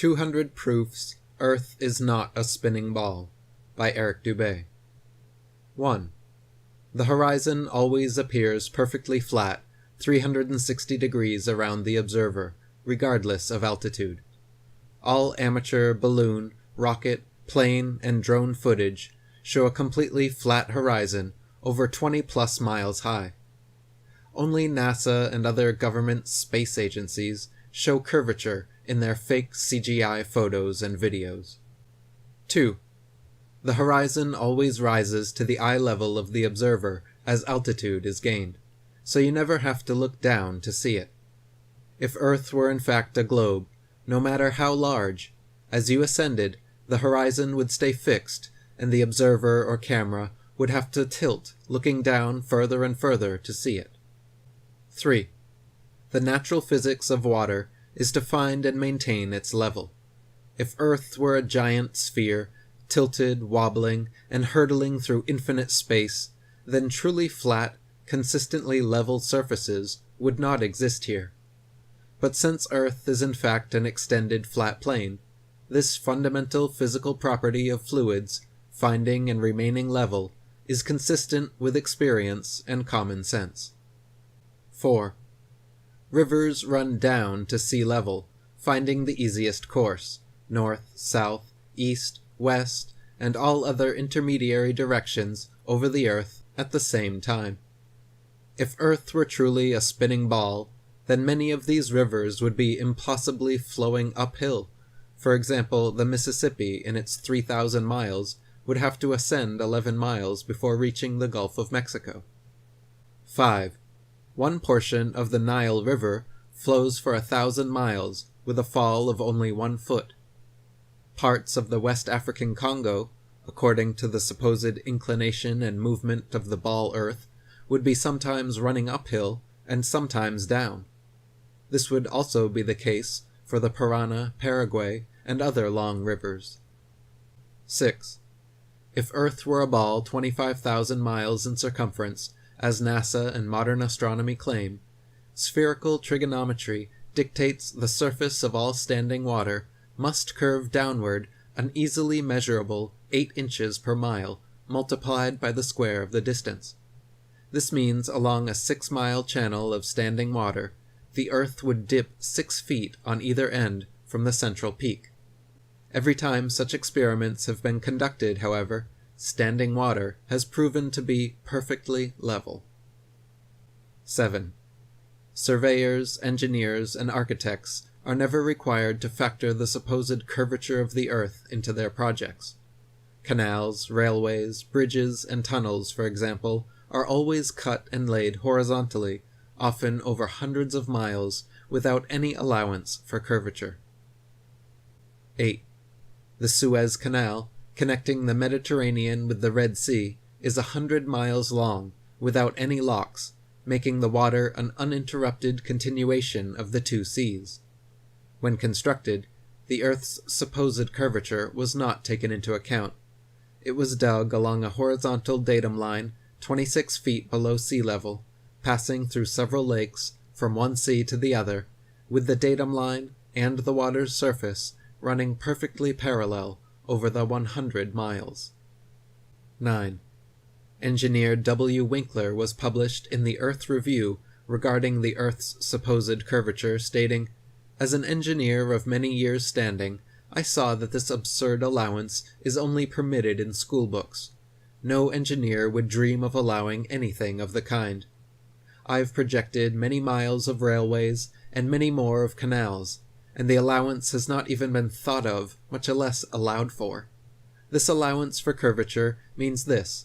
200 Proofs Earth is Not a Spinning Ball by Eric Dubay. 1. The horizon always appears perfectly flat, 360 degrees around the observer, regardless of altitude. All amateur balloon, rocket, plane, and drone footage show a completely flat horizon over 20+ miles high. Only NASA and other government space agencies show curvature in their fake CGI photos and videos. 2. The horizon always rises to the eye level of the observer as altitude is gained, so you never have to look down to see it. If Earth were in fact a globe, no matter how large, as you ascended, the horizon would stay fixed, and the observer or camera would have to tilt, looking down further and further to see it. 3. The natural physics of water is to find and maintain its level. If Earth were a giant sphere, tilted, wobbling, and hurtling through infinite space, then truly flat, consistently level surfaces would not exist here. But since Earth is in fact an extended flat plane, this fundamental physical property of fluids, finding and remaining level, is consistent with experience and common sense. 4. Rivers run down to sea level, finding the easiest course, north, south, east, west, and all other intermediary directions over the Earth at the same time. If Earth were truly a spinning ball, then many of these rivers would be impossibly flowing uphill. For example, the Mississippi in its 3,000 miles would have to ascend 11 miles before reaching the Gulf of Mexico. 5. One portion of the Nile River flows for 1,000 miles with a fall of only 1 foot. Parts of the West African Congo, according to the supposed inclination and movement of the ball Earth, would be sometimes running uphill and sometimes down. This would also be the case for the Parana, Paraguay, and other long rivers. 6. If Earth were a ball 25,000 miles in circumference, as NASA and modern astronomy claim, spherical trigonometry dictates the surface of all standing water must curve downward an easily measurable 8 inches per mile multiplied by the square of the distance. This means along a 6-mile channel of standing water, the Earth would dip 6 feet on either end from the central peak. Every time such experiments have been conducted, however, standing water has proven to be perfectly level. 7. Surveyors, engineers, and architects are never required to factor the supposed curvature of the Earth into their projects. Canals, railways, bridges, and tunnels, for example, are always cut and laid horizontally, often over hundreds of miles, without any allowance for curvature. 8. The Suez Canal, connecting the Mediterranean with the Red Sea, is 100 miles long, without any locks, making the water an uninterrupted continuation of the two seas. When constructed, the Earth's supposed curvature was not taken into account. It was dug along a horizontal datum line 26 feet below sea level, passing through several lakes from one sea to the other, with the datum line and the water's surface running perfectly parallel over the 100 miles. 9. Engineer W. Winkler was published in the Earth Review regarding the Earth's supposed curvature, stating, "As an engineer of many years' standing, I saw that this absurd allowance is only permitted in school books. No engineer would dream of allowing anything of the kind. I've projected many miles of railways and many more of canals, and the allowance has not even been thought of, much less allowed for. This allowance for curvature means this,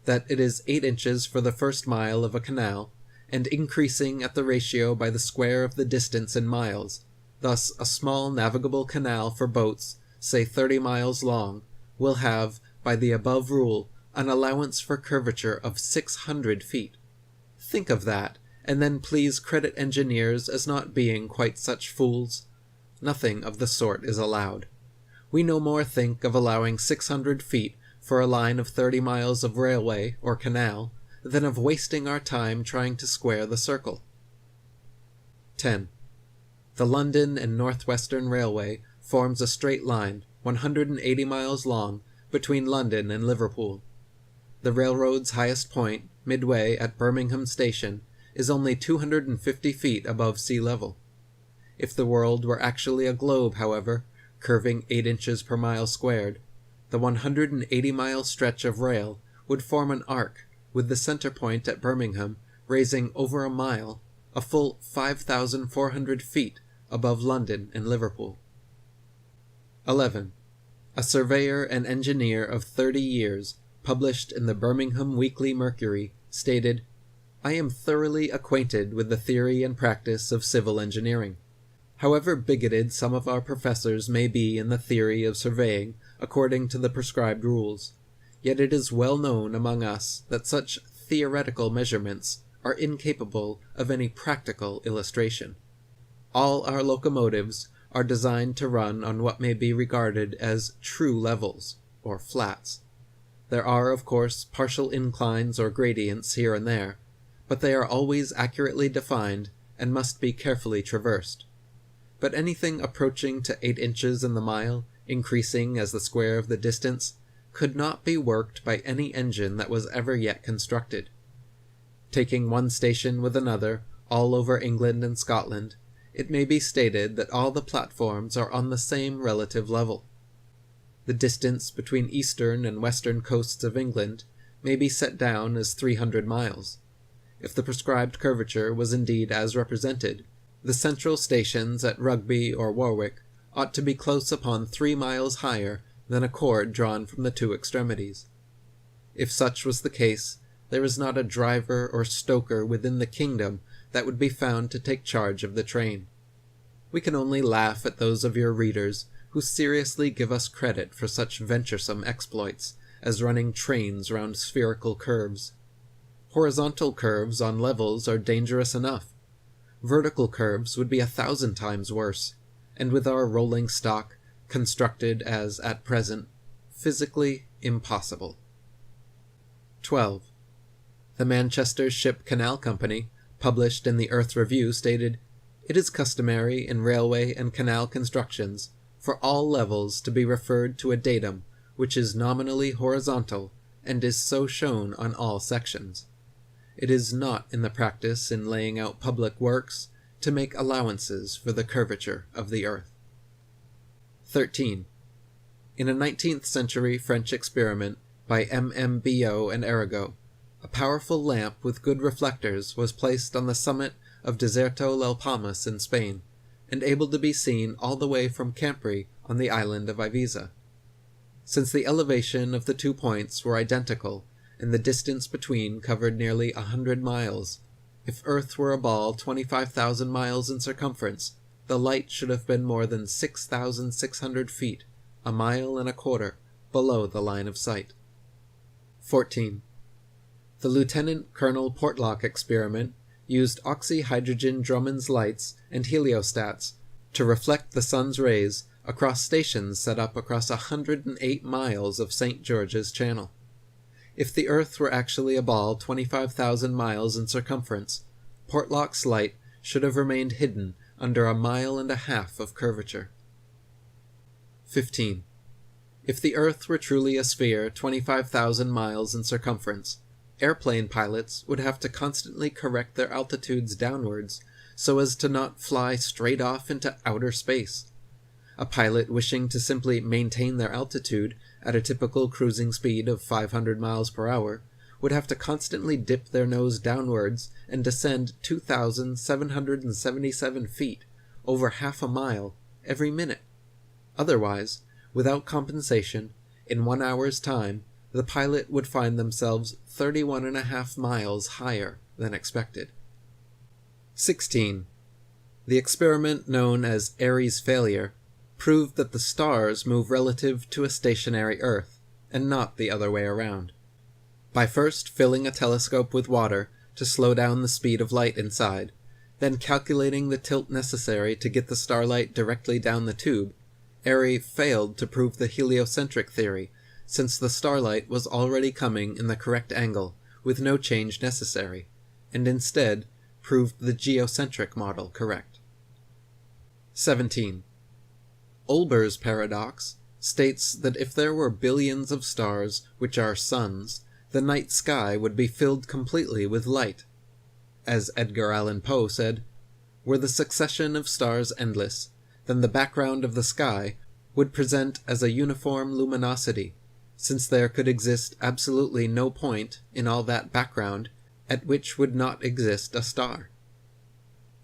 that it is 8 inches for the first mile of a canal, and increasing at the ratio by the square of the distance in miles. Thus, a small navigable canal for boats, say 30 miles long, will have, by the above rule, an allowance for curvature of 600 feet. Think of that, and then please credit engineers as not being quite such fools. Nothing of the sort is allowed. We no more think of allowing 600 feet for a line of 30 miles of railway or canal than of wasting our time trying to square the circle. 10. The London and Northwestern Railway forms a straight line 180 miles long between London and Liverpool. The railroad's highest point, midway at Birmingham Station, is only 250 feet above sea level. If the world were actually a globe, however, curving 8 inches per mile squared, the 180-mile stretch of rail would form an arc, with the center point at Birmingham raising over a mile, a full 5,400 feet above London and Liverpool. 11. A surveyor and engineer of 30 years, published in the Birmingham Weekly Mercury, stated, "I am thoroughly acquainted with the theory and practice of civil engineering. However bigoted some of our professors may be in the theory of surveying according to the prescribed rules, yet it is well known among us that such theoretical measurements are incapable of any practical illustration. All our locomotives are designed to run on what may be regarded as true levels, or flats. There are, of course, partial inclines or gradients here and there, but they are always accurately defined and must be carefully traversed. But anything approaching to 8 inches in the mile, increasing as the square of the distance, could not be worked by any engine that was ever yet constructed. Taking one station with another, all over England and Scotland, it may be stated that all the platforms are on the same relative level. The distance between eastern and western coasts of England may be set down as 300 miles. If the prescribed curvature was indeed as represented, the central stations at Rugby or Warwick ought to be close upon 3 miles higher than a cord drawn from the two extremities. If such was the case, there is not a driver or stoker within the kingdom that would be found to take charge of the train. We can only laugh at those of your readers who seriously give us credit for such venturesome exploits as running trains round spherical curves. Horizontal curves on levels are dangerous enough. Vertical curves would be 1,000 times worse, and with our rolling stock, constructed as at present, physically impossible. 12. The Manchester Ship Canal Company, published in the Earth Review, stated, "It is customary in railway and canal constructions for all levels to be referred to a datum which is nominally horizontal and is so shown on all sections. It is not in the practice in laying out public works to make allowances for the curvature of the earth." 13. In a 19th century French experiment by Mmbo and Arago, a powerful lamp with good reflectors was placed on the summit of Deserto del Palmas in Spain, and able to be seen all the way from Campri on the island of Ibiza. Since the elevation of the 2 points were identical, and the distance between covered nearly 100 miles, if Earth were a ball 25,000 miles in circumference, the light should have been more than 6,600 feet, 1.25 miles, below the line of sight. 14. The Lieutenant Colonel Portlock experiment used oxyhydrogen Drummond's lights and heliostats to reflect the sun's rays across stations set up across 108 miles of St. George's Channel. If the Earth were actually a ball 25,000 miles in circumference, Portlock's light should have remained hidden under 1.5 miles of curvature. 15. If the Earth were truly a sphere 25,000 miles in circumference, airplane pilots would have to constantly correct their altitudes downwards so as to not fly straight off into outer space. A pilot wishing to simply maintain their altitude at a typical cruising speed of 500 miles per hour would have to constantly dip their nose downwards and descend 2,777 feet, over 1/2 mile, every minute. Otherwise, without compensation, in 1 hour's time, the pilot would find themselves 31.5 miles higher than expected. 16. The experiment known as Airy's failure proved that the stars move relative to a stationary Earth, and not the other way around. By first filling a telescope with water to slow down the speed of light inside, then calculating the tilt necessary to get the starlight directly down the tube, Airy failed to prove the heliocentric theory, since the starlight was already coming in the correct angle, with no change necessary, and instead proved the geocentric model correct. 17. Olber's paradox states that if there were billions of stars which are suns, the night sky would be filled completely with light. As Edgar Allan Poe said, "Were the succession of stars endless, then the background of the sky would present as a uniform luminosity, since there could exist absolutely no point in all that background at which would not exist a star."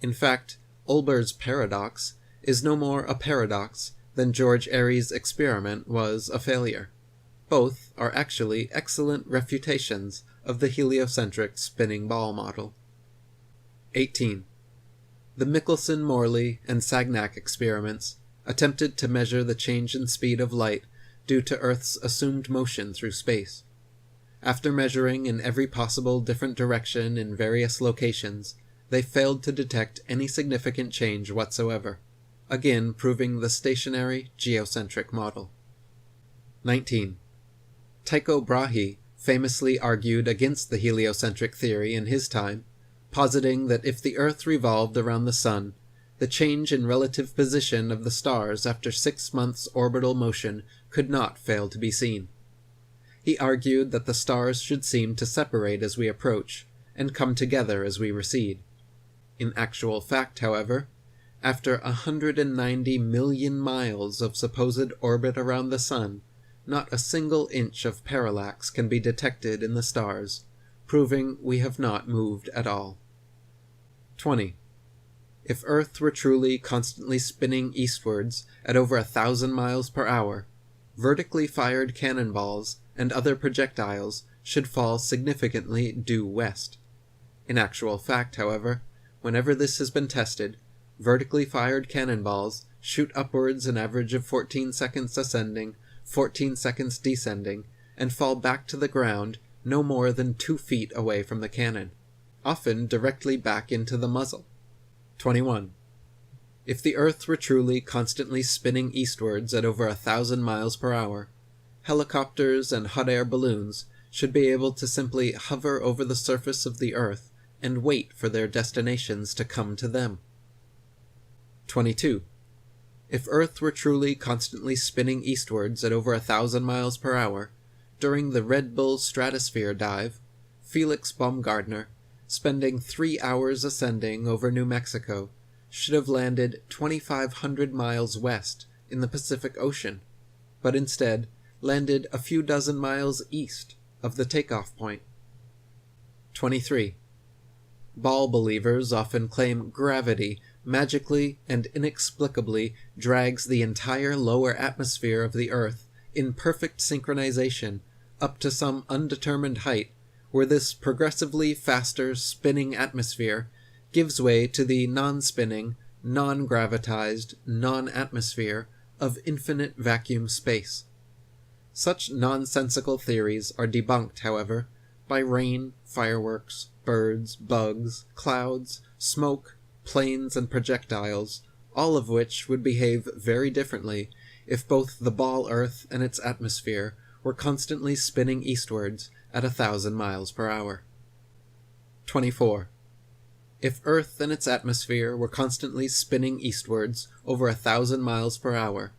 In fact, Olber's paradox is no more a paradox than George Airy's experiment was a failure. Both are actually excellent refutations of the heliocentric spinning ball model. 18. The Michelson-Morley and Sagnac experiments attempted to measure the change in speed of light due to Earth's assumed motion through space. After measuring in every possible different direction in various locations, they failed to detect any significant change whatsoever, again proving the stationary geocentric model. 19. Tycho Brahe famously argued against the heliocentric theory in his time, positing that if the Earth revolved around the Sun, the change in relative position of the stars after 6 months' orbital motion could not fail to be seen. He argued that the stars should seem to separate as we approach, and come together as we recede. In actual fact, however, after 190 million miles of supposed orbit around the Sun, not a single inch of parallax can be detected in the stars, proving we have not moved at all. 20. If Earth were truly constantly spinning eastwards at over 1,000 miles per hour, vertically fired cannonballs and other projectiles should fall significantly due west. In actual fact, however, whenever this has been tested, vertically fired cannonballs shoot upwards an average of 14 seconds ascending, 14 seconds descending, and fall back to the ground no more than 2 feet away from the cannon, often directly back into the muzzle. 21. If the Earth were truly constantly spinning eastwards at over 1,000 miles per hour, helicopters and hot air balloons should be able to simply hover over the surface of the Earth and wait for their destinations to come to them. 22. If Earth were truly constantly spinning eastwards at over 1,000 miles per hour, during the Red Bull stratosphere dive, Felix Baumgartner, spending 3 hours ascending over New Mexico, should have landed 2,500 miles west in the Pacific Ocean, but instead landed a few dozen miles east of the takeoff point. 23. Ball believers often claim gravity magically and inexplicably drags the entire lower atmosphere of the Earth in perfect synchronization up to some undetermined height, where this progressively faster spinning atmosphere gives way to the non-spinning, non-gravitized, non-atmosphere of infinite vacuum space. Such nonsensical theories are debunked, however, by rain, fireworks, birds, bugs, clouds, smoke, planes, and projectiles, all of which would behave very differently if both the ball Earth and its atmosphere were constantly spinning eastwards at 1,000 miles per hour. 24. If Earth and its atmosphere were constantly spinning eastwards over 1,000 miles per hour,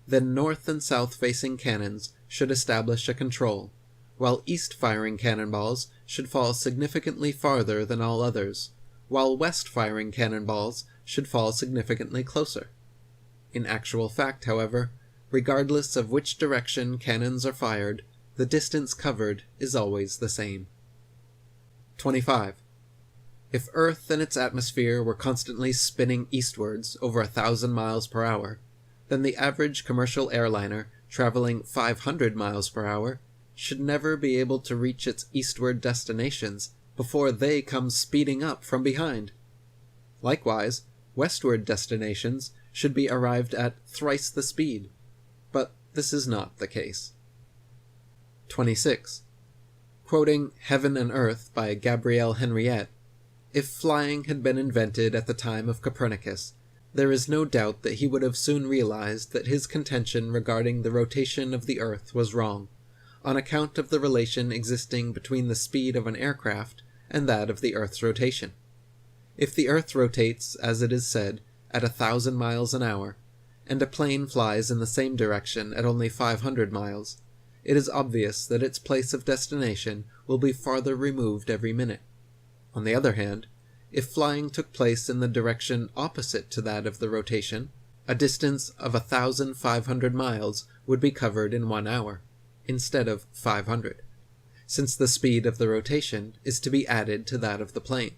then north and south-facing cannons should establish a control, while east-firing cannonballs should fall significantly farther than all others, while west-firing cannonballs should fall significantly closer. In actual fact, however, regardless of which direction cannons are fired, the distance covered is always the same. 25. If Earth and its atmosphere were constantly spinning eastwards over 1,000 miles per hour, then the average commercial airliner traveling 500 miles per hour should never be able to reach its eastward destinations before they come speeding up from behind. Likewise, westward destinations should be arrived at thrice the speed, but this is not the case. 26. Quoting Heaven and Earth by Gabrielle Henriette, if flying had been invented at the time of Copernicus, there is no doubt that he would have soon realized that his contention regarding the rotation of the Earth was wrong, on account of the relation existing between the speed of an aircraft and that of the Earth's rotation. If the Earth rotates, as it is said, at 1,000 miles an hour, and a plane flies in the same direction at only 500 miles, it is obvious that its place of destination will be farther removed every minute. On the other hand, if flying took place in the direction opposite to that of the rotation, a distance of 1,500 miles would be covered in 1 hour, instead of 500, since the speed of the rotation is to be added to that of the plane.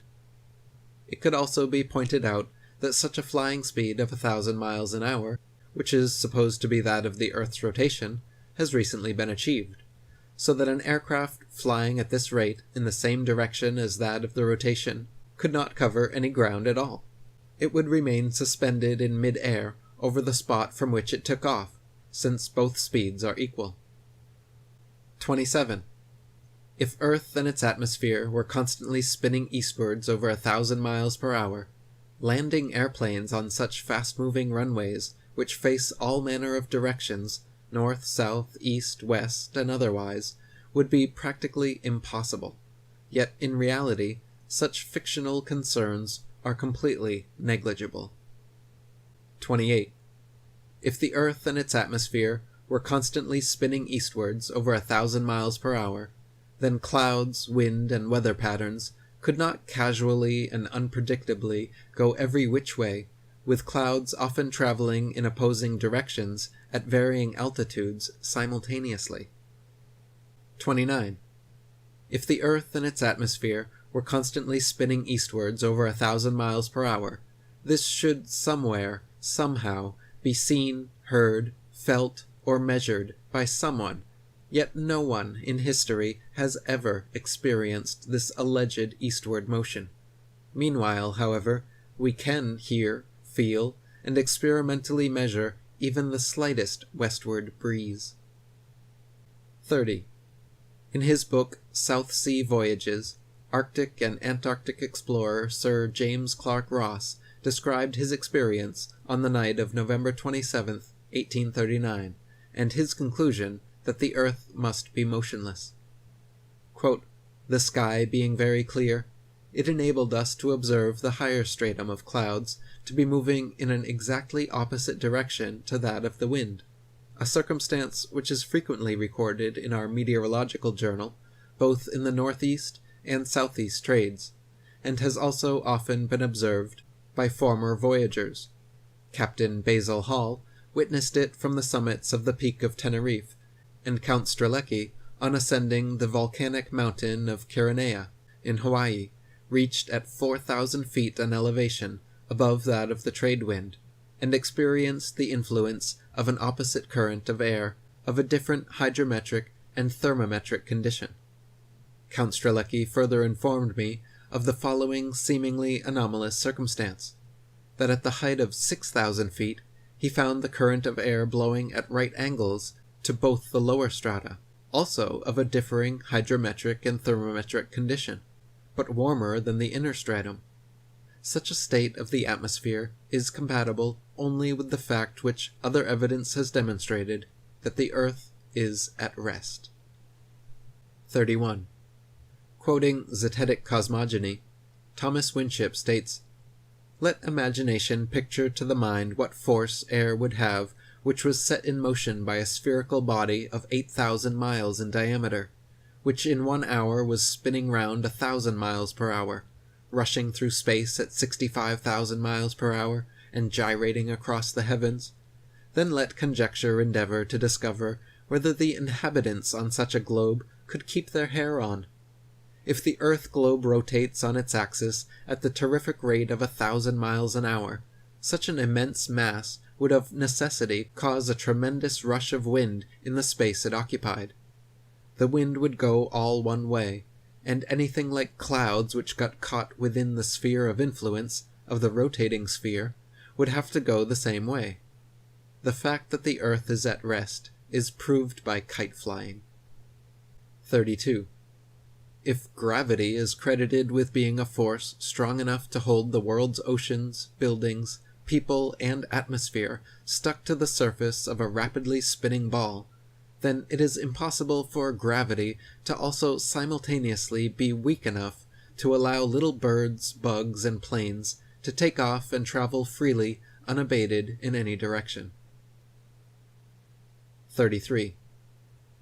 It could also be pointed out that such a flying speed of 1,000 miles an hour, which is supposed to be that of the Earth's rotation, has recently been achieved, so that an aircraft flying at this rate in the same direction as that of the rotation could not cover any ground at all. It would remain suspended in mid-air over the spot from which it took off, since both speeds are equal. 27. If Earth and its atmosphere were constantly spinning eastwards over 1,000 miles per hour, landing airplanes on such fast-moving runways, which face all manner of directions, north, south, east, west, and otherwise, would be practically impossible. Yet in reality, such fictional concerns are completely negligible. 28. If the Earth and its atmosphere were constantly spinning eastwards over 1,000 miles per hour, then clouds, wind, and weather patterns could not casually and unpredictably go every which way, with clouds often traveling in opposing directions at varying altitudes simultaneously. 29. If the Earth and its atmosphere were constantly spinning eastwards over 1,000 miles per hour, this should somewhere, somehow, be seen, heard, felt, or measured by someone, yet no one in history has ever experienced this alleged eastward motion. Meanwhile, however, we can hear, feel, and experimentally measure even the slightest westward breeze. 30. In his book South Sea Voyages, Arctic and Antarctic explorer Sir James Clark Ross described his experience on the night of November 27, 1839, and his conclusion that the Earth must be motionless. Quote, "The sky being very clear, it enabled us to observe the higher stratum of clouds to be moving in an exactly opposite direction to that of the wind, a circumstance which is frequently recorded in our meteorological journal, both in the northeast and southeast trades, and has also often been observed by former voyagers. Captain Basil Hall witnessed it from the summits of the Peak of Teneriffe, and Count Strzelecki, on ascending the volcanic mountain of Kirinea, in Hawaii, reached at 4,000 feet an elevation above that of the trade wind, and experienced the influence of an opposite current of air of a different hydrometric and thermometric condition. Count Strzelecki further informed me of the following seemingly anomalous circumstance, that at the height of 6,000 feet he found the current of air blowing at right angles to both the lower strata, also of a differing hydrometric and thermometric condition, but warmer than the inner stratum. Such a state of the atmosphere is compatible only with the fact which other evidence has demonstrated, that the Earth is at rest." 31. Quoting Zetetic Cosmogony, Thomas Winship states, "Let imagination picture to the mind what force air would have which was set in motion by a spherical body of 8,000 miles in diameter, which in 1 hour was spinning round 1,000 miles per hour, rushing through space at 65,000 miles per hour, and gyrating across the heavens. Then let conjecture endeavor to discover whether the inhabitants on such a globe could keep their hair on. If the earth globe rotates on its axis at the terrific rate of 1,000 miles an hour, such an immense mass would of necessity cause a tremendous rush of wind in the space it occupied. The wind would go all one way, and anything like clouds which got caught within the sphere of influence of the rotating sphere would have to go the same way. The fact that the earth is at rest is proved by kite flying." 32. If gravity is credited with being a force strong enough to hold the world's oceans, buildings, people, and atmosphere stuck to the surface of a rapidly spinning ball, then it is impossible for gravity to also simultaneously be weak enough to allow little birds, bugs, and planes to take off and travel freely unabated in any direction. 33.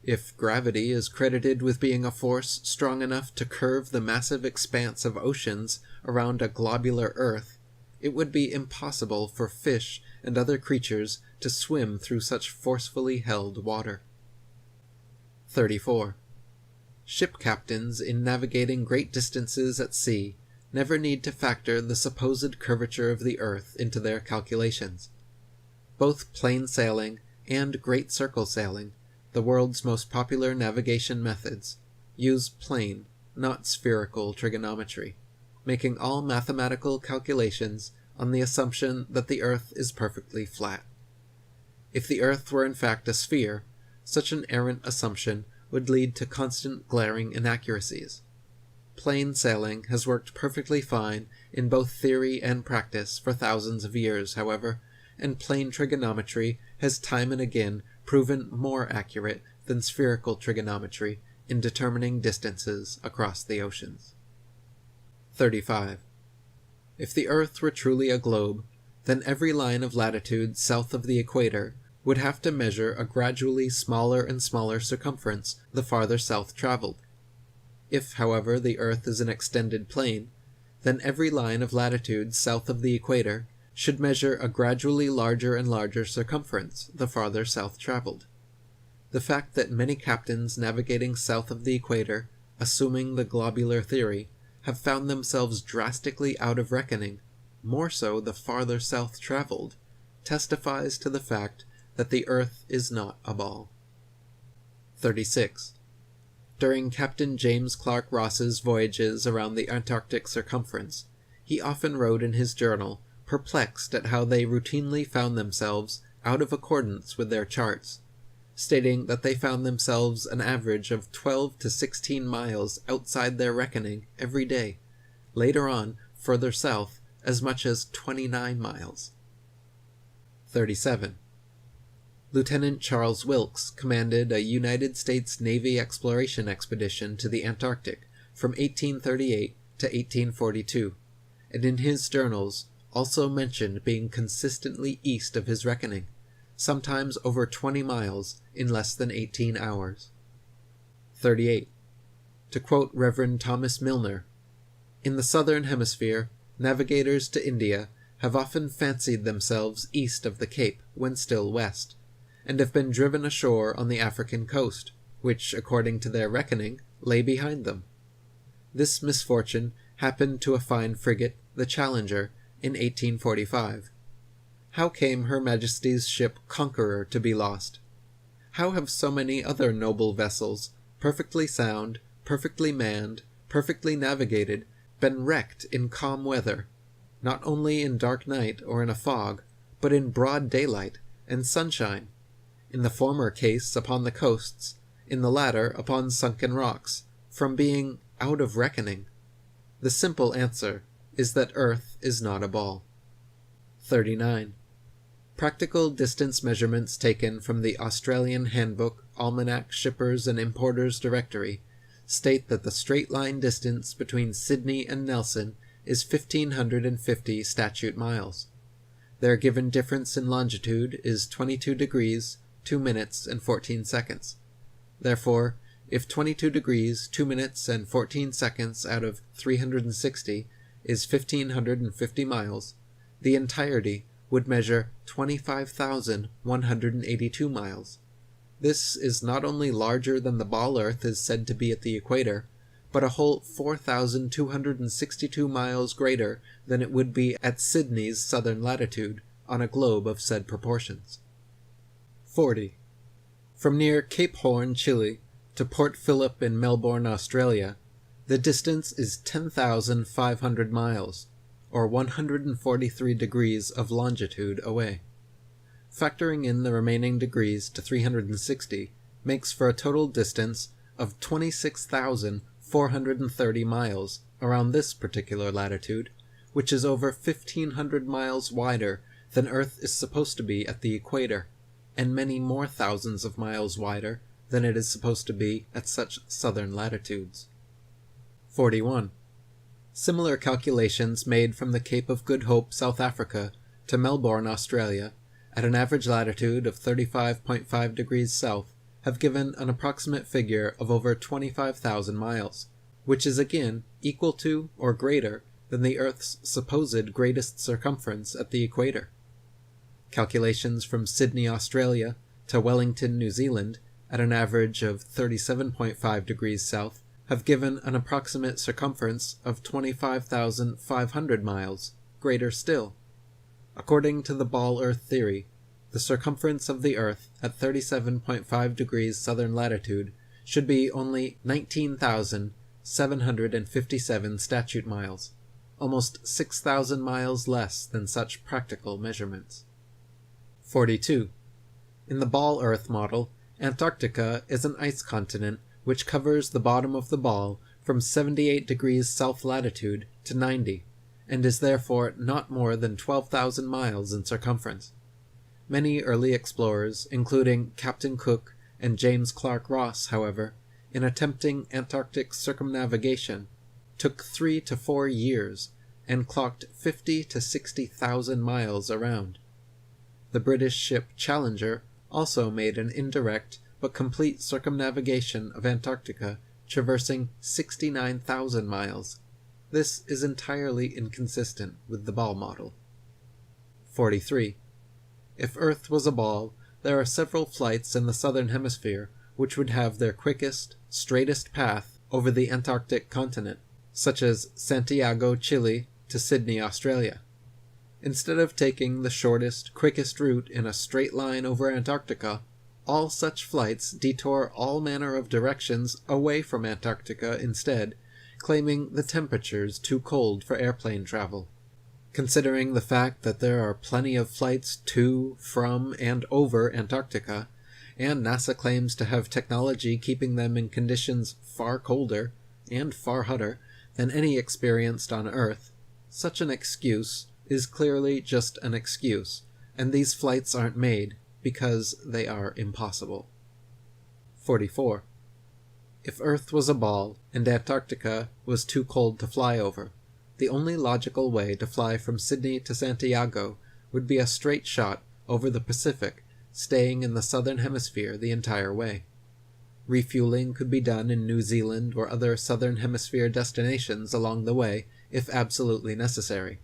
If gravity is credited with being a force strong enough to curve the massive expanse of oceans around a globular Earth, it would be impossible for fish and other creatures to swim through such forcefully held water. 34. Ship captains in navigating great distances at sea never need to factor the supposed curvature of the Earth into their calculations. Both plain sailing and great circle sailing, the world's most popular navigation methods, use plane, not spherical trigonometry, making all mathematical calculations on the assumption that the Earth is perfectly flat. If the Earth were in fact a sphere, such an errant assumption would lead to constant glaring inaccuracies. Plain sailing has worked perfectly fine in both theory and practice for thousands of years, however, and plane trigonometry has time and again proven more accurate than spherical trigonometry in determining distances across the oceans. 35. If the Earth were truly a globe, then every line of latitude south of the equator would have to measure a gradually smaller and smaller circumference the farther south traveled. If, however, the Earth is an extended plane, then every line of latitude south of the equator should measure a gradually larger and larger circumference the farther south traveled. The fact that many captains navigating south of the equator, assuming the globular theory, have found themselves drastically out of reckoning, more so the farther south traveled, testifies to the fact that the Earth is not a ball. 36. During Captain James Clark Ross's voyages around the Antarctic circumference, he often wrote in his journal, perplexed at how they routinely found themselves out of accordance with their charts, stating that they found themselves an average of 12 to 16 miles outside their reckoning every day, later on, further south, as much as 29 miles. 37. Lieutenant Charles Wilkes commanded a United States Navy exploration expedition to the Antarctic from 1838 to 1842, and in his journals also mentioned being consistently east of his reckoning, sometimes over 20 miles in less than 18 hours. 38. To quote Reverend Thomas Milner, "In the southern hemisphere, navigators to India have often fancied themselves east of the Cape when still west, and have been driven ashore on the African coast, which, according to their reckoning, lay behind them. This misfortune happened to a fine frigate, the Challenger, in 1845. How came Her Majesty's ship Conqueror to be lost? How have so many other noble vessels, perfectly sound, perfectly manned, perfectly navigated, been wrecked in calm weather, not only in dark night or in a fog, but in broad daylight and sunshine, in the former case upon the coasts, in the latter upon sunken rocks, from being out of reckoning? The simple answer is that Earth is not a ball." 39. Practical distance measurements taken from the Australian Handbook, Almanac, Shippers and Importers Directory state that the straight-line distance between Sydney and Nelson is 1,550 statute miles. Their given difference in longitude is 22 degrees, 2 minutes and 14 seconds. Therefore, if 22 degrees, 2 minutes and 14 seconds out of 360 is 1,550 miles, the entirety would measure 25,182 miles. This is not only larger than the ball Earth is said to be at the equator, but a whole 4,262 miles greater than it would be at Sydney's southern latitude on a globe of said proportions. 40. From near Cape Horn, Chile, to Port Phillip in Melbourne, Australia, the distance is 10,500 miles, or 143 degrees of longitude away. Factoring in the remaining degrees to 360 makes for a total distance of 26,430 miles around this particular latitude, which is over 1,500 miles wider than Earth is supposed to be at the equator, and many more thousands of miles wider than it is supposed to be at such southern latitudes. 41. Similar calculations made from the Cape of Good Hope, South Africa, to Melbourne, Australia, at an average latitude of 35.5 degrees south, have given an approximate figure of over 25,000 miles, which is again equal to or greater than the Earth's supposed greatest circumference at the equator. Calculations from Sydney, Australia, to Wellington, New Zealand, at an average of 37.5 degrees south, have given an approximate circumference of 25,500 miles, greater still. According to the ball Earth theory, the circumference of the Earth at 37.5 degrees southern latitude should be only 19,757 statute miles, almost 6,000 miles less than such practical measurements. 42. In the ball Earth model, Antarctica is an ice continent which covers the bottom of the ball from 78 degrees south latitude to 90, and is therefore not more than 12,000 miles in circumference. Many early explorers, including Captain Cook and James Clark Ross, however, in attempting Antarctic circumnavigation, took 3 to 4 years and clocked 50 to 60,000 miles around. The British ship Challenger also made an indirect but complete circumnavigation of Antarctica, traversing 69,000 miles. This is entirely inconsistent with the ball model. 43. If Earth was a ball, there are several flights in the southern hemisphere which would have their quickest, straightest path over the Antarctic continent, such as Santiago, Chile, to Sydney, Australia. Instead of taking the shortest, quickest route in a straight line over Antarctica, all such flights detour all manner of directions away from Antarctica instead, claiming the temperatures too cold for airplane travel. Considering the fact that there are plenty of flights to, from, and over Antarctica, and NASA claims to have technology keeping them in conditions far colder and far hotter than any experienced on Earth, such an excuse is clearly just an excuse, and these flights aren't made because they are impossible. 44. If Earth was a ball and Antarctica was too cold to fly over, the only logical way to fly from Sydney to Santiago would be a straight shot over the Pacific, staying in the southern hemisphere the entire way. Refueling could be done in New Zealand or other southern hemisphere destinations along the way if absolutely necessary.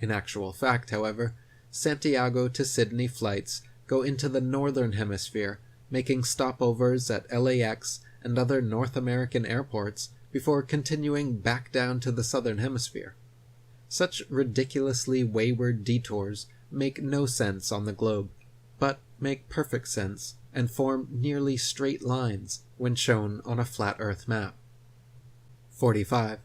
In actual fact, however, Santiago to Sydney flights go into the northern hemisphere, making stopovers at LAX and other North American airports before continuing back down to the southern hemisphere. Such ridiculously wayward detours make no sense on the globe, but make perfect sense and form nearly straight lines when shown on a flat Earth map. 45.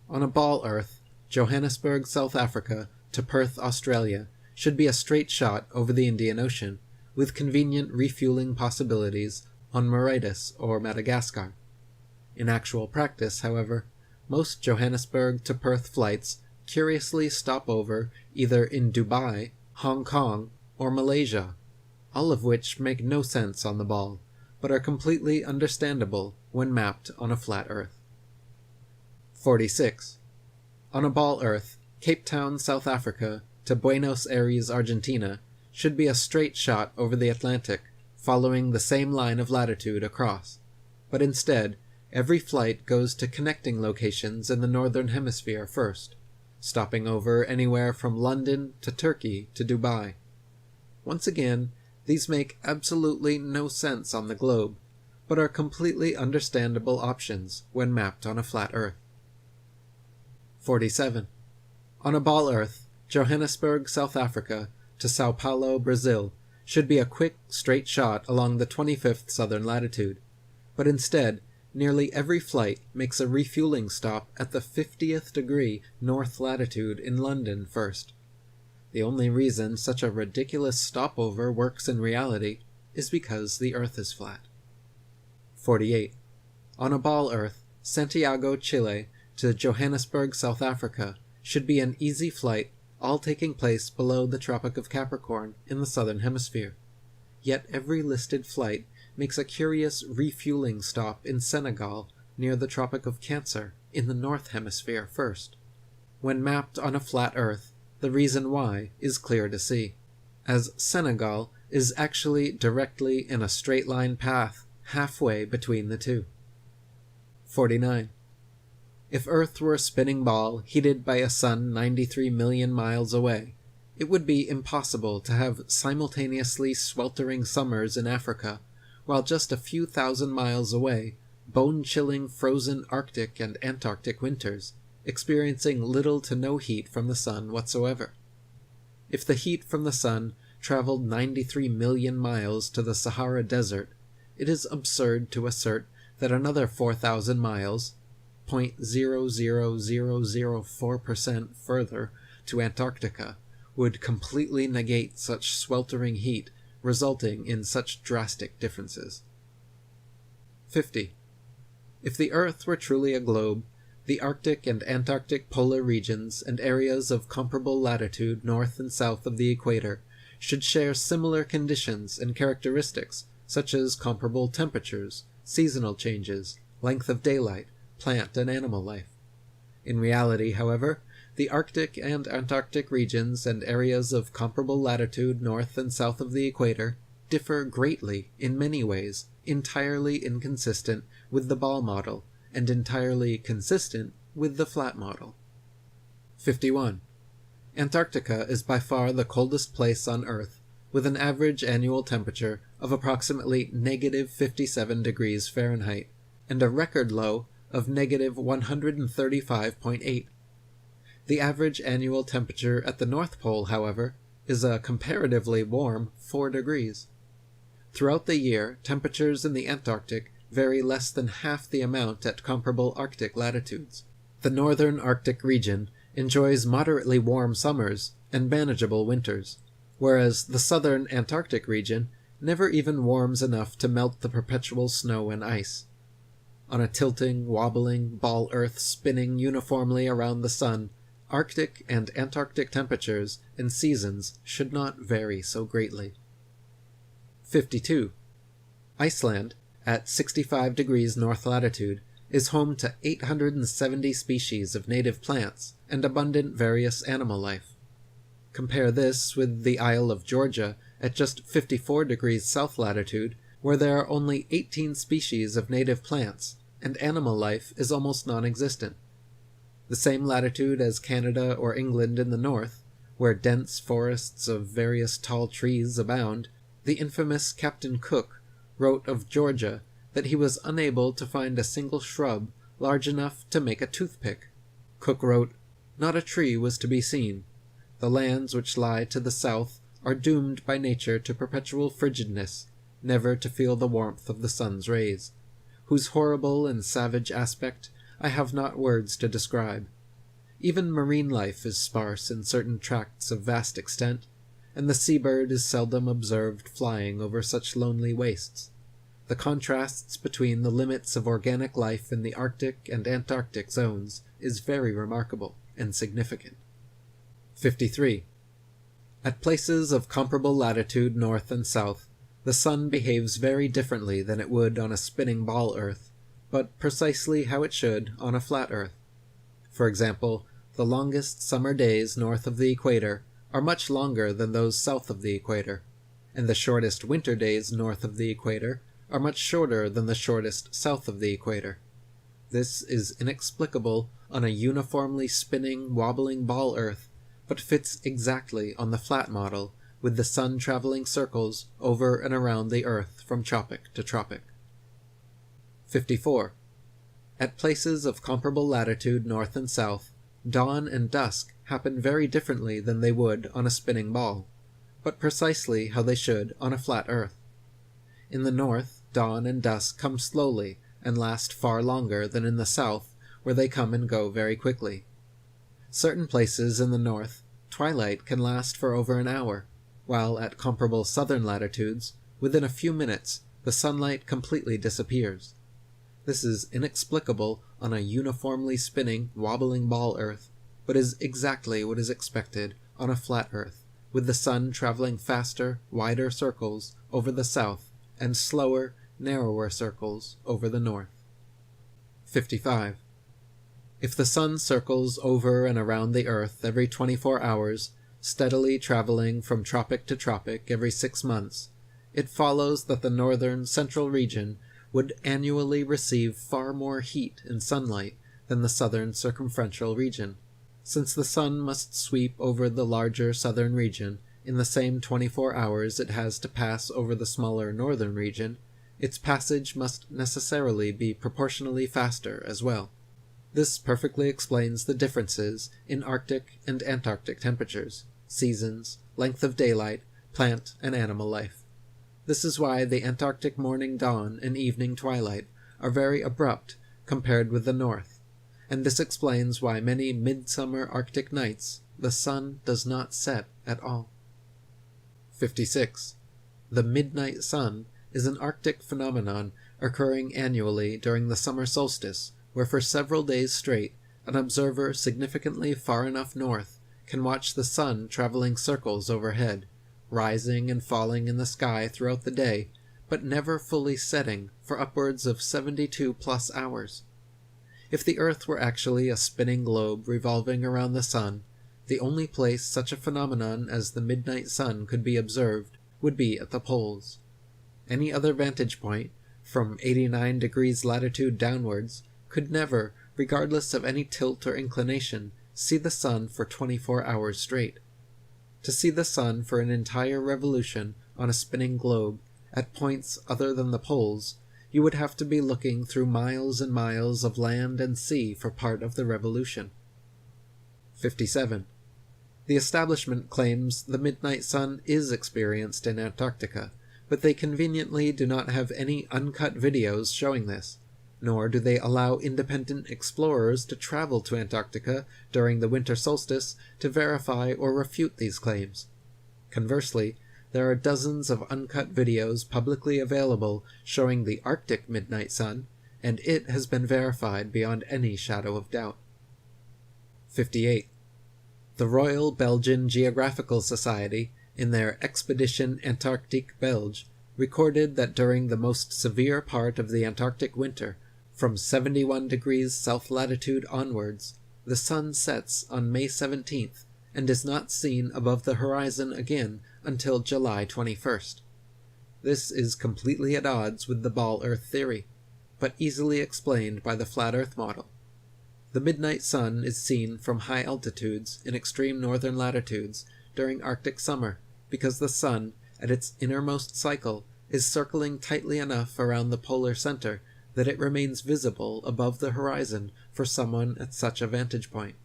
On a ball Earth, Johannesburg, South Africa to Perth, Australia should be a straight shot over the Indian Ocean, with convenient refueling possibilities on Mauritius or Madagascar. In actual practice, however, most Johannesburg to Perth flights curiously stop over either in Dubai, Hong Kong, or Malaysia, all of which make no sense on the ball, but are completely understandable when mapped on a flat Earth. 46. On a ball Earth, Cape Town, South Africa to Buenos Aires, Argentina should be a straight shot over the Atlantic, following the same line of latitude across, but instead, every flight goes to connecting locations in the northern hemisphere first, stopping over anywhere from London to Turkey to Dubai. Once again, these make absolutely no sense on the globe, but are completely understandable options when mapped on a flat Earth. 47. On a ball Earth, Johannesburg, South Africa to Sao Paulo, Brazil should be a quick, straight shot along the 25th southern latitude, but instead, nearly every flight makes a refueling stop at the 50th degree north latitude in London first. The only reason such a ridiculous stopover works in reality is because the Earth is flat. 48. On a ball Earth, Santiago, Chile to Johannesburg, South Africa should be an easy flight, all taking place below the Tropic of Capricorn in the southern hemisphere. Yet every listed flight makes a curious refueling stop in Senegal near the Tropic of Cancer in the north hemisphere first. When mapped on a flat Earth, the reason why is clear to see. as Senegal is actually directly in a straight line path halfway between the two. 49. If Earth were a spinning ball heated by a sun 93 million miles away, it would be impossible to have simultaneously sweltering summers in Africa, while just a few thousand miles away, bone-chilling frozen Arctic and Antarctic winters, experiencing little to no heat from the sun whatsoever. If the heat from the sun traveled 93 million miles to the Sahara Desert, it is absurd to assert that another 4,000 miles, 0.00004% further, to Antarctica would completely negate such sweltering heat, resulting in such drastic differences. 50. If the Earth were truly a globe, the Arctic and Antarctic polar regions and areas of comparable latitude north and south of the equator should share similar conditions and characteristics, such as comparable temperatures, seasonal changes, length of daylight, plant and animal life. In reality, however, the Arctic and Antarctic regions and areas of comparable latitude north and south of the equator differ greatly in many ways, entirely inconsistent with the ball model, and entirely consistent with the flat model. 51. Antarctica is by far the coldest place on Earth, with an average annual temperature of approximately negative 57 degrees Fahrenheit, and a record low of negative 135.8. The average annual temperature at the North Pole, however, is a comparatively warm 4 degrees. Throughout the year, temperatures in the Antarctic vary less than half the amount at comparable Arctic latitudes. The northern Arctic region enjoys moderately warm summers and manageable winters, whereas the southern Antarctic region never even warms enough to melt the perpetual snow and ice. On a tilting, wobbling ball Earth spinning uniformly around the sun, Arctic and Antarctic temperatures and seasons should not vary so greatly. 52. Iceland, at 65 degrees north latitude, is home to 870 species of native plants and abundant various animal life. Compare this with the Isle of Georgia at just 54 degrees south latitude, where there are only 18 species of native plants, and animal life is almost non-existent. The same latitude as Canada or England in the north, where dense forests of various tall trees abound, the infamous Captain Cook wrote of Georgia that he was unable to find a single shrub large enough to make a toothpick. Cook wrote, "Not a tree was to be seen. The lands which lie to the south are doomed by nature to perpetual frigidness, never to feel the warmth of the sun's rays, whose horrible and savage aspect I have not words to describe. Even marine life is sparse in certain tracts of vast extent, and the seabird is seldom observed flying over such lonely wastes. The contrasts between the limits of organic life in the Arctic and Antarctic zones is very remarkable and significant." 53. At places of comparable latitude north and south, the sun behaves very differently than it would on a spinning ball Earth, but precisely how it should on a flat Earth. For example, the longest summer days north of the equator are much longer than those south of the equator, and the shortest winter days north of the equator are much shorter than the shortest south of the equator. This is inexplicable on a uniformly spinning, wobbling ball Earth, but fits exactly on the flat model, with the sun traveling circles over and around the Earth from tropic to tropic. 54. At places of comparable latitude north and south, dawn and dusk happen very differently than they would on a spinning ball, but precisely how they should on a flat Earth. In the north, dawn and dusk come slowly and last far longer than in the south, where they come and go very quickly. Certain places in the north, twilight can last for over an hour, while at comparable southern latitudes, within a few minutes, the sunlight completely disappears. This is inexplicable on a uniformly spinning, wobbling ball Earth, but is exactly what is expected on a flat Earth, with the sun traveling faster, wider circles over the south, and slower, narrower circles over the north. 55. If the sun circles over and around the Earth every 24 hours, steadily traveling from tropic to tropic every 6 months, it follows that the northern central region would annually receive far more heat and sunlight than the southern circumferential region. Since the sun must sweep over the larger southern region in the same 24 hours it has to pass over the smaller northern region, its passage must necessarily be proportionally faster as well. This perfectly explains the differences in Arctic and Antarctic temperatures, seasons, length of daylight, plant and animal life. This is why the Antarctic morning dawn and evening twilight are very abrupt compared with the North, and this explains why many midsummer Arctic nights the sun does not set at all. 56. The midnight sun is an Arctic phenomenon occurring annually during the summer solstice, where for several days straight an observer significantly far enough north can watch the sun traveling circles overhead, rising and falling in the sky throughout the day, but never fully setting for upwards of 72+ hours. If the Earth were actually a spinning globe revolving around the sun, the only place such a phenomenon as the midnight sun could be observed would be at the poles. Any other vantage point, from 89 degrees latitude downwards, could never, regardless of any tilt or inclination, see the sun for 24 hours straight. To see the sun for an entire revolution on a spinning globe at points other than the poles, you would have to be looking through miles and miles of land and sea for part of the revolution. 57. The establishment claims the midnight sun is experienced in Antarctica, but they conveniently do not have any uncut videos showing this, nor do they allow independent explorers to travel to Antarctica during the winter solstice to verify or refute these claims. Conversely, there are dozens of uncut videos publicly available showing the Arctic midnight sun, and it has been verified beyond any shadow of doubt. 58. The Royal Belgian Geographical Society, in their Expedition Antarctique Belge, recorded that during the most severe part of the Antarctic winter, from 71 degrees south latitude onwards, the sun sets on May 17th and is not seen above the horizon again until July 21st. This is completely at odds with the ball Earth theory, but easily explained by the flat Earth model. The midnight sun is seen from high altitudes in extreme northern latitudes during Arctic summer because the sun, at its innermost cycle, is circling tightly enough around the polar center that it remains visible above the horizon for someone at such a vantage point.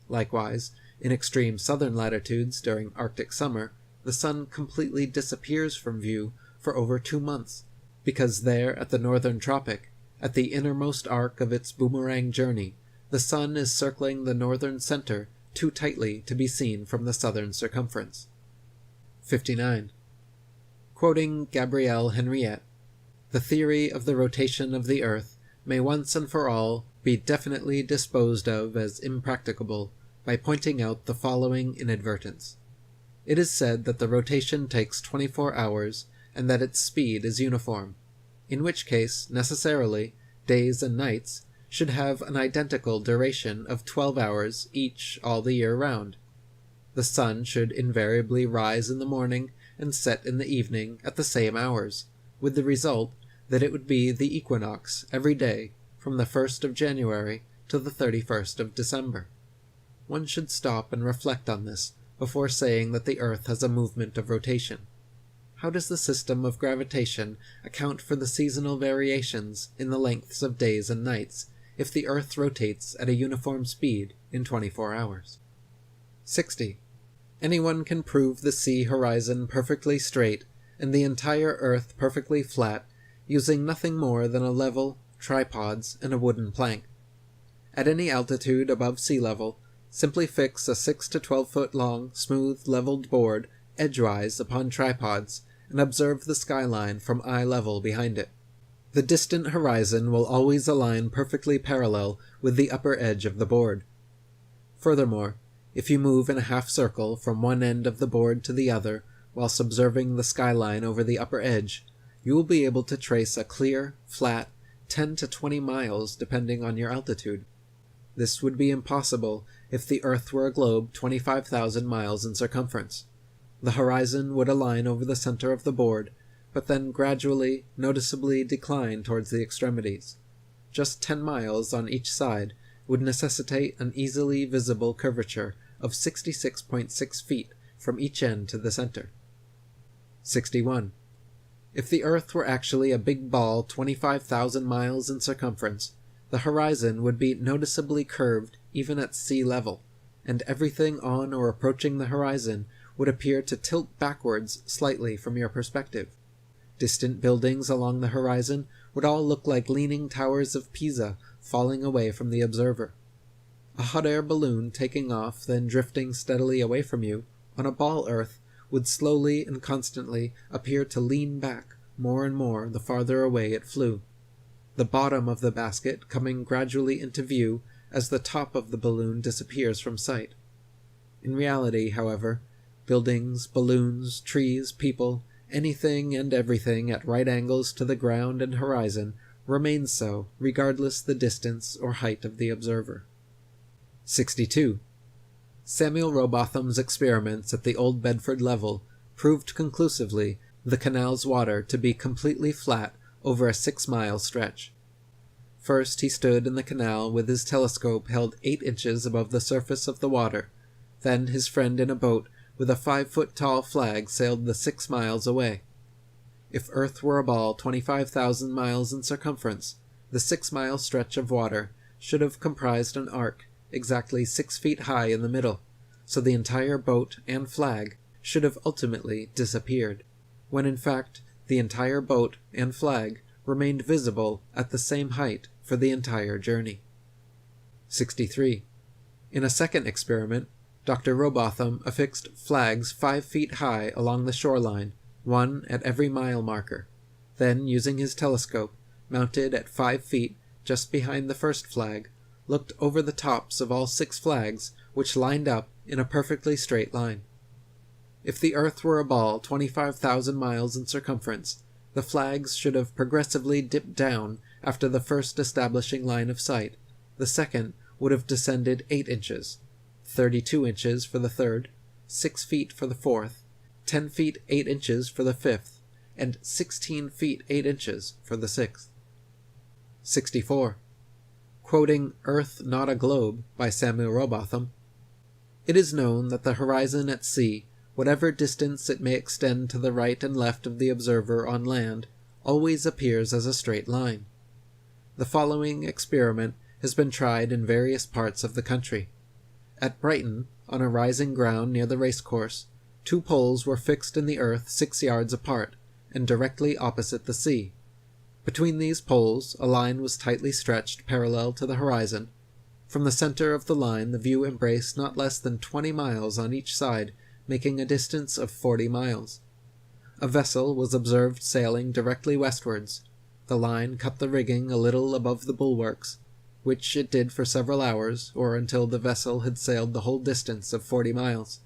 Likewise, in extreme southern latitudes during Arctic summer, the sun completely disappears from view for over 2 months, because there at the northern tropic, at the innermost arc of its boomerang journey, the sun is circling the northern center too tightly to be seen from the southern circumference. 59. Quoting Gabrielle Henriette, the theory of the rotation of the Earth may once and for all be definitely disposed of as impracticable by pointing out the following inadvertence. It is said that the rotation takes 24 hours and that its speed is uniform, in which case, necessarily, days and nights should have an identical duration of 12 hours each all the year round. The sun should invariably rise in the morning and set in the evening at the same hours, with the result that it would be the equinox every day from the 1st of January to the 31st of December. One should stop and reflect on this before saying that the Earth has a movement of rotation. How does the system of gravitation account for the seasonal variations in the lengths of days and nights if the Earth rotates at a uniform speed in 24 hours? 60. Anyone can prove the sea horizon perfectly straight and the entire Earth perfectly flat using nothing more than a level, tripods, and a wooden plank. At any altitude above sea level, simply fix a 6 to 12 foot long, smooth, leveled board edgewise upon tripods and observe the skyline from eye level behind it. The distant horizon will always align perfectly parallel with the upper edge of the board. Furthermore, if you move in a half circle from one end of the board to the other whilst observing the skyline over the upper edge, you will be able to trace a clear, flat, 10 to 20 miles depending on your altitude. This would be impossible if the Earth were a globe 25,000 miles in circumference. The horizon would align over the center of the board, but then gradually, noticeably decline towards the extremities. Just 10 miles on each side would necessitate an easily visible curvature of 66.6 feet from each end to the center. 61. If the Earth were actually a big ball 25,000 miles in circumference, the horizon would be noticeably curved even at sea level, and everything on or approaching the horizon would appear to tilt backwards slightly from your perspective. Distant buildings along the horizon would all look like leaning towers of Pisa falling away from the observer. A hot air balloon taking off, then drifting steadily away from you, on a ball Earth, would slowly and constantly appear to lean back more and more the farther away it flew, the bottom of the basket coming gradually into view as the top of the balloon disappears from sight. In reality, however, buildings, balloons, trees, people, anything and everything at right angles to the ground and horizon remains so, regardless the distance or height of the observer. 62. Samuel Rowbotham's experiments at the Old Bedford level proved conclusively the canal's water to be completely flat over a 6-mile stretch. First he stood in the canal with his telescope held 8 inches above the surface of the water. Then his friend in a boat with a 5-foot-tall flag sailed the 6 miles away. If Earth were a ball 25,000 miles in circumference, the 6-mile stretch of water should have comprised an arc exactly 6 feet high in the middle, so the entire boat and flag should have ultimately disappeared, when in fact the entire boat and flag remained visible at the same height for the entire journey. 63. In a second experiment, Dr. Rowbotham affixed flags 5 feet high along the shoreline, one at every mile marker. Then, using his telescope, mounted at 5 feet just behind the first flag, looked over the tops of all 6 flags, which lined up in a perfectly straight line. If the Earth were a ball 25,000 miles in circumference, the flags should have progressively dipped down after the first establishing line of sight. The second would have descended 8 inches, 32 inches for the third, 6 feet for the fourth, 10 feet 8 inches for the fifth, and 16 feet 8 inches for the sixth. 64. Quoting Earth Not a Globe by Samuel Rowbotham, "It is known that the horizon at sea, whatever distance it may extend to the right and left of the observer on land, always appears as a straight line. The following experiment has been tried in various parts of the country. At Brighton, on a rising ground near the racecourse, 2 poles were fixed in the earth 6 yards apart, and directly opposite the sea. Between these poles, a line was tightly stretched parallel to the horizon. From the center of the line the view embraced not less than 20 miles on each side, making a distance of 40 miles. A vessel was observed sailing directly westwards. The line cut the rigging a little above the bulwarks, which it did for several hours, or until the vessel had sailed the whole distance of 40 miles.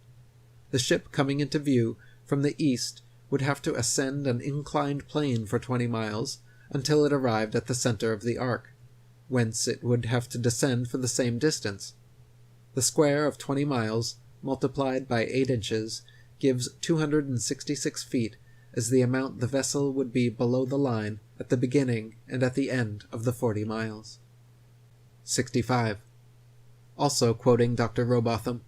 The ship coming into view from the east would have to ascend an inclined plane for 20 miles until it arrived at the center of the arc, whence it would have to descend for the same distance. The square of 20 miles, multiplied by 8 inches, gives 266 feet as the amount the vessel would be below the line at the beginning and at the end of the 40 miles. 65. Also quoting Dr. Rowbotham,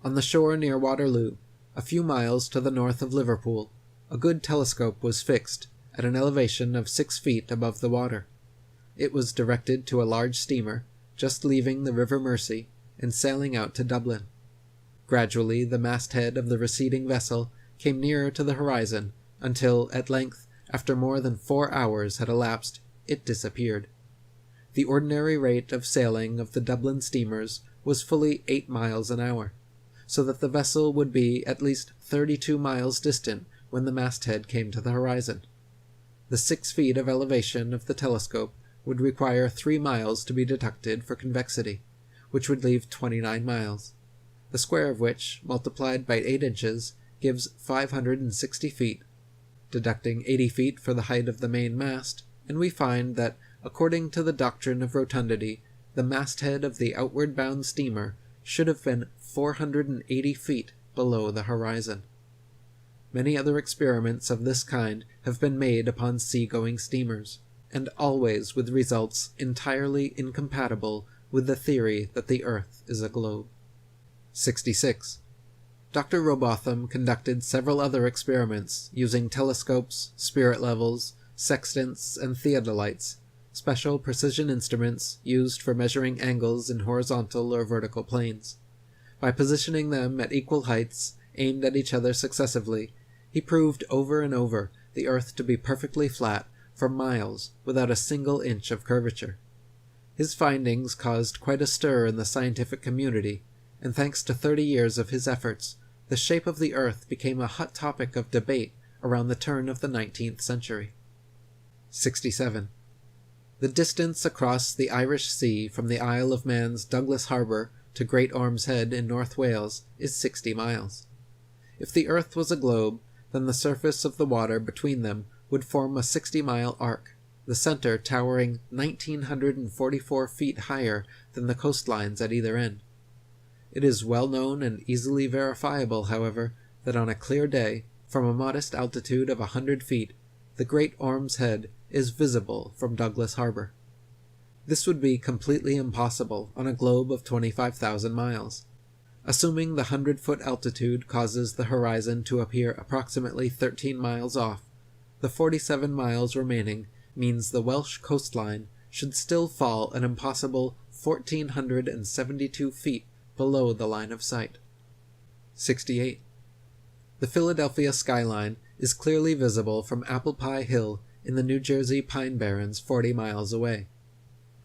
"On the shore near Waterloo, a few miles to the north of Liverpool, a good telescope was fixed at an elevation of 6 feet above the water. It was directed to a large steamer, just leaving the River Mersey and sailing out to Dublin. Gradually the masthead of the receding vessel came nearer to the horizon, until, at length, after more than 4 hours had elapsed, it disappeared. The ordinary rate of sailing of the Dublin steamers was fully 8 miles an hour, so that the vessel would be at least 32 miles distant when the masthead came to the horizon. The 6 feet of elevation of the telescope would require 3 miles to be deducted for convexity, which would leave 29 miles, the square of which, multiplied by 8 inches, gives 560 feet. Deducting 80 feet for the height of the main mast, and we find that, according to the doctrine of rotundity, the masthead of the outward-bound steamer should have been 480 feet below the horizon. Many other experiments of this kind have been made upon sea-going steamers, and always with results entirely incompatible with the theory that the Earth is a globe. 66. Dr. Robotham conducted several other experiments using telescopes, spirit levels, sextants, and theodolites, special precision instruments used for measuring angles in horizontal or vertical planes. By positioning them at equal heights, aimed at each other successively, he proved over and over the Earth to be perfectly flat for miles without a single inch of curvature. His findings caused quite a stir in the scientific community, and thanks to 30 years of his efforts, the shape of the Earth became a hot topic of debate around the turn of the 19th century. 67. The distance across the Irish Sea from the Isle of Man's Douglas Harbour to Great Orme's Head in North Wales is 60 miles. If the Earth was a globe, then the surface of the water between them would form a 60-mile arc, the center towering 1,944 feet higher than the coastlines at either end. It is well known and easily verifiable, however, that on a clear day, from a modest altitude of 100 feet, the Great Orme's Head is visible from Douglas Harbor. This would be completely impossible on a globe of 25,000 miles. Assuming the 100-foot altitude causes the horizon to appear approximately 13 miles off, the 47 miles remaining means the Welsh coastline should still fall an impossible 1,472 feet below the line of sight. 68. The Philadelphia skyline is clearly visible from Apple Pie Hill in the New Jersey Pine Barrens 40 miles away.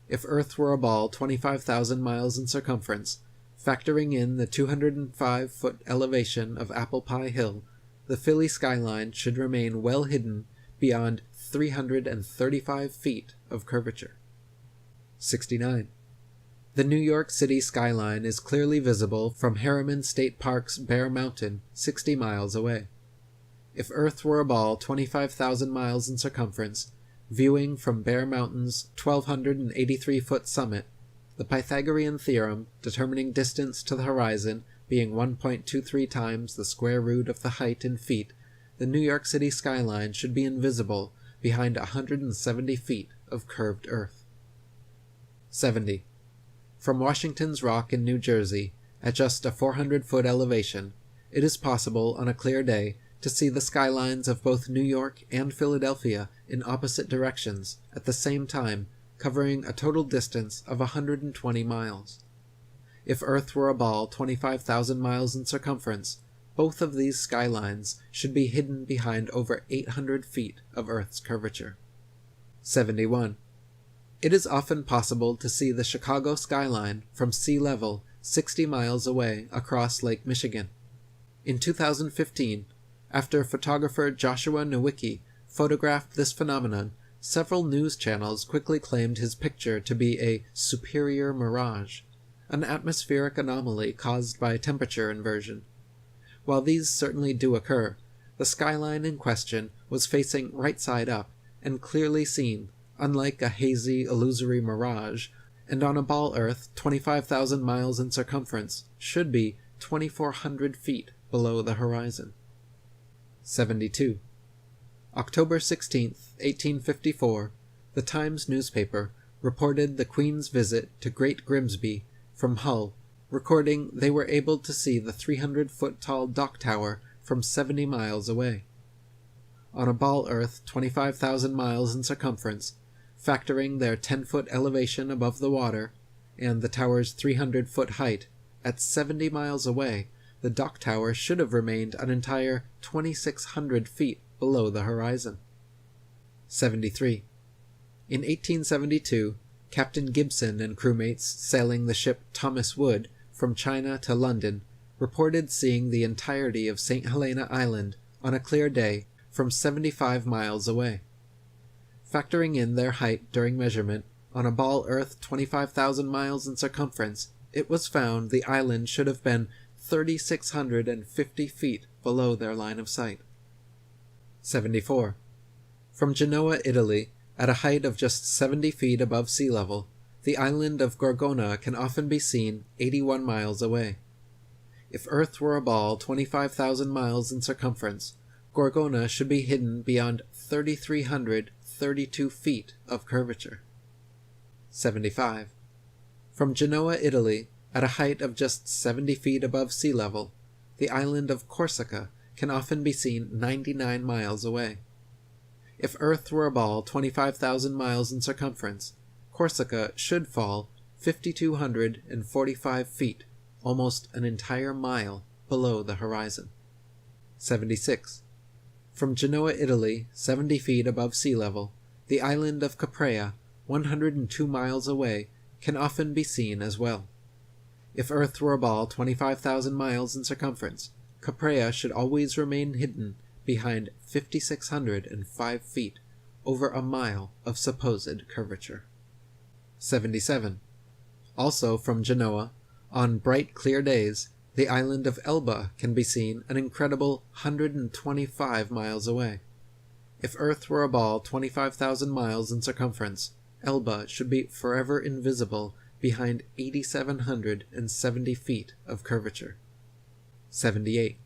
If Earth were a ball 25,000 miles in circumference, factoring in the 205-foot elevation of Apple Pie Hill, the Philly skyline should remain well hidden beyond 335 feet of curvature. 69. The New York City skyline is clearly visible from Harriman State Park's Bear Mountain 60 miles away. If Earth were a ball 25,000 miles in circumference, viewing from Bear Mountain's 1,283-foot summit, the Pythagorean theorem determining distance to the horizon being 1.23 times the square root of the height in feet, the New York City skyline should be invisible behind 170 feet of curved Earth. 70. From Washington's Rock in New Jersey, at just a 400-foot elevation, it is possible on a clear day to see the skylines of both New York and Philadelphia in opposite directions at the same time, covering a total distance of 120 miles. If Earth were a ball 25,000 miles in circumference, both of these skylines should be hidden behind over 800 feet of Earth's curvature. 71. It is often possible to see the Chicago skyline from sea level 60 miles away across Lake Michigan. In 2015, after photographer Joshua Nowicki photographed this phenomenon, several news channels quickly claimed his picture to be a superior mirage, an atmospheric anomaly caused by temperature inversion. While these certainly do occur, the skyline in question was facing right side up and clearly seen, unlike a hazy, illusory mirage, and on a ball Earth 25,000 miles in circumference should be 2,400 feet below the horizon. 72. October 16, 1854, the Times newspaper reported the Queen's visit to Great Grimsby from Hull, recording they were able to see the 300-foot-tall dock tower from 70 miles away. On a ball Earth 25,000 miles in circumference, factoring their 10-foot elevation above the water, and the tower's 300-foot height, at 70 miles away, the dock tower should have remained an entire 2,600 feet below the horizon. 73. In 1872, Captain Gibson and crewmates sailing the ship Thomas Wood from China to London reported seeing the entirety of St. Helena Island on a clear day from 75 miles away. Factoring in their height during measurement, on a ball Earth 25,000 miles in circumference, it was found the island should have been 3,650 feet below their line of sight. 74. From Genoa, Italy, at a height of just 70 feet above sea level, the island of Gorgona can often be seen 81 miles away. If Earth were a ball 25,000 miles in circumference, Gorgona should be hidden beyond 3,332 feet of curvature. 75. From Genoa, Italy, at a height of just 70 feet above sea level, the island of Corsica can often be seen 99 miles away. If Earth were a ball 25,000 miles in circumference, Corsica should fall 5,245 feet, almost an entire mile below the horizon. 76. From Genoa, Italy, 70 feet above sea level, the island of Caprea, 102 miles away, can often be seen as well. If Earth were a ball 25,000 miles in circumference, Caprea should always remain hidden behind 5,605 feet, over a mile of supposed curvature. 77. Also from Genoa, on bright clear days, the island of Elba can be seen an incredible 125 miles away. If Earth were a ball 25,000 miles in circumference, Elba should be forever invisible behind 8,770 feet of curvature. 78.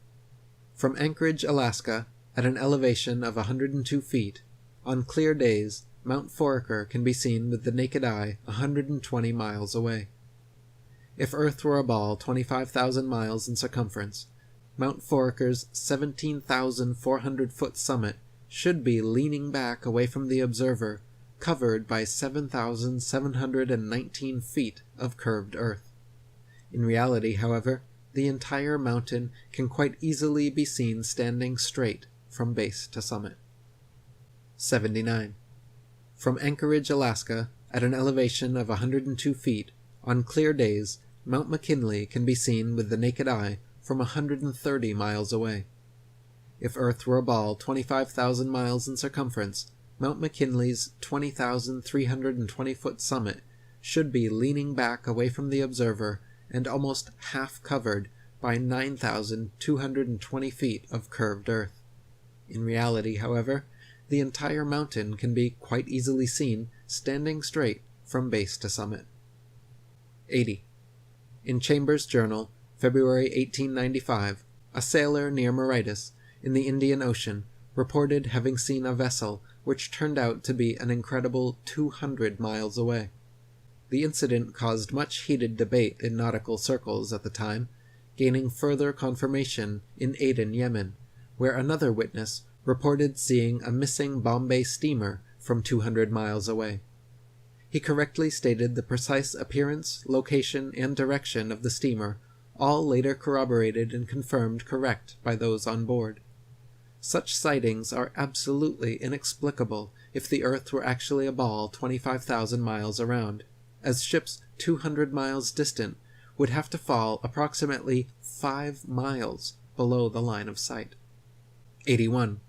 From Anchorage, Alaska, at an elevation of 102 feet, on clear days, Mount Foraker can be seen with the naked eye 120 miles away. If Earth were a ball 25,000 miles in circumference, Mount Foraker's 17,400-foot summit should be leaning back away from the observer, covered by 7,719 feet of curved earth. In reality, however, the entire mountain can quite easily be seen standing straight from base to summit. 79. From Anchorage, Alaska, at an elevation of 102 feet, on clear days, Mount McKinley can be seen with the naked eye from 130 miles away. If Earth were a ball 25,000 miles in circumference, Mount McKinley's 20,320-foot summit should be leaning back away from the observer and almost half covered by 9,220 feet of curved earth. In reality, however, the entire mountain can be quite easily seen standing straight from base to summit. 80. In Chambers' Journal, February 1895, a sailor near Mauritius, in the Indian Ocean, reported having seen a vessel which turned out to be an incredible 200 miles away. The incident caused much heated debate in nautical circles at the time, gaining further confirmation in Aden, Yemen, where another witness reported seeing a missing Bombay steamer from 200 miles away. He correctly stated the precise appearance, location, and direction of the steamer, all later corroborated and confirmed correct by those on board. Such sightings are absolutely inexplicable if the Earth were actually a ball 25,000 miles around, as ships 200 miles distant would have to fall approximately 5 miles below the line of sight. 81.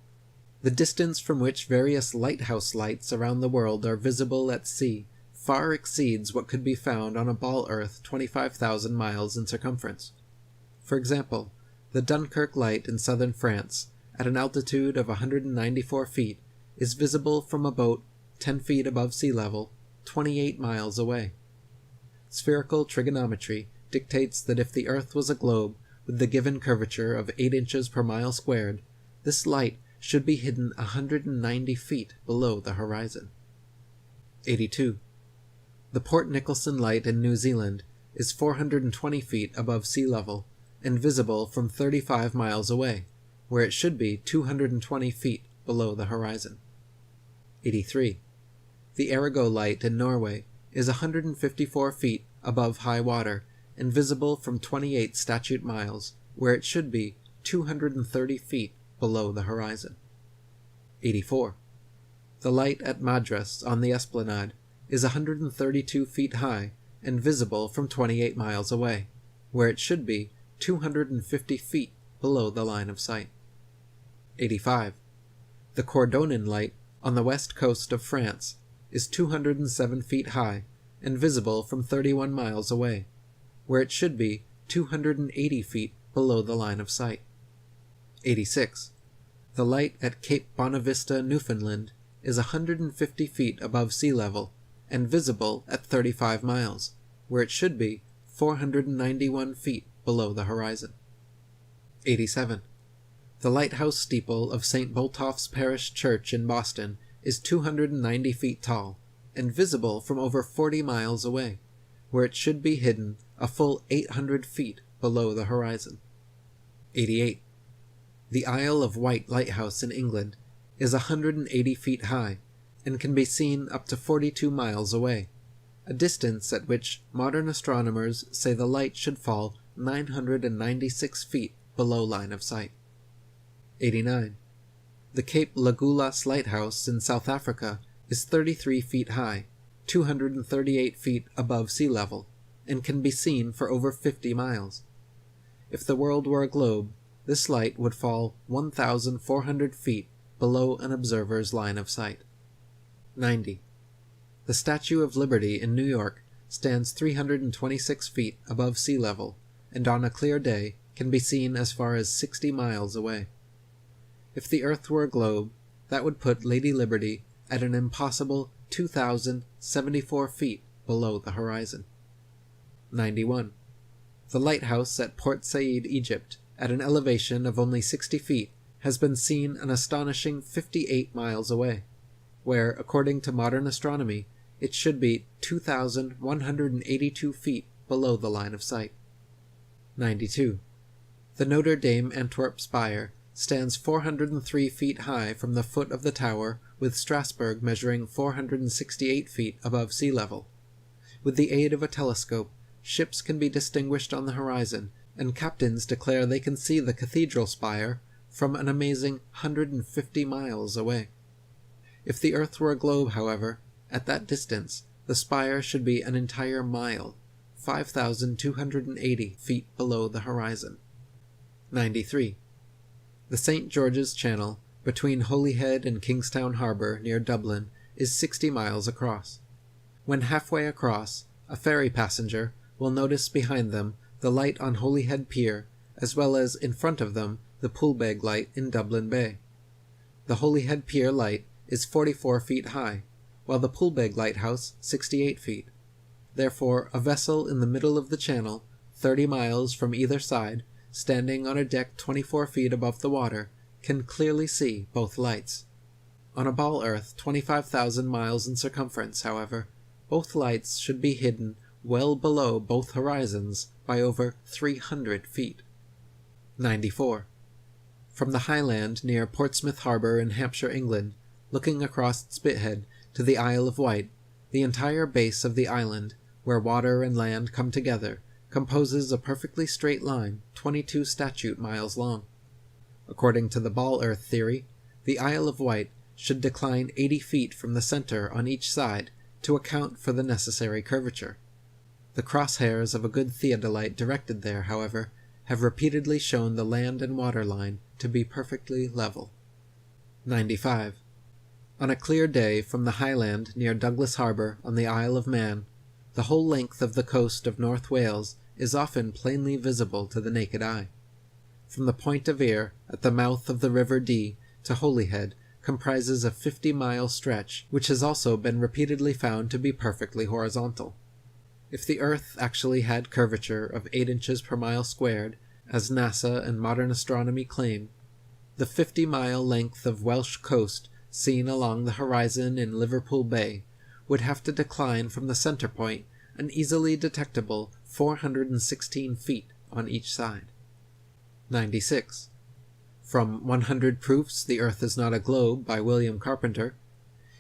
The distance from which various lighthouse lights around the world are visible at sea far exceeds what could be found on a ball Earth 25,000 miles in circumference. For example, the Dunkirk light in southern France, at an altitude of 194 feet, is visible from a boat 10 feet above sea level, 28 miles away. Spherical trigonometry dictates that if the Earth was a globe with the given curvature of 8 inches per mile squared, this light should be hidden 190 feet below the horizon. 82. The Port Nicholson light in New Zealand is 420 feet above sea level and visible from 35 miles away, where it should be 220 feet below the horizon. 83. The Arago light in Norway is 154 feet above high water and visible from 28 statute miles, where it should be 230 feet below the horizon. 84. The light at Madras on the Esplanade is 132 feet high and visible from 28 miles away, where it should be 250 feet below the line of sight. 85. The Cordonan light on the west coast of France is 207 feet high and visible from 31 miles away, where it should be 280 feet below the line of sight. 86. The light at Cape Bonavista, Newfoundland, is 150 feet above sea level and visible at 35 miles, where it should be 491 feet below the horizon. 87. The lighthouse steeple of St. Botolph's Parish Church in Boston is 290 feet tall, and visible from over 40 miles away, where it should be hidden a full 800 feet below the horizon. 88. The Isle of Wight Lighthouse in England is 180 feet high, and can be seen up to 42 miles away, a distance at which modern astronomers say the light should fall 996 feet below line of sight. 89. The Cape Lagulas Lighthouse in South Africa is 33 feet high, 238 feet above sea level, and can be seen for over 50 miles. If the world were a globe, this light would fall 1,400 feet below an observer's line of sight. 90. The Statue of Liberty in New York stands 326 feet above sea level, and on a clear day can be seen as far as 60 miles away. If the Earth were a globe, that would put Lady Liberty at an impossible 2,074 feet below the horizon. 91. The lighthouse at Port Said, Egypt, at an elevation of only 60 feet, has been seen an astonishing 58 miles away, where, according to modern astronomy, it should be 2,182 feet below the line of sight. 92. The Notre Dame Antwerp spire stands 403 feet high from the foot of the tower, with Strasbourg measuring 468 feet above sea level. With the aid of a telescope, ships can be distinguished on the horizon, and captains declare they can see the cathedral spire from an amazing 150 miles away. If the Earth were a globe, however, at that distance, the spire should be an entire mile, 5,280 feet below the horizon. 93. The St. George's Channel, between Holyhead and Kingstown Harbour near Dublin, is 60 miles across. When halfway across, a ferry passenger will notice behind them the light on Holyhead Pier, as well as in front of them the Poolbeg light in Dublin Bay. The Holyhead Pier light is 44 feet high, while the Poolbeg lighthouse 68 feet. Therefore, a vessel in the middle of the channel, 30 miles from either side, standing on a deck 24 feet above the water, can clearly see both lights. On a ball earth 25,000 miles in circumference, however, both lights should be hidden well below both horizons by over 300 feet. 94. From the highland near Portsmouth Harbour in Hampshire, England, looking across Spithead to the Isle of Wight, the entire base of the island, where water and land come together, composes a perfectly straight line 22 statute miles long. According to the ball earth theory, the Isle of Wight should decline 80 feet from the center on each side to account for the necessary curvature. The crosshairs of a good theodolite directed there, however, have repeatedly shown the land and water line to be perfectly level. 95. On a clear day from the highland near Douglas Harbour on the Isle of Man, the whole length of the coast of North Wales is often plainly visible to the naked eye. From the Point of Ayr, at the mouth of the River Dee, to Holyhead, comprises a 50-mile stretch, which has also been repeatedly found to be perfectly horizontal. If the Earth actually had curvature of 8 inches per mile squared, as NASA and modern astronomy claim, the 50-mile length of Welsh coast seen along the horizon in Liverpool Bay would have to decline from the center point an easily detectable 416 feet on each side. 96. From 100 Proofs the Earth is Not a Globe by William Carpenter,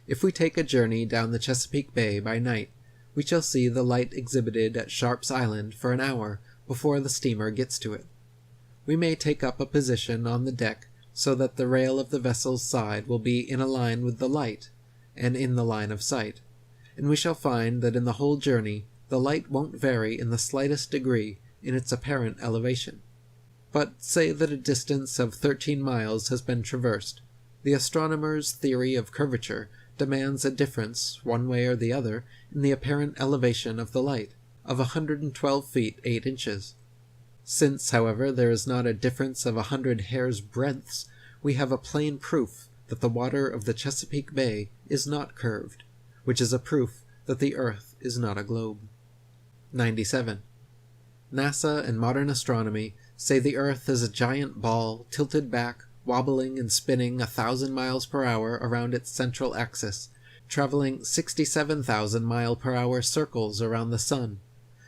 if we take a journey down the Chesapeake Bay by night, we shall see the light exhibited at Sharp's Island for an hour before the steamer gets to it. We may take up a position on the deck so that the rail of the vessel's side will be in a line with the light, and in the line of sight, and we shall find that in the whole journey the light won't vary in the slightest degree in its apparent elevation. But say that a distance of 13 miles has been traversed, the astronomer's theory of curvature demands a difference, one way or the other, in the apparent elevation of the light, of 112 feet 8 inches. Since, however, there is not a difference of 100 hairs' breadths, we have a plain proof that the water of the Chesapeake Bay is not curved, which is a proof that the Earth is not a globe. 97. NASA and modern astronomy say the Earth is a giant ball tilted back, wobbling and spinning 1,000 miles per hour around its central axis, traveling 67,000 mile per hour circles around the Sun,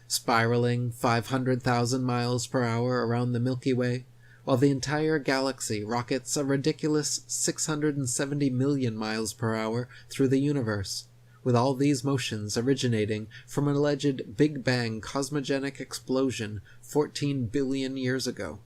spiraling 500,000 miles per hour around the Milky Way, while the entire galaxy rockets a ridiculous 670 million miles per hour through the universe, with all these motions originating from an alleged Big Bang cosmogenic explosion 14 billion years ago.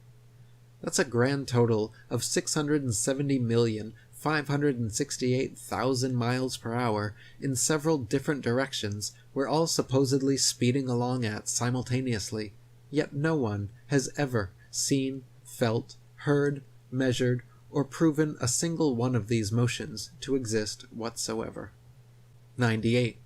That's a grand total of 670,568,000 miles per hour in several different directions we're all supposedly speeding along at simultaneously, yet no one has ever seen, felt, heard, measured, or proven a single one of these motions to exist whatsoever. 98.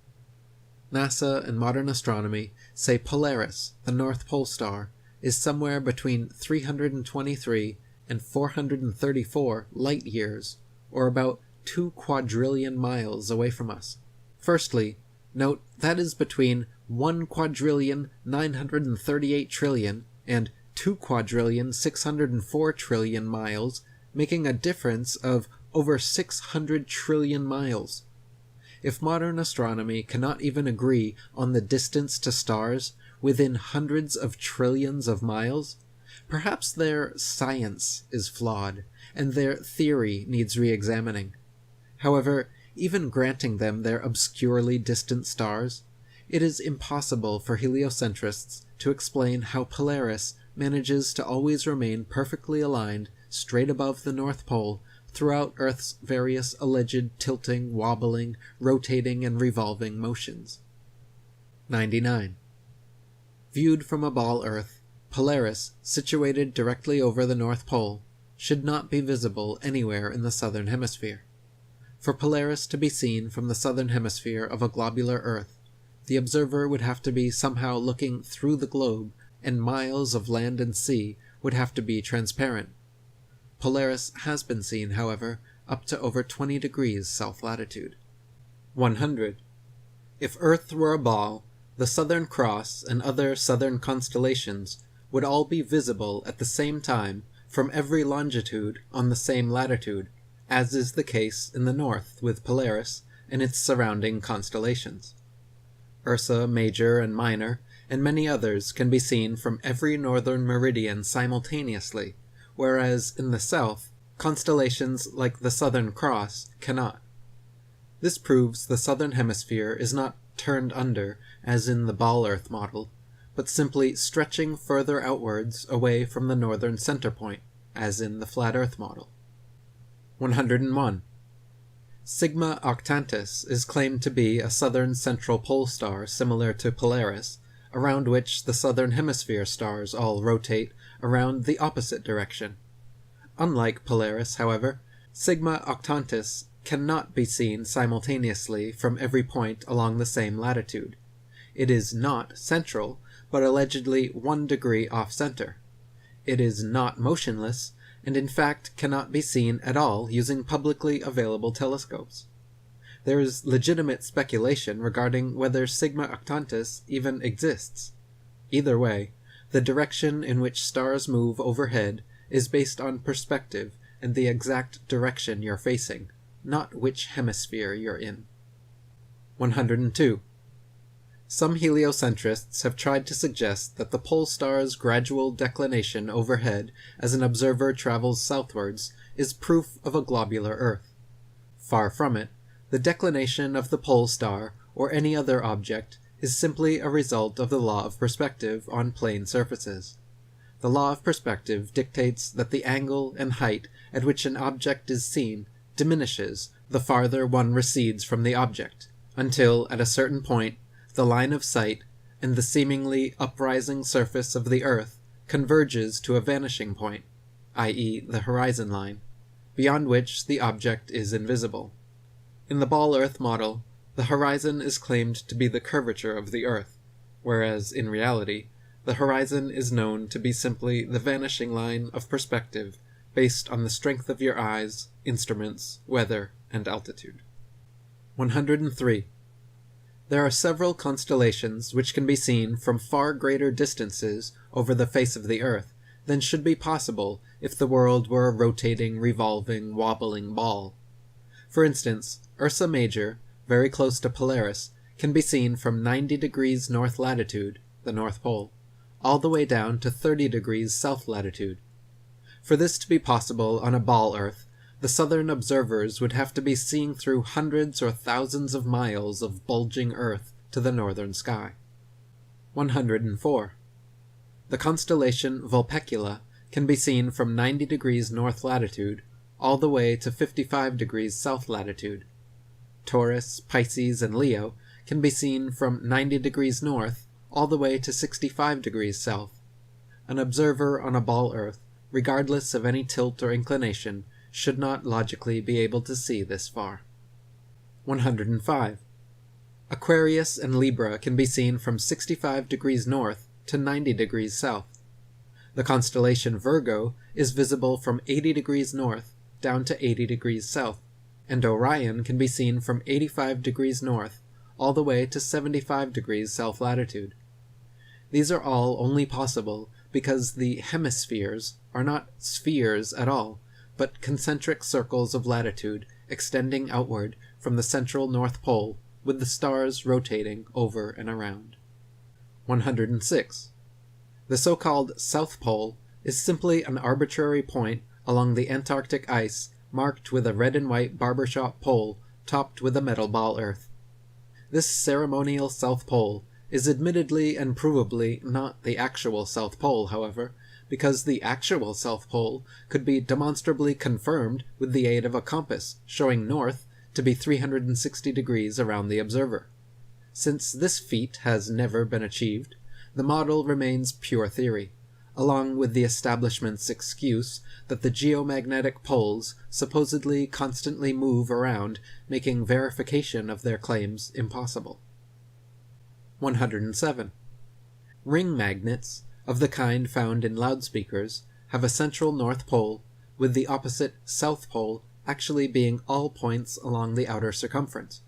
NASA and modern astronomy say Polaris, the North Pole star, is somewhere between 323 and 434 light years, or about 2 quadrillion miles away from us. Firstly, note that is between 1 quadrillion 938 trillion and 2 quadrillion 604 trillion miles, making a difference of over 600 trillion miles. If modern astronomy cannot even agree on the distance to stars within hundreds of trillions of miles, perhaps their science is flawed, and their theory needs re-examining. However, even granting them their obscurely distant stars, it is impossible for heliocentrists to explain how Polaris manages to always remain perfectly aligned straight above the North Pole throughout Earth's various alleged tilting, wobbling, rotating, and revolving motions. 99. Viewed from a ball Earth, Polaris, situated directly over the North Pole, should not be visible anywhere in the southern hemisphere. For Polaris to be seen from the southern hemisphere of a globular Earth, the observer would have to be somehow looking through the globe, and miles of land and sea would have to be transparent. Polaris has been seen, however, up to over 20 degrees south latitude. 100. If Earth were a ball, the Southern Cross and other southern constellations would all be visible at the same time from every longitude on the same latitude, as is the case in the north with Polaris and its surrounding constellations. Ursa Major and Minor, and many others can be seen from every northern meridian simultaneously, whereas in the south, constellations like the Southern Cross cannot. This proves the southern hemisphere is not turned under, as in the ball Earth model, but simply stretching further outwards away from the northern center point, as in the flat Earth model. 101. Sigma Octantis is claimed to be a southern central pole star similar to Polaris, around which the southern hemisphere stars all rotate around the opposite direction. Unlike Polaris, however, Sigma Octantis cannot be seen simultaneously from every point along the same latitude. It is not central, but allegedly 1 degree off-center. It is not motionless, and in fact cannot be seen at all using publicly available telescopes. There is legitimate speculation regarding whether Sigma Octantis even exists. Either way, the direction in which stars move overhead is based on perspective and the exact direction you're facing, not which hemisphere you're in. 102. Some heliocentrists have tried to suggest that the pole star's gradual declination overhead as an observer travels southwards is proof of a globular Earth. Far from it. The declination of the pole star, or any other object, is simply a result of the law of perspective on plane surfaces. The law of perspective dictates that the angle and height at which an object is seen diminishes the farther one recedes from the object, until, at a certain point, the line of sight and the seemingly uprising surface of the Earth converges to a vanishing point, i.e. the horizon line, beyond which the object is invisible. In the ball Earth model, the horizon is claimed to be the curvature of the Earth, whereas, in reality, the horizon is known to be simply the vanishing line of perspective based on the strength of your eyes, instruments, weather, and altitude. 103. There are several constellations which can be seen from far greater distances over the face of the Earth than should be possible if the world were a rotating, revolving, wobbling ball. For instance, Ursa Major, very close to Polaris, can be seen from 90 degrees north latitude, the North Pole, all the way down to 30 degrees south latitude. For this to be possible on a ball Earth, the southern observers would have to be seeing through hundreds or thousands of miles of bulging Earth to the northern sky. 104. The constellation Vulpecula can be seen from 90 degrees north latitude all the way to 55 degrees south latitude. Taurus, Pisces, and Leo can be seen from 90 degrees north all the way to 65 degrees south. An observer on a ball Earth, regardless of any tilt or inclination, should not logically be able to see this far. 105. Aquarius and Libra can be seen from 65 degrees north to 90 degrees south. The constellation Virgo is visible from 80 degrees north down to 80 degrees south, and Orion can be seen from 85 degrees north all the way to 75 degrees south latitude. These are all only possible because the hemispheres are not spheres at all, but concentric circles of latitude extending outward from the central North Pole, with the stars rotating over and around. 106. The so-called South Pole is simply an arbitrary point along the Antarctic ice marked with a red and white barbershop pole topped with a metal ball Earth. This ceremonial South Pole is admittedly and provably not the actual South Pole, however, because the actual South Pole could be demonstrably confirmed with the aid of a compass showing north to be 360 degrees around the observer. Since this feat has never been achieved, the model remains pure theory, along with the establishment's excuse that the geomagnetic poles supposedly constantly move around, making verification of their claims impossible. 107. Ring magnets, of the kind found in loudspeakers, have a central North Pole, with the opposite South Pole actually being all points along the outer circumference.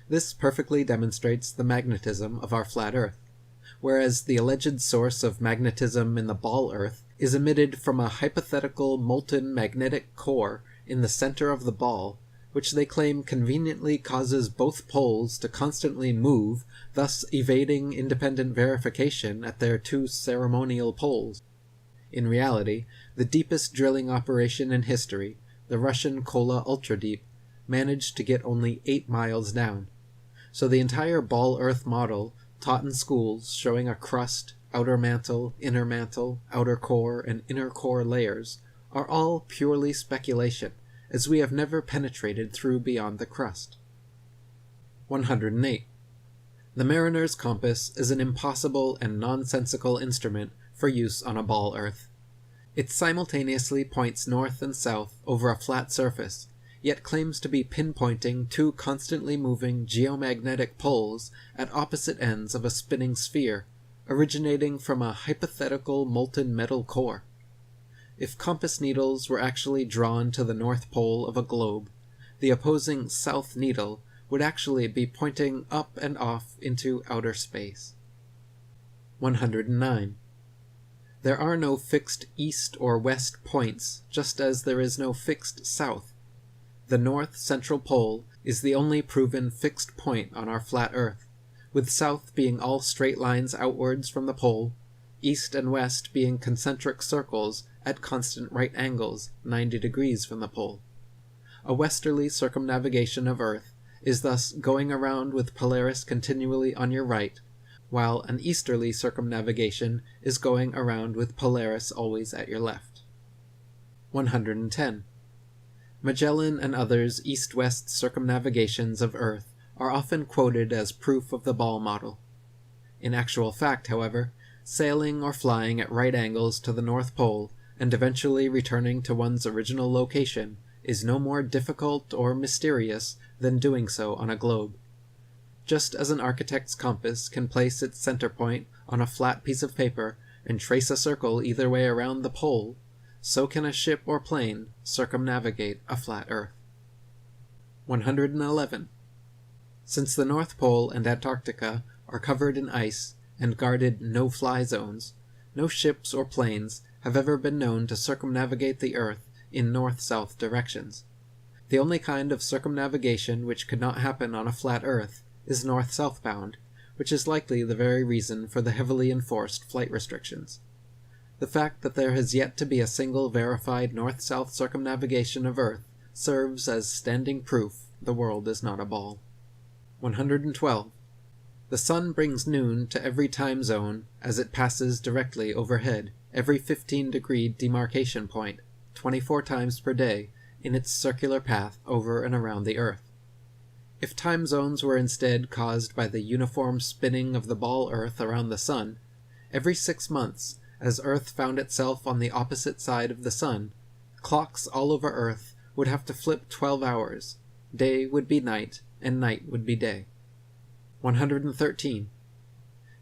This perfectly demonstrates the magnetism of our flat Earth, whereas the alleged source of magnetism in the ball Earth is emitted from a hypothetical molten magnetic core in the center of the ball, which they claim conveniently causes both poles to constantly move, thus evading independent verification at their two ceremonial poles. In reality, the deepest drilling operation in history, the Russian Kola Ultradeep, managed to get only 8 miles down. So the entire ball Earth model, taught in schools showing a crust, outer mantle, outer core, and inner core layers, are all purely speculation, as we have never penetrated through beyond the crust. 108. The mariner's compass is an impossible and nonsensical instrument for use on a ball Earth. It simultaneously points north and south over a flat surface, yet claims to be pinpointing two constantly moving geomagnetic poles at opposite ends of a spinning sphere, originating from a hypothetical molten metal core. If compass needles were actually drawn to the North Pole of a globe, the opposing south needle would actually be pointing up and off into outer space. 109. There are no fixed east or west points, just as there is no fixed south. The North Central Pole is the only proven fixed point on our flat Earth, with south being all straight lines outwards from the pole, east and west being concentric circles at constant right angles 90 degrees from the pole. A westerly circumnavigation of Earth is thus going around with Polaris continually on your right, while an easterly circumnavigation is going around with Polaris always at your left. 110. Magellan and others' east-west circumnavigations of Earth are often quoted as proof of the ball model. In actual fact, however, sailing or flying at right angles to the North Pole and eventually returning to one's original location is no more difficult or mysterious than doing so on a globe. Just as an architect's compass can place its center point on a flat piece of paper and trace a circle either way around the pole, so can a ship or plane circumnavigate a flat Earth. 111. Since the North Pole and Antarctica are covered in ice and guarded no-fly zones, no ships or planes have ever been known to circumnavigate the Earth in north-south directions. The only kind of circumnavigation which could not happen on a flat Earth is north-south bound, which is likely the very reason for the heavily enforced flight restrictions. The fact that there has yet to be a single verified north-south circumnavigation of Earth serves as standing proof the world is not a ball. 112. The sun brings noon to every time zone as it passes directly overhead every 15-degree demarcation point, 24 times per day, in its circular path over and around the Earth. If time zones were instead caused by the uniform spinning of the ball Earth around the sun, every 6 months, as Earth found itself on the opposite side of the sun, clocks all over Earth would have to flip 12 hours. Day would be night, and night would be day. 113.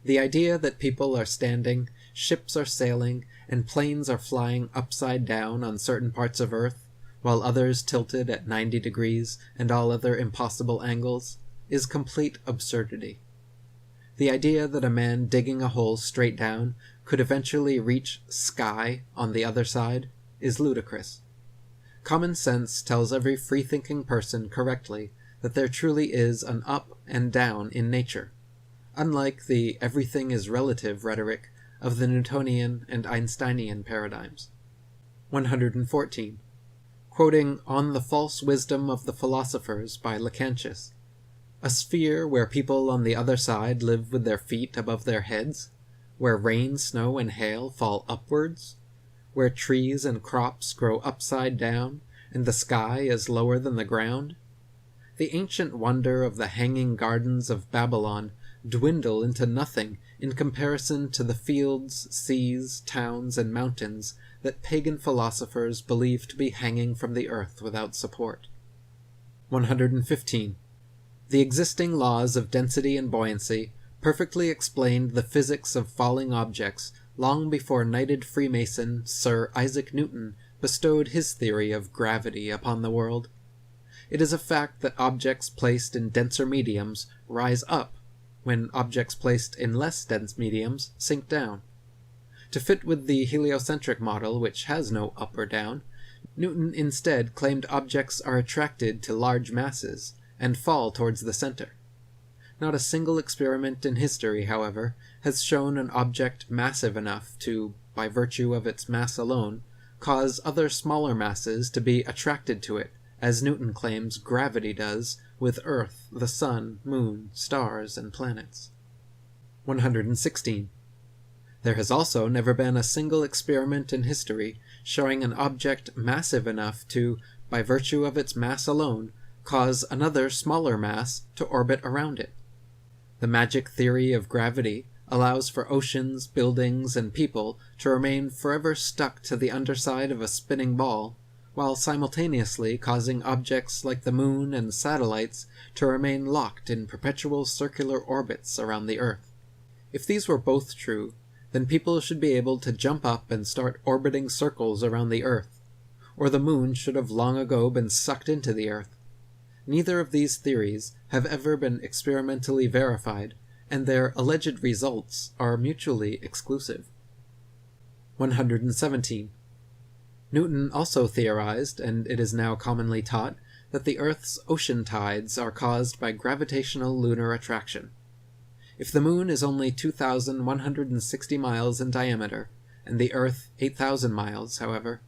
The idea that people are standing, ships are sailing, and planes are flying upside down on certain parts of Earth, while others tilted at 90 degrees and all other impossible angles, is complete absurdity. The idea that a man digging a hole straight down could eventually reach sky on the other side is ludicrous. Common sense tells every free-thinking person correctly that there truly is an up and down in nature, unlike the everything is relative rhetoric of the Newtonian and Einsteinian paradigms. 114. Quoting On the False Wisdom of the Philosophers by Lactantius, a sphere where people on the other side live with their feet above their heads, where rain, snow, and hail fall upwards, where trees and crops grow upside down, and the sky is lower than the ground? The ancient wonder of the hanging gardens of Babylon dwindle into nothing in comparison to the fields, seas, towns, and mountains that pagan philosophers believe to be hanging from the earth without support. 115. The existing laws of density and buoyancy perfectly explained the physics of falling objects long before knighted Freemason Sir Isaac Newton bestowed his theory of gravity upon the world. It is a fact that objects placed in denser mediums rise up, when objects placed in less dense mediums sink down. To fit with the heliocentric model, which has no up or down, Newton instead claimed objects are attracted to large masses and fall towards the center. Not a single experiment in history, however, has shown an object massive enough to, by virtue of its mass alone, cause other smaller masses to be attracted to it, as Newton claims gravity does with Earth, the Sun, Moon, stars, and planets. 116. There has also never been a single experiment in history showing an object massive enough to, by virtue of its mass alone, cause another smaller mass to orbit around it. The magic theory of gravity allows for oceans, buildings, and people to remain forever stuck to the underside of a spinning ball, while simultaneously causing objects like the moon and satellites to remain locked in perpetual circular orbits around the Earth. If these were both true, then people should be able to jump up and start orbiting circles around the Earth, or the moon should have long ago been sucked into the Earth. Neither of these theories have ever been experimentally verified, and their alleged results are mutually exclusive. 117. Newton also theorized, and it is now commonly taught, that the Earth's ocean tides are caused by gravitational lunar attraction. If the moon is only 2,160 miles in diameter, and the Earth 8,000 miles, however,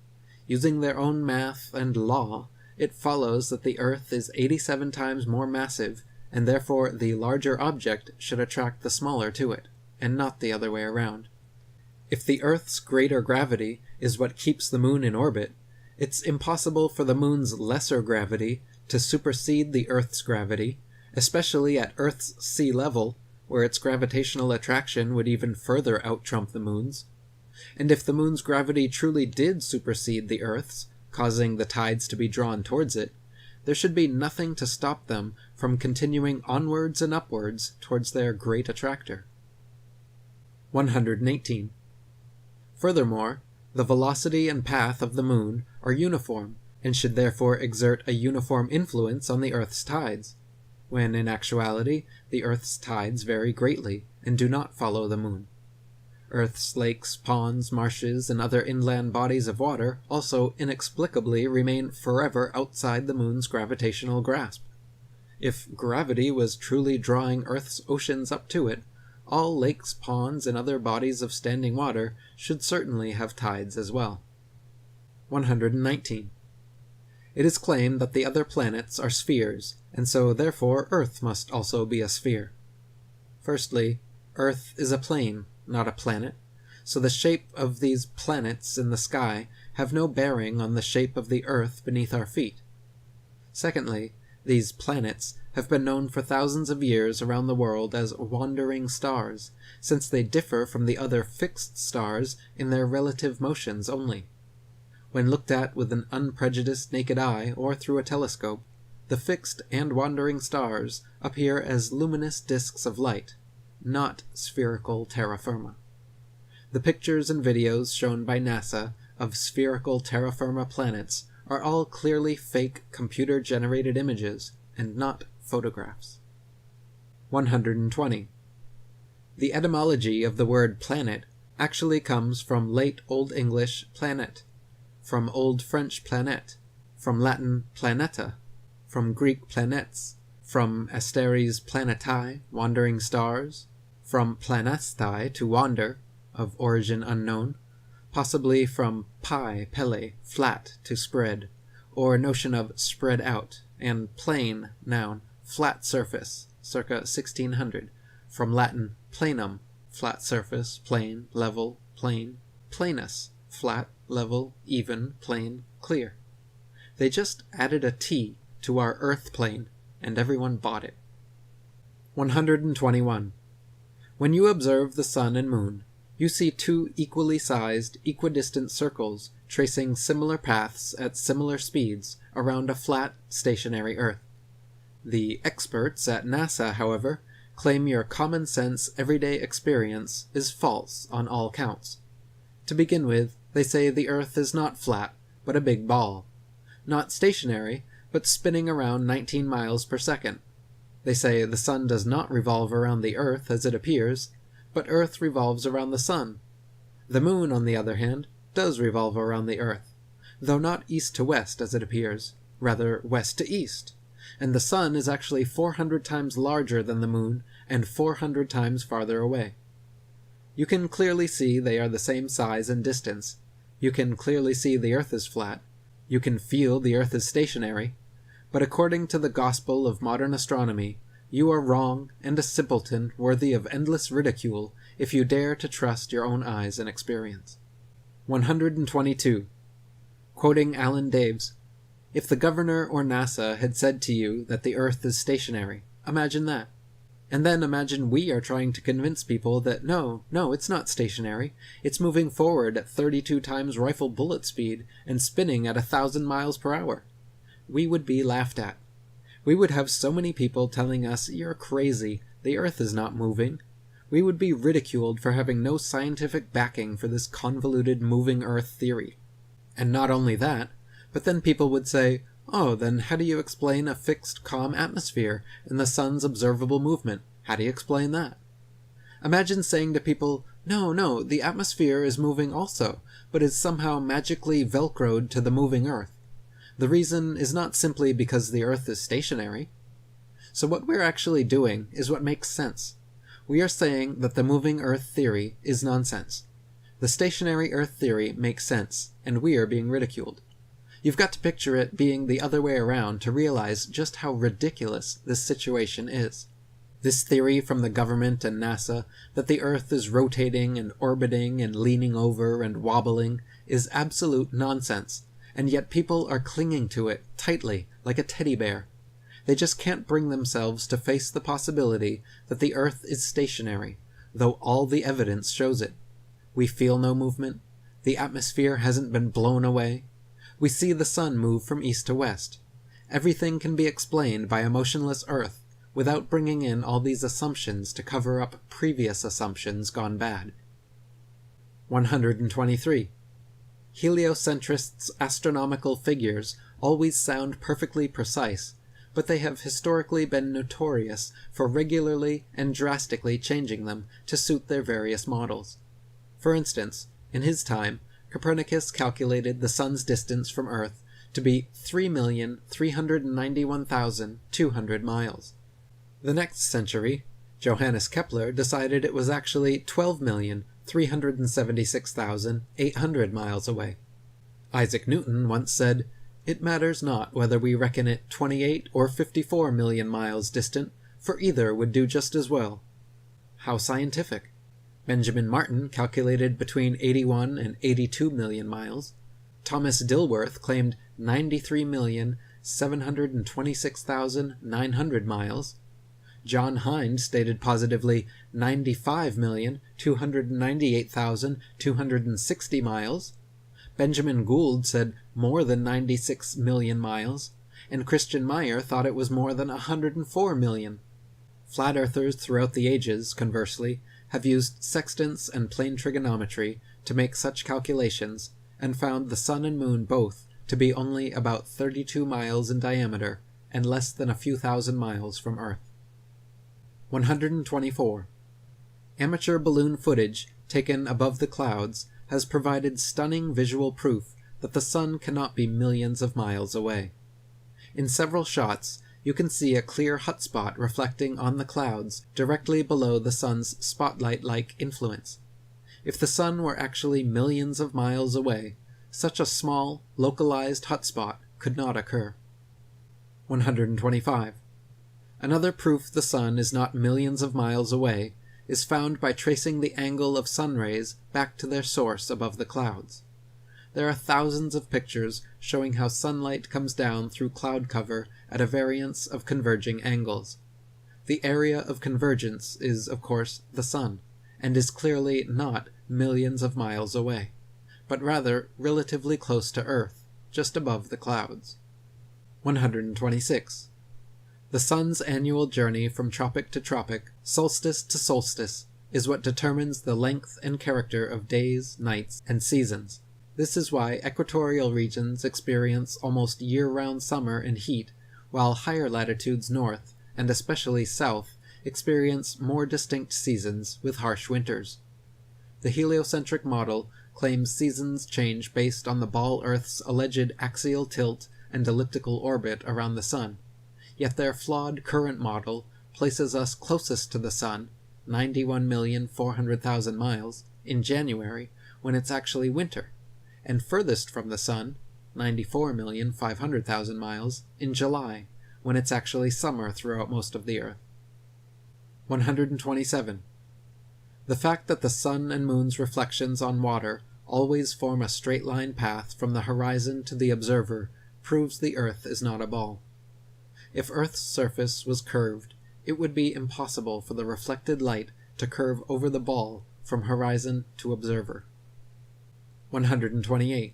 using their own math and law, it follows that the Earth is 87 times more massive, and therefore the larger object should attract the smaller to it, and not the other way around. If the Earth's greater gravity is what keeps the moon in orbit, it's impossible for the moon's lesser gravity to supersede the Earth's gravity, especially at Earth's sea level, where its gravitational attraction would even further out-trump the moon's. And if the moon's gravity truly did supersede the Earth's, causing the tides to be drawn towards it, there should be nothing to stop them from continuing onwards and upwards towards their great attractor. 118. Furthermore, the velocity and path of the moon are uniform, and should therefore exert a uniform influence on the Earth's tides. when in actuality the Earth's tides vary greatly and do not follow the moon. Earth's lakes, ponds, marshes, and other inland bodies of water also inexplicably remain forever outside the moon's gravitational grasp. If gravity was truly drawing Earth's oceans up to it, all lakes, ponds, and other bodies of standing water should certainly have tides as well. 119. It is claimed that the other planets are spheres, and so therefore Earth must also be a sphere. Firstly, Earth is a plane, not a planet, so the shape of these planets in the sky have no bearing on the shape of the Earth beneath our feet. Secondly, these planets have been known for thousands of years around the world as wandering stars, since they differ from the other fixed stars in their relative motions only. When looked at with an unprejudiced naked eye or through a telescope, the fixed and wandering stars appear as luminous disks of light, not spherical terra firma. The pictures and videos shown by NASA of spherical terra firma planets are all clearly fake computer-generated images and not photographs. 120. The etymology of the word planet actually comes from late Old English planet, from Old French planète, from Latin planeta, from Greek planets, from asteres planetae, wandering stars, from planastai, to wander, of origin unknown, possibly from pi, pele, flat, to spread, or notion of spread out, and plane, noun, flat surface, circa 1600, from Latin planum, flat surface, plane, level, plane, planus, flat, level, even, plane, clear. They just added a T to our Earth plane, and everyone bought it. 121. When you observe the sun and moon, you see two equally sized, equidistant circles tracing similar paths at similar speeds around a flat, stationary Earth. The experts at NASA, however, claim your common-sense, everyday experience is false on all counts. To begin with, they say the Earth is not flat, but a big ball. Not stationary, but spinning around 19 miles per second. They say the sun does not revolve around the Earth as it appears, but Earth revolves around the sun. The moon, on the other hand, does revolve around the Earth, though not east to west as it appears, rather west to east, and the sun is actually 400 times larger than the moon and 400 times farther away. You can clearly see they are the same size and distance. You can clearly see the Earth is flat. You can feel the Earth is stationary. But according to the gospel of modern astronomy, you are wrong and a simpleton worthy of endless ridicule if you dare to trust your own eyes and experience. 122. Quoting Alan Daves, "If the governor or NASA had said to you that the Earth is stationary, imagine that. And then imagine we are trying to convince people that no, it's not stationary. It's moving forward at 32 times rifle bullet speed and spinning at 1,000 miles per hour. We would be laughed at. We would have so many people telling us, you're crazy, the Earth is not moving. We would be ridiculed for having no scientific backing for this convoluted moving Earth theory. And not only that, but then people would say, oh, then how do you explain a fixed calm atmosphere and the sun's observable movement? How do you explain that? Imagine saying to people, no, the atmosphere is moving also, but is somehow magically velcroed to the moving Earth. The reason is not simply because the Earth is stationary. So what we're actually doing is what makes sense. We are saying that the moving Earth theory is nonsense. The stationary Earth theory makes sense, and we are being ridiculed. You've got to picture it being the other way around to realize just how ridiculous this situation is. This theory from the government and NASA that the Earth is rotating and orbiting and leaning over and wobbling is absolute nonsense, and yet people are clinging to it tightly like a teddy bear. They just can't bring themselves to face the possibility that the Earth is stationary, though all the evidence shows it. We feel no movement. The atmosphere hasn't been blown away. We see the sun move from east to west. Everything can be explained by a motionless Earth without bringing in all these assumptions to cover up previous assumptions gone bad. 123. Heliocentrists' astronomical figures always sound perfectly precise, but they have historically been notorious for regularly and drastically changing them to suit their various models. For instance, in his time, Copernicus calculated the sun's distance from Earth to be 3,391,200 miles. The next century, Johannes Kepler decided it was actually 12,376,800 miles away. Isaac Newton once said, "It matters not whether we reckon it 28 or 54 million miles distant, for either would do just as well." How scientific! Benjamin Martin calculated between 81 and 82 million miles. Thomas Dilworth claimed 93,726,900 miles. John Hind stated positively 95,298,260 miles. Benjamin Gould said more than 96 million miles, and Christian Meyer thought it was more than 104 million. Flat earthers throughout the ages, conversely, have used sextants and plane trigonometry to make such calculations, and found the sun and moon both to be only about 32 miles in diameter and less than a few thousand miles from Earth. 124. Amateur balloon footage taken above the clouds has provided stunning visual proof that the sun cannot be millions of miles away. In several shots, you can see a clear hot spot reflecting on the clouds directly below the sun's spotlight-like influence. If the sun were actually millions of miles away, such a small, localized hot spot could not occur. 125. Another proof the sun is not millions of miles away is found by tracing the angle of sun rays back to their source above the clouds. There are thousands of pictures showing how sunlight comes down through cloud cover at a variance of converging angles. The area of convergence is, of course, the sun, and is clearly not millions of miles away, but rather relatively close to Earth, just above the clouds. 126. The sun's annual journey from tropic to tropic, solstice to solstice, is what determines the length and character of days, nights, and seasons. This is why equatorial regions experience almost year-round summer and heat, while higher latitudes north, and especially south, experience more distinct seasons with harsh winters. The heliocentric model claims seasons change based on the ball Earth's alleged axial tilt and elliptical orbit around the sun, yet their flawed current model places us closest to the sun, 91,400,000 miles, in January, when it's actually winter, and furthest from the sun, 94,500,000 miles, in July, when it's actually summer throughout most of the Earth. 127. The fact that the sun and moon's reflections on water always form a straight-line path from the horizon to the observer proves the Earth is not a ball. If Earth's surface was curved, it would be impossible for the reflected light to curve over the ball from horizon to observer. 128.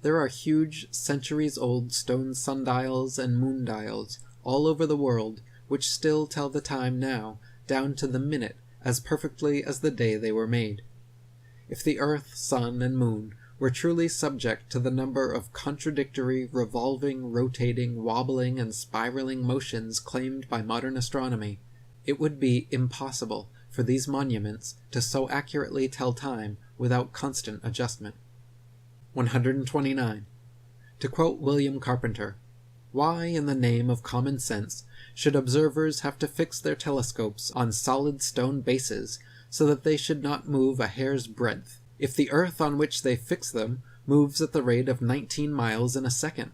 There are huge, centuries-old stone sundials and moondials all over the world which still tell the time now, down to the minute, as perfectly as the day they were made. If the earth, sun, and moon were truly subject to the number of contradictory, revolving, rotating, wobbling, and spiraling motions claimed by modern astronomy, it would be impossible for these monuments to so accurately tell time without constant adjustment. 129. To quote William Carpenter, "Why, in the name of common sense, should observers have to fix their telescopes on solid stone bases so that they should not move a hair's breadth, if the earth on which they fix them moves at the rate of 19 miles in a second?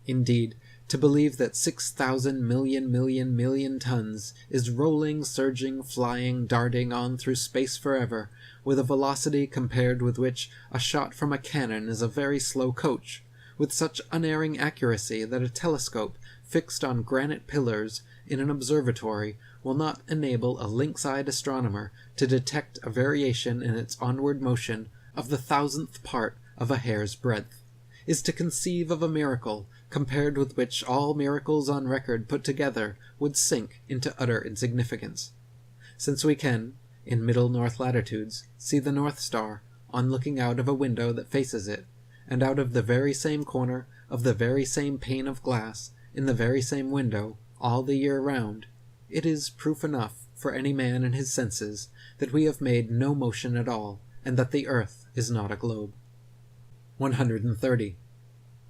Indeed, to believe that 6,000 million tons is rolling, surging, flying, darting on through space forever, with a velocity compared with which a shot from a cannon is a very slow coach, with such unerring accuracy that a telescope fixed on granite pillars in an observatory will not enable a lynx-eyed astronomer to detect a variation in its onward motion of the thousandth part of a hair's breadth, is to conceive of a miracle compared with which all miracles on record put together would sink into utter insignificance. Since we can, in middle north latitudes, see the North Star on looking out of a window that faces it, and out of the very same corner of the very same pane of glass, in the very same window all the year round, it is proof enough for any man in his senses that we have made no motion at all, and that the earth is not a globe. 130.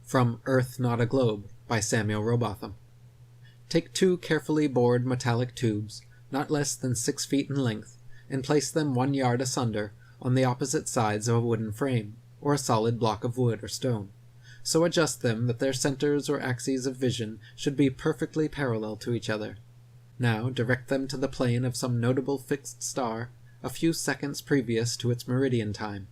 From Earth Not a Globe, by Samuel Rowbotham. Take 2 carefully bored metallic tubes, not less than 6 feet in length, and place them 1 yard asunder on the opposite sides of a wooden frame, or a solid block of wood or stone. So adjust them that their centers or axes of vision should be perfectly parallel to each other. Now direct them to the plane of some notable fixed star, a few seconds previous to its meridian time.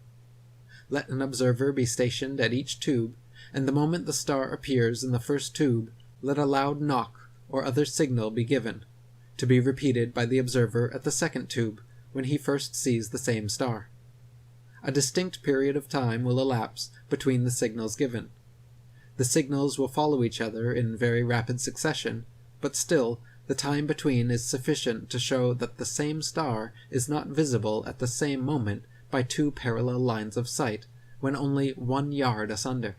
Let an observer be stationed at each tube, and the moment the star appears in the first tube, let a loud knock or other signal be given, to be repeated by the observer at the second tube when he first sees the same star. A distinct period of time will elapse between the signals given. The signals will follow each other in very rapid succession, but still the time between is sufficient to show that the same star is not visible at the same moment by 2 parallel lines of sight, when only 1 yard asunder.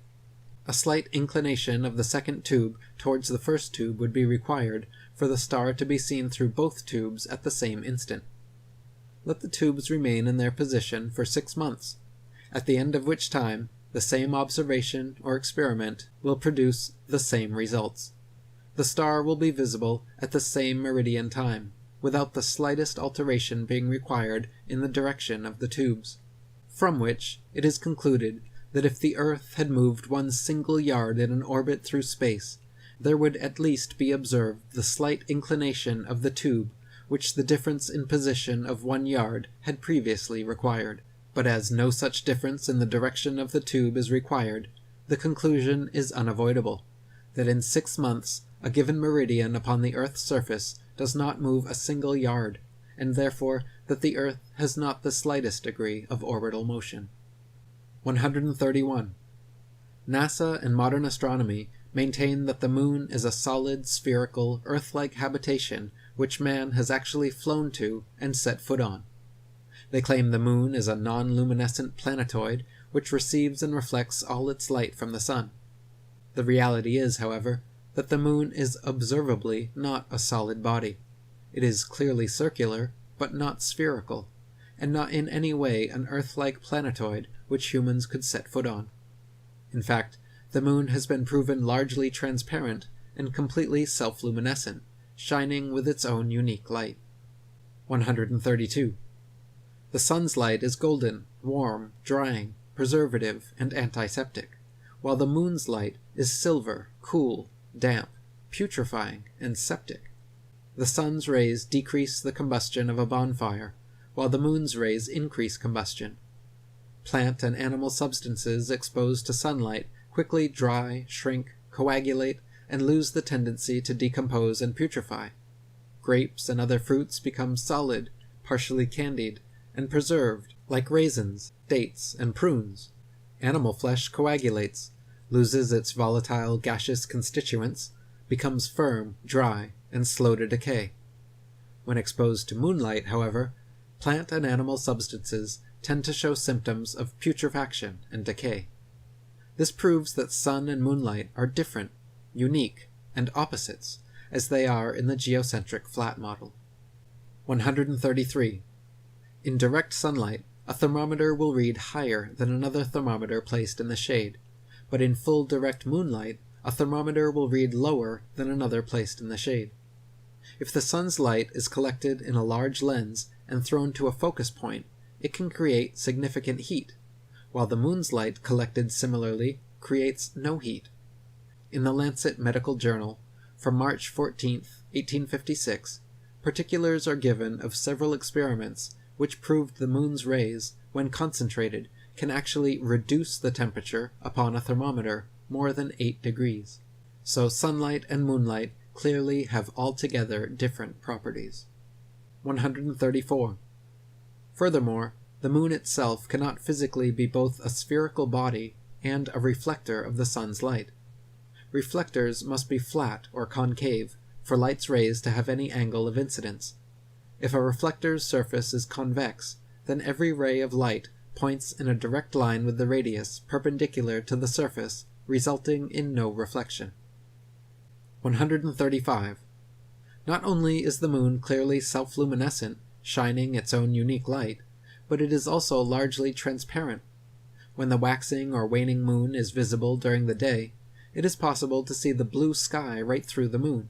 A slight inclination of the second tube towards the first tube would be required for the star to be seen through both tubes at the same instant. Let the tubes remain in their position for 6 months, at the end of which time the same observation or experiment will produce the same results. The star will be visible at the same meridian time, without the slightest alteration being required in the direction of the tubes. From which it is concluded that if the earth had moved 1 single yard in an orbit through space, there would at least be observed the slight inclination of the tube which the difference in position of 1 yard had previously required. But as no such difference in the direction of the tube is required, the conclusion is unavoidable, that in 6 months a given meridian upon the earth's surface does not move a single yard, and therefore that the earth has not the slightest degree of orbital motion. 131. NASA and modern astronomy maintain that the moon is a solid, spherical, Earth-like habitation which man has actually flown to and set foot on. They claim the moon is a non-luminescent planetoid which receives and reflects all its light from the sun. The reality is, however, that the moon is observably not a solid body. It is clearly circular, but not spherical, and not in any way an Earth-like planetoid which humans could set foot on. In fact, the moon has been proven largely transparent and completely self-luminescent, shining with its own unique light. 132. The sun's light is golden, warm, drying, preservative, and antiseptic, while the moon's light is silver, cool, damp, putrefying, and septic. The sun's rays decrease the combustion of a bonfire, while the moon's rays increase combustion. Plant and animal substances exposed to sunlight quickly dry, shrink, coagulate, and lose the tendency to decompose and putrefy. Grapes and other fruits become solid, partially candied, and preserved, like raisins, dates, and prunes. Animal flesh coagulates, loses its volatile gaseous constituents, becomes firm, dry, and slow to decay. When exposed to moonlight, however, plant and animal substances tend to show symptoms of putrefaction and decay. This proves that sun and moonlight are different, unique, and opposites, as they are in the geocentric flat model. 133. In direct sunlight, a thermometer will read higher than another thermometer placed in the shade, but in full direct moonlight, a thermometer will read lower than another placed in the shade. If the sun's light is collected in a large lens and thrown to a focus point, it can create significant heat, while the moon's light collected similarly creates no heat. In the Lancet Medical Journal, from March 14, 1856, particulars are given of several experiments which proved the moon's rays, when concentrated, can actually reduce the temperature upon a thermometer more than 8 degrees. So sunlight and moonlight clearly have altogether different properties. 134. Furthermore, the moon itself cannot physically be both a spherical body and a reflector of the sun's light. Reflectors must be flat or concave for light's rays to have any angle of incidence. If a reflector's surface is convex, then every ray of light points in a direct line with the radius perpendicular to the surface, resulting in no reflection. 135. Not only is the moon clearly self-luminescent, shining its own unique light, but it is also largely transparent. When the waxing or waning moon is visible during the day, it is possible to see the blue sky right through the moon.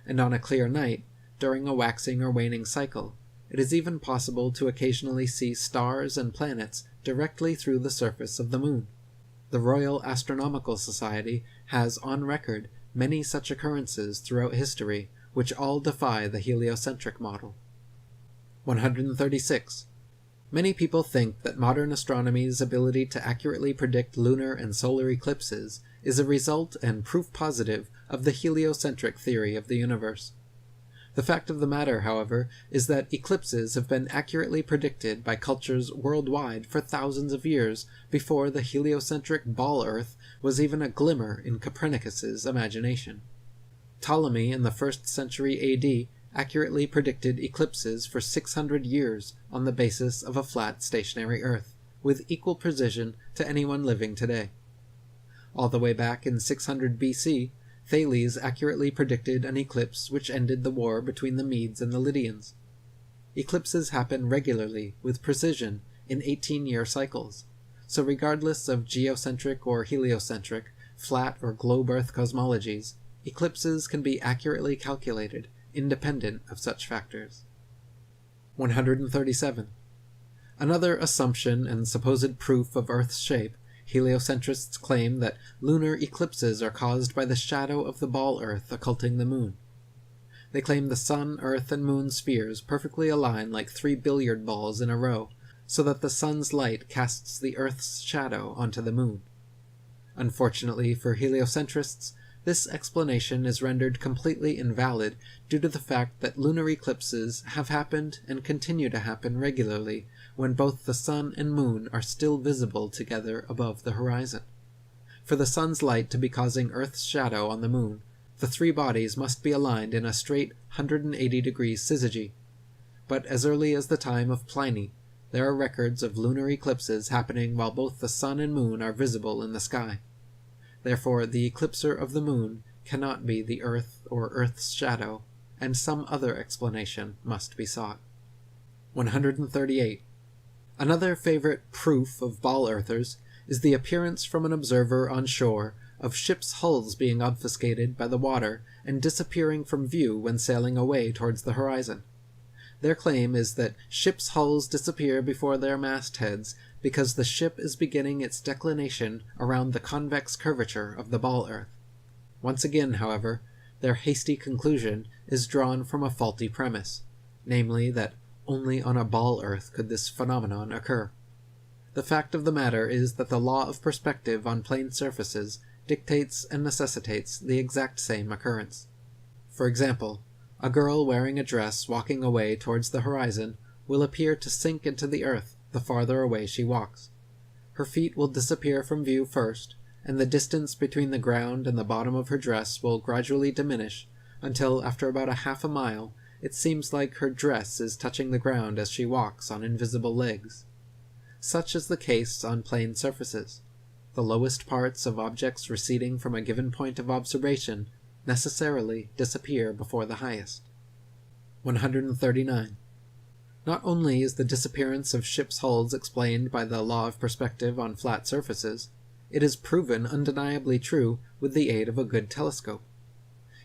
And on a clear night, during a waxing or waning cycle, it is even possible to occasionally see stars and planets directly through the surface of the moon. The Royal Astronomical Society has on record many such occurrences throughout history, which all defy the heliocentric model. 136. Many people think that modern astronomy's ability to accurately predict lunar and solar eclipses is a result and proof positive of the heliocentric theory of the universe. The fact of the matter, however, is that eclipses have been accurately predicted by cultures worldwide for thousands of years before the heliocentric ball Earth was even a glimmer in Copernicus's imagination. Ptolemy in the 1st century AD accurately predicted eclipses for 600 years on the basis of a flat stationary Earth, with equal precision to anyone living today. All the way back in 600 BC, Thales accurately predicted an eclipse which ended the war between the Medes and the Lydians. Eclipses happen regularly, with precision, in 18-year cycles, so regardless of geocentric or heliocentric, flat or globe Earth cosmologies, eclipses can be accurately calculated, independent of such factors. 137. Another assumption and supposed proof of Earth's shape, heliocentrists claim that lunar eclipses are caused by the shadow of the ball Earth occulting the moon. They claim the Sun, Earth, and Moon spheres perfectly align like 3 billiard balls in a row, so that the Sun's light casts the Earth's shadow onto the Moon. Unfortunately for heliocentrists, this explanation is rendered completely invalid due to the fact that lunar eclipses have happened and continue to happen regularly when both the Sun and Moon are still visible together above the horizon. For the Sun's light to be causing Earth's shadow on the Moon, the three bodies must be aligned in a straight 180-degree syzygy. But as early as the time of Pliny, there are records of lunar eclipses happening while both the Sun and Moon are visible in the sky. Therefore, the eclipser of the Moon cannot be the Earth or Earth's shadow, and some other explanation must be sought. 138. Another favorite proof of ball earthers is the appearance from an observer on shore of ships' hulls being obfuscated by the water and disappearing from view when sailing away towards the horizon. Their claim is that ships' hulls disappear before their mastheads because the ship is beginning its declination around the convex curvature of the ball Earth. Once again, however, their hasty conclusion is drawn from a faulty premise, namely that only on a ball Earth could this phenomenon occur. The fact of the matter is that the law of perspective on plane surfaces dictates and necessitates the exact same occurrence. For example, a girl wearing a dress walking away towards the horizon will appear to sink into the earth the farther away she walks. Her feet will disappear from view first, and the distance between the ground and the bottom of her dress will gradually diminish until, after about a half a mile, it seems like her dress is touching the ground as she walks on invisible legs. Such is the case on plane surfaces. The lowest parts of objects receding from a given point of observation necessarily disappear before the highest. 139. Not only is the disappearance of ships' hulls explained by the law of perspective on flat surfaces, it is proven undeniably true with the aid of a good telescope.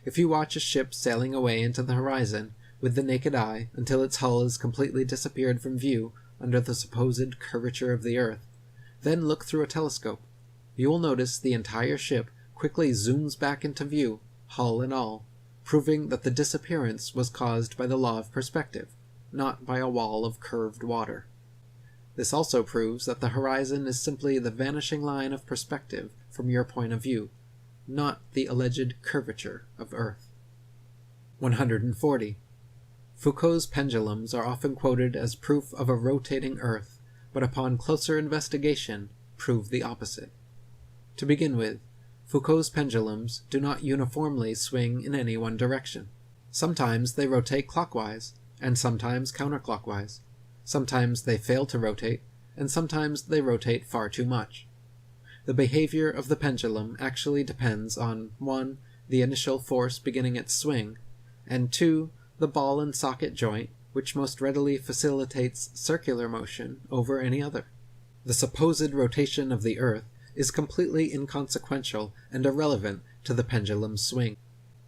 If you watch a ship sailing away into the horizon with the naked eye until its hull has completely disappeared from view under the supposed curvature of the Earth, then look through a telescope, you will notice the entire ship quickly zooms back into view, hull and all, proving that the disappearance was caused by the law of perspective, not by a wall of curved water. This also proves that the horizon is simply the vanishing line of perspective from your point of view, not the alleged curvature of Earth. 140. Foucault's pendulums are often quoted as proof of a rotating Earth, but upon closer investigation prove the opposite. To begin with, Foucault's pendulums do not uniformly swing in any one direction. Sometimes they rotate clockwise, and sometimes counterclockwise. Sometimes they fail to rotate, and sometimes they rotate far too much. The behavior of the pendulum actually depends on 1. the initial force beginning its swing, and 2, the ball and socket joint, which most readily facilitates circular motion over any other. The supposed rotation of the Earth is completely inconsequential and irrelevant to the pendulum's swing.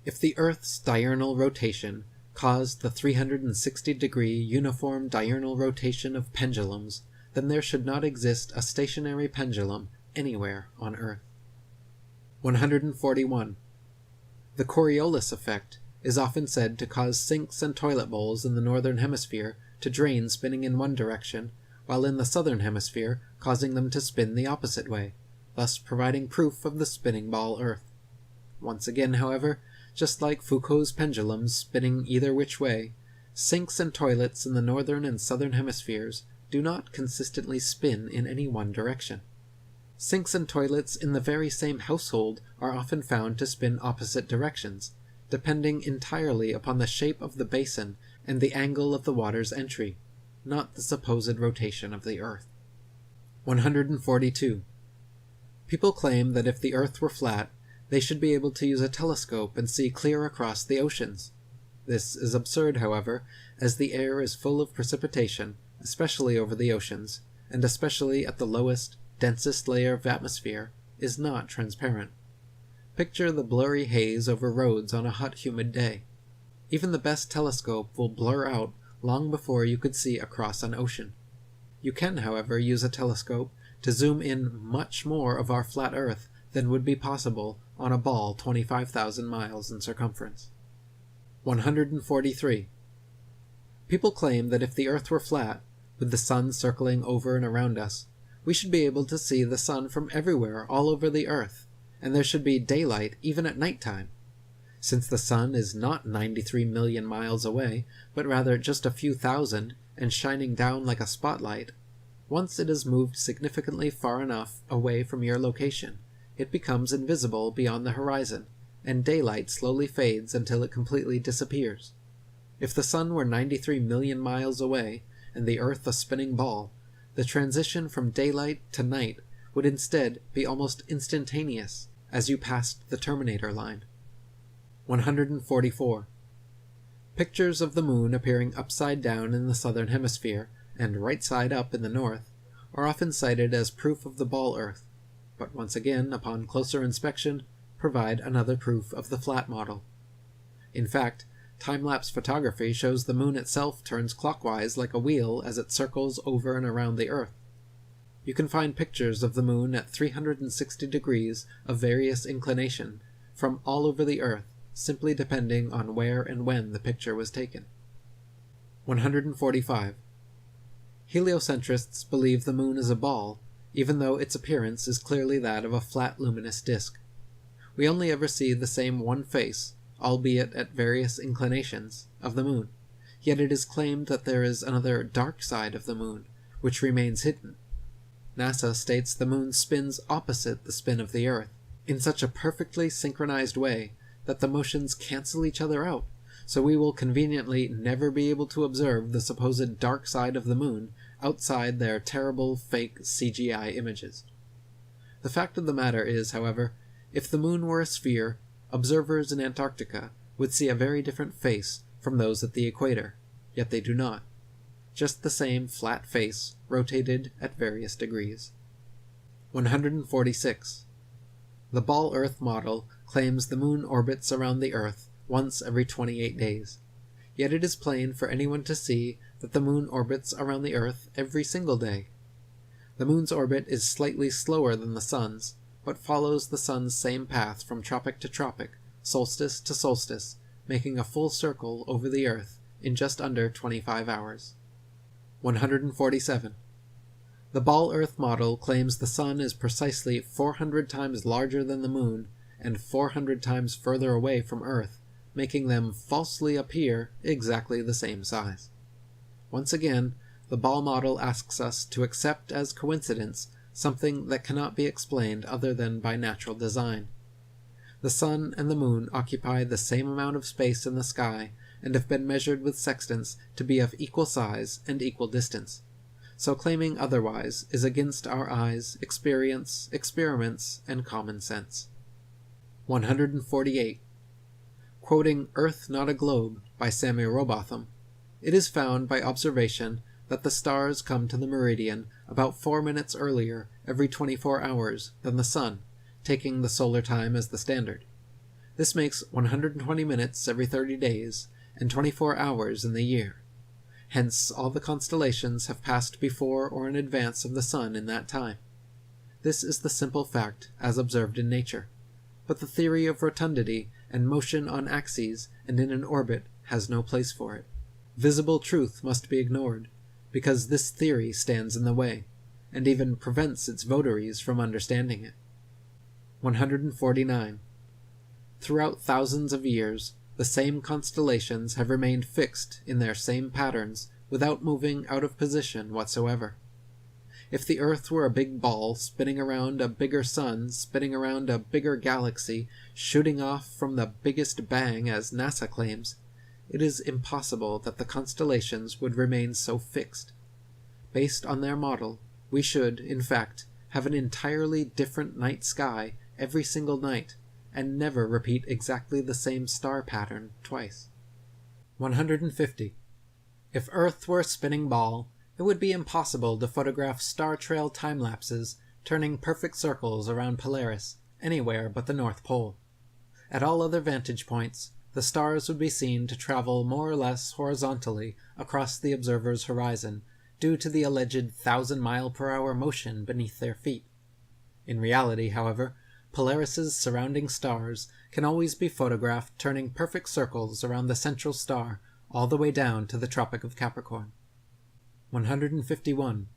If the Earth's diurnal rotation caused the 360-degree uniform diurnal rotation of pendulums, then there should not exist a stationary pendulum anywhere on Earth. 141. The Coriolis effect is often said to cause sinks and toilet bowls in the northern hemisphere to drain spinning in one direction, while in the southern hemisphere causing them to spin the opposite way, thus providing proof of the spinning ball Earth. Once again, however, just like Foucault's pendulums spinning either which way, sinks and toilets in the northern and southern hemispheres do not consistently spin in any one direction. Sinks and toilets in the very same household are often found to spin opposite directions, depending entirely upon the shape of the basin and the angle of the water's entry, not the supposed rotation of the Earth. 142. People claim that if the Earth were flat, they should be able to use a telescope and see clear across the oceans. This is absurd, however, as the air is full of precipitation, especially over the oceans, and especially at the lowest, densest layer of atmosphere, is not transparent. Picture the blurry haze over roads on a hot, humid day. Even the best telescope will blur out long before you could see across an ocean. You can, however, use a telescope to zoom in much more of our flat Earth than would be possible on a ball 25,000 miles in circumference. 143. People claim that if the Earth were flat, with the sun circling over and around us, we should be able to see the sun from everywhere all over the Earth, and there should be daylight even at night time. Since the sun is not 93 million miles away, but rather just a few thousand, and shining down like a spotlight, once it has moved significantly far enough away from your location, it becomes invisible beyond the horizon, and daylight slowly fades until it completely disappears. If the sun were 93 million miles away, and the Earth a spinning ball, the transition from daylight to night would instead be almost instantaneous as you passed the terminator line. 144. Pictures of the moon appearing upside down in the southern hemisphere and right side up in the north are often cited as proof of the ball Earth, but once again, upon closer inspection, provide another proof of the flat model. In fact, time-lapse photography shows the moon itself turns clockwise like a wheel as it circles over and around the Earth. You can find pictures of the moon at 360 degrees of various inclination from all over the Earth, simply depending on where and when the picture was taken. 145. Heliocentrists believe the moon is a ball, even though its appearance is clearly that of a flat luminous disk. We only ever see the same one face, albeit at various inclinations, of the moon, yet it is claimed that there is another dark side of the moon, which remains hidden. NASA states the moon spins opposite the spin of the Earth, in such a perfectly synchronized way that the motions cancel each other out, so we will conveniently never be able to observe the supposed dark side of the moon outside their terrible fake CGI images. The fact of the matter is, however, if the moon were a sphere, observers in Antarctica would see a very different face from those at the equator, yet they do not. Just the same flat face, rotated at various degrees. 146. The ball Earth model claims the moon orbits around the Earth once every 28 days, yet it is plain for anyone to see that the moon orbits around the Earth every single day. The moon's orbit is slightly slower than the sun's, but follows the sun's same path from tropic to tropic, solstice to solstice, making a full circle over the Earth in just under 25 hours. 147. The ball Earth model claims the sun is precisely 400 times larger than the moon and 400 times further away from Earth, making them falsely appear exactly the same size. Once again, the ball model asks us to accept as coincidence something that cannot be explained other than by natural design. The sun and the moon occupy the same amount of space in the sky and have been measured with sextants to be of equal size and equal distance, so claiming otherwise is against our eyes, experience, experiments, and common sense. 148. Quoting Earth Not a Globe by Samuel Rowbotham, it is found by observation that the stars come to the meridian about 4 minutes earlier every 24 hours than the sun, taking the solar time as the standard. This makes 120 minutes every 30 days and 24 hours in the year. Hence, all the constellations have passed before or in advance of the sun in that time. This is the simple fact as observed in nature, but the theory of rotundity and motion on axes and in an orbit has no place for it. Visible truth must be ignored, because this theory stands in the way, and even prevents its votaries from understanding it. 149. Throughout thousands of years, the same constellations have remained fixed in their same patterns without moving out of position whatsoever. If the Earth were a big ball spinning around a bigger sun, spinning around a bigger galaxy, shooting off from the biggest bang as NASA claims, it is impossible that the constellations would remain so fixed. Based on their model, we should, in fact, have an entirely different night sky every single night, and never repeat exactly the same star pattern twice. 150. If Earth were a spinning ball, it would be impossible to photograph star trail time-lapses turning perfect circles around Polaris anywhere but the North Pole. At all other vantage points, the stars would be seen to travel more or less horizontally across the observer's horizon due to the alleged 1,000-mile-per-hour motion beneath their feet. In reality, however, Polaris's surrounding stars can always be photographed turning perfect circles around the central star all the way down to the Tropic of Capricorn. 151.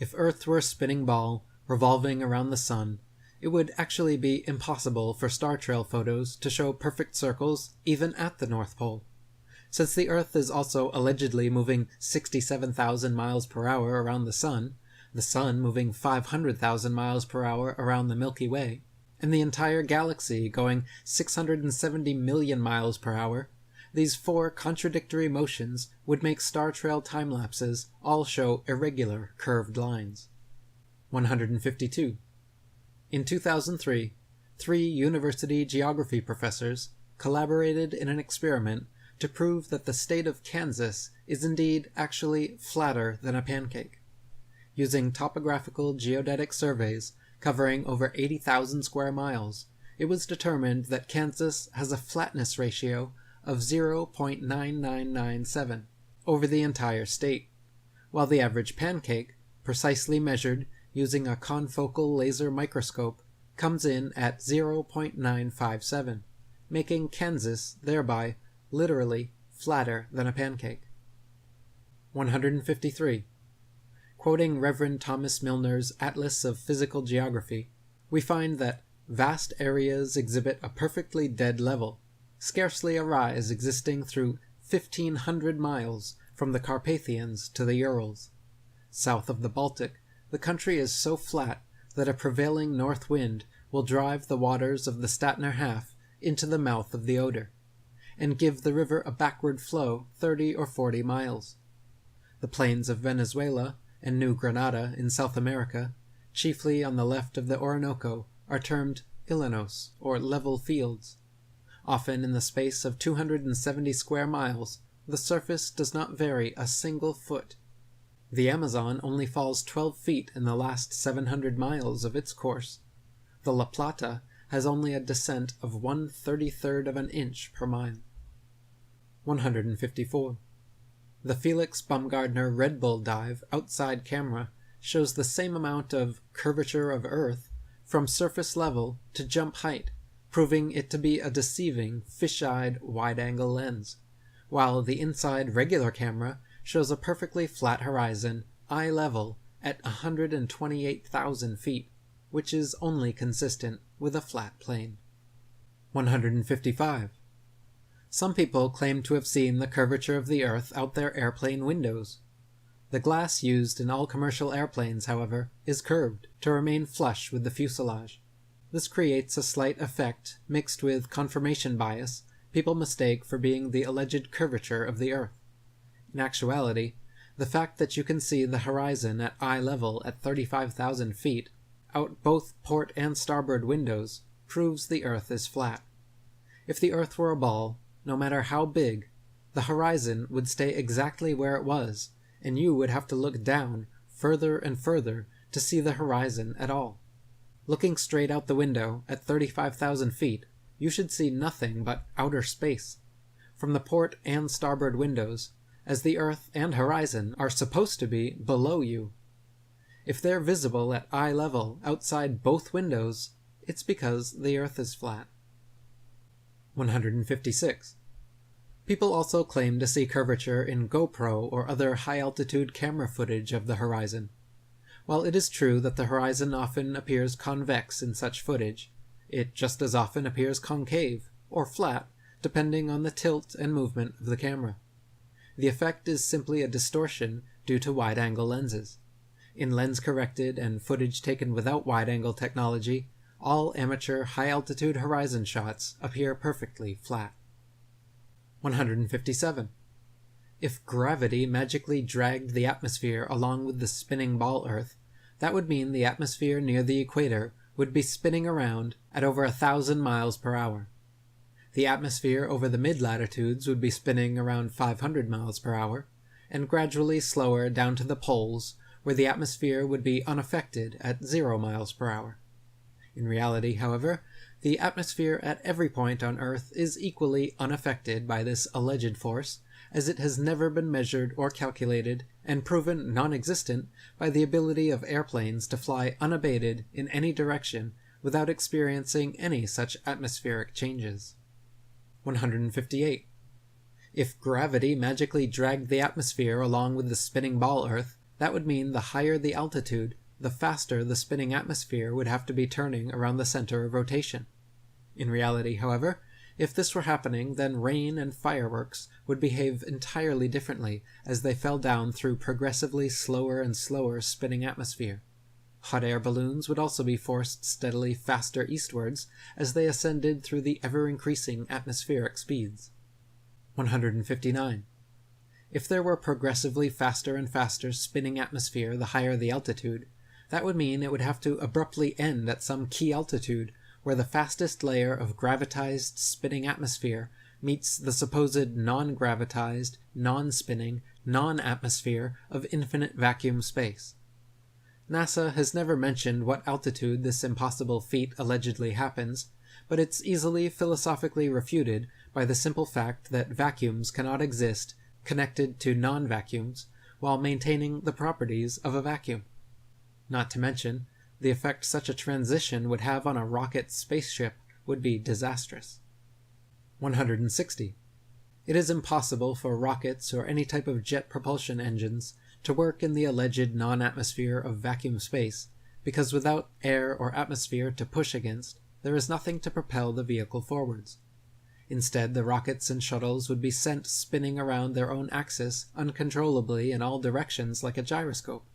If Earth were a spinning ball revolving around the sun, it would actually be impossible for star trail photos to show perfect circles even at the North Pole. Since the Earth is also allegedly moving 67,000 miles per hour around the sun moving 500,000 miles per hour around the Milky Way, and the entire galaxy going 670 million miles per hour, these four contradictory motions would make star trail time-lapses all show irregular, curved lines. 152. In 2003, 3 university geography professors collaborated in an experiment to prove that the state of Kansas is indeed actually flatter than a pancake. Using topographical geodetic surveys covering over 80,000 square miles, it was determined that Kansas has a flatness ratio of 0.9997 over the entire state, while the average pancake, precisely measured using a confocal laser microscope, comes in at 0.957, making Kansas, thereby, literally flatter than a pancake. 153. Quoting Reverend Thomas Milner's Atlas of Physical Geography, we find that vast areas exhibit a perfectly dead level, scarcely a rise existing through 1,500 miles from the Carpathians to the Urals. South of the Baltic, the country is so flat that a prevailing north wind will drive the waters of the Statner Half into the mouth of the Oder, and give the river a backward flow 30 or 40 miles. The plains of Venezuela and New Granada in South America, chiefly on the left of the Orinoco, are termed illanos, or level fields. Often in the space of 270 square miles, the surface does not vary a single foot. The Amazon only falls 12 feet in the last 700 miles of its course. The La Plata has only a descent of 1/33 of an inch per mile. 154. The Felix Baumgartner Red Bull dive outside camera shows the same amount of curvature of Earth from surface level to jump height, proving it to be a deceiving, fish-eyed, wide-angle lens, while the inside regular camera shows a perfectly flat horizon, eye level, at 128,000 feet, which is only consistent with a flat plane. 155. Some people claim to have seen the curvature of the Earth out their airplane windows. The glass used in all commercial airplanes, however, is curved to remain flush with the fuselage. This creates a slight effect mixed with confirmation bias people mistake for being the alleged curvature of the Earth. In actuality, the fact that you can see the horizon at eye level at 35,000 feet, out both port and starboard windows, proves the Earth is flat. If the Earth were a ball, no matter how big, the horizon would stay exactly where it was, and you would have to look down further and further to see the horizon at all. Looking straight out the window at 35,000 feet, you should see nothing but outer space. From the port and starboard windows, as the Earth and horizon are supposed to be below you. If they're visible at eye level outside both windows, it's because the Earth is flat. 156. People also claim to see curvature in GoPro or other high-altitude camera footage of the horizon. While it is true that the horizon often appears convex in such footage, it just as often appears concave, or flat, depending on the tilt and movement of the camera. The effect is simply a distortion due to wide-angle lenses. In lens-corrected and footage taken without wide-angle technology, all amateur high-altitude horizon shots appear perfectly flat. 157. If gravity magically dragged the atmosphere along with the spinning ball Earth, that would mean the atmosphere near the equator would be spinning around at over 1,000 miles per hour. The atmosphere over the mid-latitudes would be spinning around 500 miles per hour, and gradually slower down to the poles, where the atmosphere would be unaffected at 0 miles per hour. In reality, however, the atmosphere at every point on Earth is equally unaffected by this alleged force, as it has never been measured or calculated and proven non-existent by the ability of airplanes to fly unabated in any direction without experiencing any such atmospheric changes. 158. If gravity magically dragged the atmosphere along with the spinning ball Earth, that would mean the higher the altitude, the faster the spinning atmosphere would have to be turning around the center of rotation. In reality, however, if this were happening, then rain and fireworks would behave entirely differently as they fell down through progressively slower and slower spinning atmosphere. Hot air balloons would also be forced steadily faster eastwards as they ascended through the ever-increasing atmospheric speeds. 159. If there were progressively faster and faster spinning atmosphere the higher the altitude, that would mean it would have to abruptly end at some key altitude where the fastest layer of gravitized spinning atmosphere meets the supposed non-gravitized, non-spinning, non-atmosphere of infinite vacuum space. NASA has never mentioned what altitude this impossible feat allegedly happens, but it's easily philosophically refuted by the simple fact that vacuums cannot exist connected to non-vacuums while maintaining the properties of a vacuum. Not to mention, the effect such a transition would have on a rocket spaceship would be disastrous. 160. It is impossible for rockets or any type of jet propulsion engines to work in the alleged non-atmosphere of vacuum space, because without air or atmosphere to push against, there is nothing to propel the vehicle forwards. Instead, the rockets and shuttles would be sent spinning around their own axis uncontrollably in all directions like a gyroscope.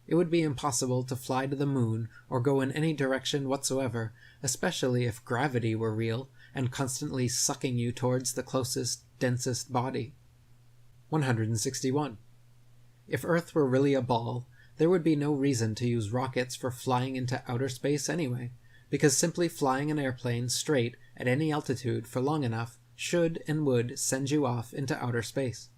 It would be impossible to fly to the moon or go in any direction whatsoever, especially if gravity were real and constantly sucking you towards the closest, densest body. 161. If Earth were really a ball, there would be no reason to use rockets for flying into outer space anyway, because simply flying an airplane straight at any altitude for long enough should and would send you off into outer space.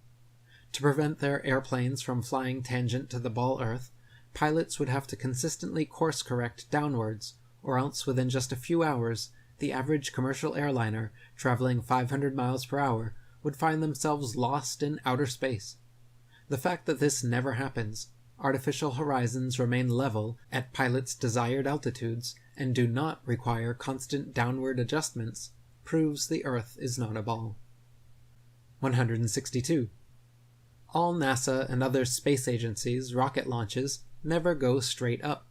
To prevent their airplanes from flying tangent to the ball Earth, pilots would have to consistently course-correct downwards, or else within just a few hours, the average commercial airliner traveling 500 miles per hour would find themselves lost in outer space. The fact that this never happens, artificial horizons remain level at pilots' desired altitudes, and do not require constant downward adjustments, proves the Earth is not a ball. 162. All NASA and other space agencies' rocket launches never go straight up.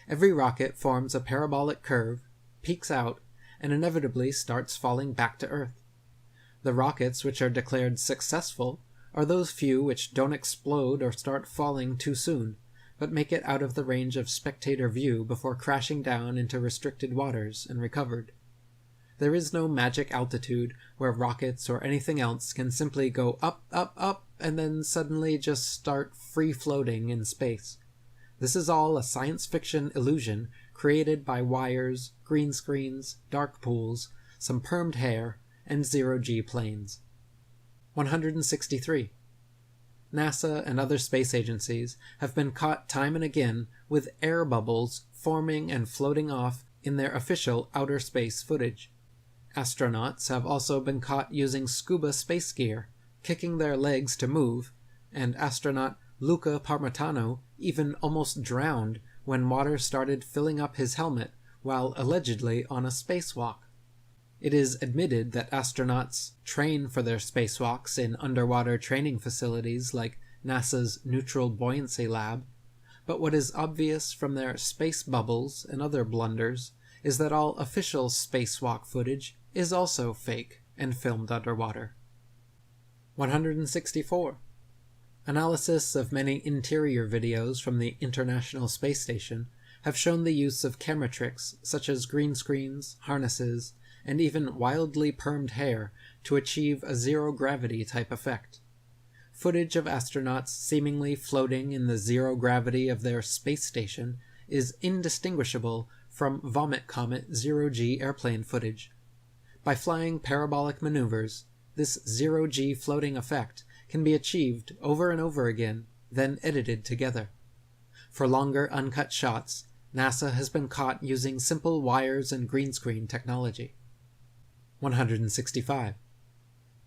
Every rocket forms a parabolic curve, peaks out, and inevitably starts falling back to Earth. The rockets which are declared successful are those few which don't explode or start falling too soon, but make it out of the range of spectator view before crashing down into restricted waters and recovered. There is no magic altitude where rockets or anything else can simply go up, up, up, and then suddenly just start free-floating in space. This is all a science fiction illusion created by wires, green screens, dark pools, some permed hair, and zero-G planes. 163. NASA and other space agencies have been caught time and again with air bubbles forming and floating off in their official outer space footage. Astronauts have also been caught using scuba space gear, kicking their legs to move, and astronaut Luca Parmitano even almost drowned when water started filling up his helmet while allegedly on a spacewalk. It is admitted that astronauts train for their spacewalks in underwater training facilities like NASA's Neutral Buoyancy Lab, but what is obvious from their space bubbles and other blunders is that all official spacewalk footage is also fake and filmed underwater. 164. Analysis of many interior videos from the International Space Station have shown the use of camera tricks such as green screens, harnesses, and even wildly permed hair to achieve a zero-gravity type effect. Footage of astronauts seemingly floating in the zero gravity of their space station is indistinguishable from Vomit Comet zero-G airplane footage. By flying parabolic maneuvers, this zero-G floating effect can be achieved over and over again, then edited together. For longer uncut shots, NASA has been caught using simple wires and green screen technology. 165.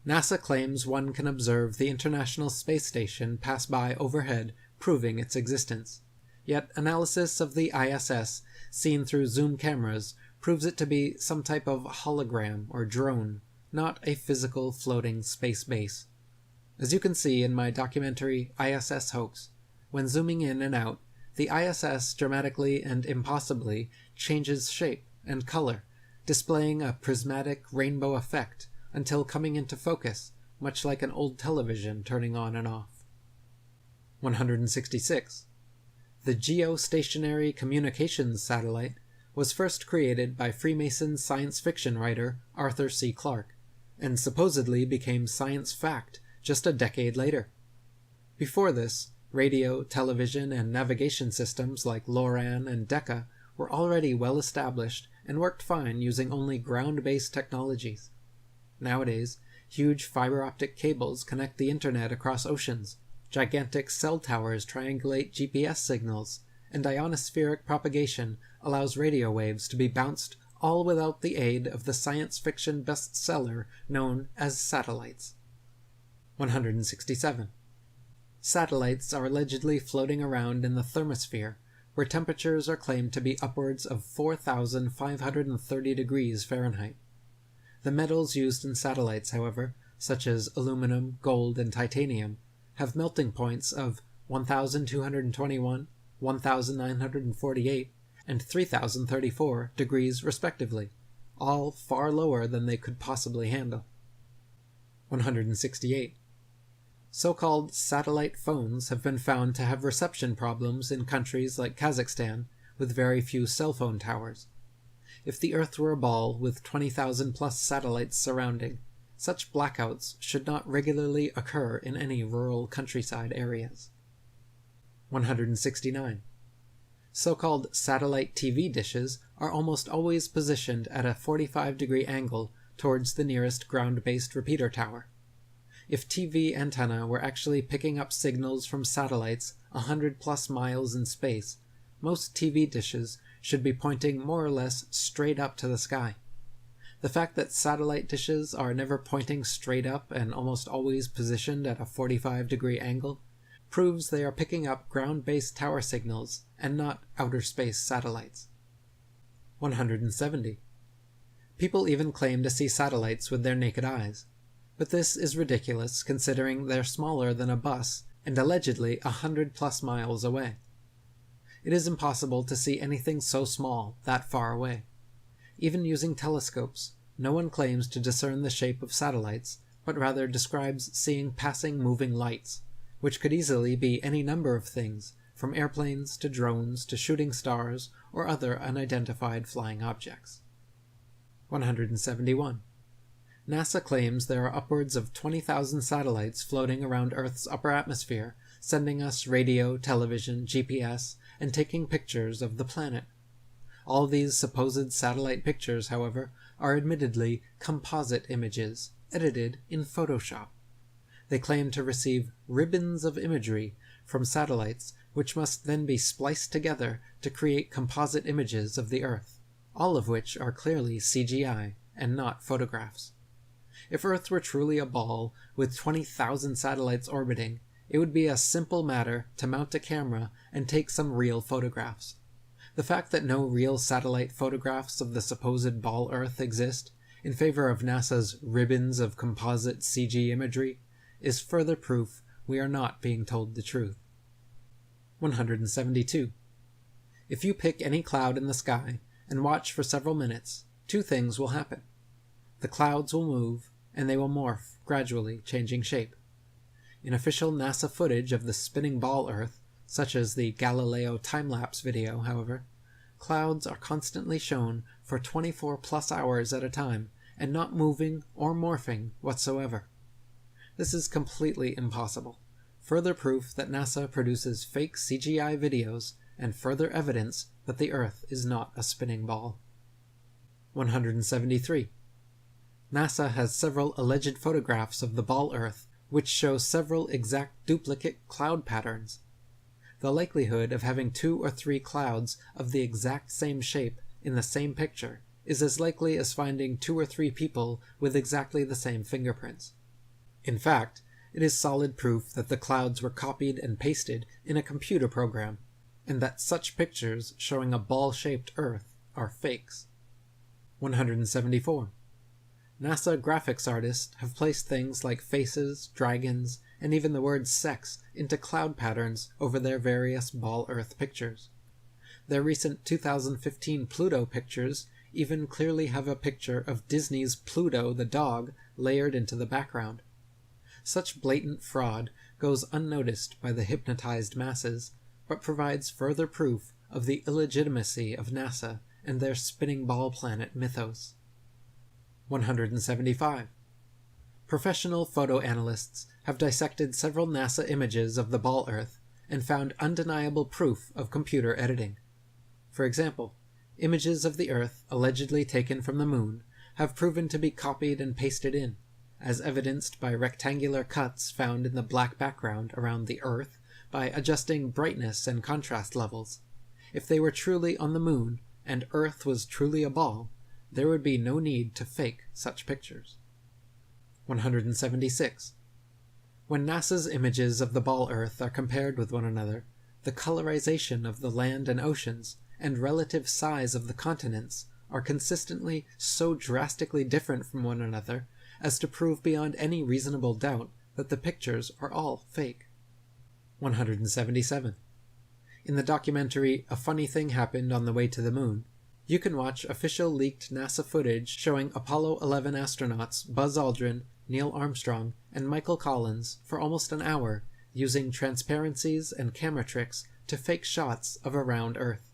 NASA claims one can observe the International Space Station pass by overhead, proving its existence. Yet analysis of the ISS, seen through zoom cameras, proves it to be some type of hologram or drone, not a physical floating space base. As you can see in my documentary ISS Hoax, when zooming in and out, the ISS dramatically and impossibly changes shape and color, displaying a prismatic rainbow effect until coming into focus, much like an old television turning on and off. 166. The Geostationary Communications Satellite was first created by Freemason science fiction writer Arthur C. Clarke, and supposedly became science fact just a decade later. Before this, radio, television, and navigation systems like LORAN and Decca were already well established and worked fine using only ground-based technologies. Nowadays, huge fiber-optic cables connect the internet across oceans, gigantic cell towers triangulate GPS signals, and ionospheric propagation allows radio waves to be bounced all without the aid of the science fiction bestseller known as satellites. 167. Satellites are allegedly floating around in the thermosphere, where temperatures are claimed to be upwards of 4,530 degrees Fahrenheit. The metals used in satellites, however, such as aluminum, gold, and titanium, have melting points of 1,221, 1,948, and 3,034 degrees respectively, all far lower than they could possibly handle. 168. So-called satellite phones have been found to have reception problems in countries like Kazakhstan with very few cell phone towers. If the Earth were a ball with 20,000 plus satellites surrounding, such blackouts should not regularly occur in any rural countryside areas. 169. So-called satellite TV dishes are almost always positioned at a 45-degree angle towards the nearest ground-based repeater tower. If TV antenna were actually picking up signals from satellites 100 plus miles in space, most TV dishes should be pointing more or less straight up to the sky. The fact that satellite dishes are never pointing straight up and almost always positioned at a 45-degree angle proves they are picking up ground-based tower signals and not outer space satellites. 170. People even claim to see satellites with their naked eyes, but this is ridiculous considering they're smaller than a bus and allegedly 100 plus miles away. It is impossible to see anything so small that far away. Even using telescopes, no one claims to discern the shape of satellites, but rather describes seeing passing moving lights, which could easily be any number of things, from airplanes to drones to shooting stars or other unidentified flying objects. 171. NASA claims there are upwards of 20,000 satellites floating around Earth's upper atmosphere, sending us radio, television, GPS, and taking pictures of the planet. All these supposed satellite pictures, however, are admittedly composite images, edited in Photoshop. They claim to receive ribbons of imagery from satellites which must then be spliced together to create composite images of the Earth, all of which are clearly CGI and not photographs. If Earth were truly a ball with 20,000 satellites orbiting, it would be a simple matter to mount a camera and take some real photographs. The fact that no real satellite photographs of the supposed ball Earth exist, in favor of NASA's ribbons of composite CG imagery, is further proof we are not being told the truth. 172. If you pick any cloud in the sky and watch for several minutes, two things will happen. The clouds will move, and they will morph, gradually changing shape. In official NASA footage of the spinning ball Earth, such as the Galileo time-lapse video, however, clouds are constantly shown for 24+ hours at a time, and not moving or morphing whatsoever. This is completely impossible. Further proof that NASA produces fake CGI videos, and further evidence that the Earth is not a spinning ball. 173. NASA has several alleged photographs of the ball Earth which show several exact duplicate cloud patterns. The likelihood of having 2 or 3 clouds of the exact same shape in the same picture is as likely as finding 2 or 3 people with exactly the same fingerprints. In fact, it is solid proof that the clouds were copied and pasted in a computer program, and that such pictures showing a ball-shaped Earth are fakes. 174. NASA graphics artists have placed things like faces, dragons, and even the word sex into cloud patterns over their various ball Earth pictures. Their recent 2015 Pluto pictures even clearly have a picture of Disney's Pluto the dog layered into the background. Such blatant fraud goes unnoticed by the hypnotized masses, but provides further proof of the illegitimacy of NASA and their spinning ball planet mythos. 175. Professional photo analysts have dissected several NASA images of the ball Earth and found undeniable proof of computer editing. For example, images of the Earth allegedly taken from the Moon have proven to be copied and pasted in, as evidenced by rectangular cuts found in the black background around the Earth by adjusting brightness and contrast levels. If they were truly on the Moon, and Earth was truly a ball, there would be no need to fake such pictures. 176. When NASA's images of the ball Earth are compared with one another, the colorization of the land and oceans, and relative size of the continents are consistently so drastically different from one another as to prove beyond any reasonable doubt that the pictures are all fake. 177. In the documentary A Funny Thing Happened on the Way to the Moon, you can watch official leaked NASA footage showing Apollo 11 astronauts Buzz Aldrin, Neil Armstrong, and Michael Collins for almost an hour using transparencies and camera tricks to fake shots of a round Earth.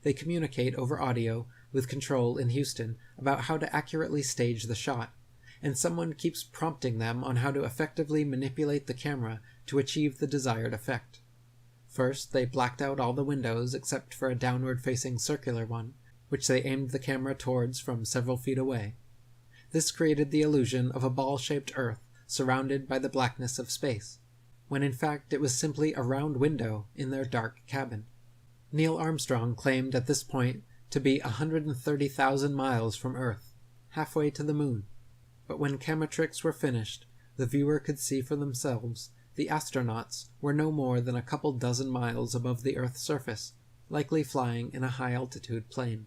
They communicate over audio with control in Houston about how to accurately stage the shot, and someone keeps prompting them on how to effectively manipulate the camera to achieve the desired effect. First, they blacked out all the windows except for a downward-facing circular one, which they aimed the camera towards from several feet away. This created the illusion of a ball-shaped Earth surrounded by the blackness of space, when in fact it was simply a round window in their dark cabin. Neil Armstrong claimed at this point to be 130,000 miles from Earth, halfway to the Moon, but when camera tricks were finished, the viewer could see for themselves the astronauts were no more than a couple dozen miles above the Earth's surface, likely flying in a high-altitude plane.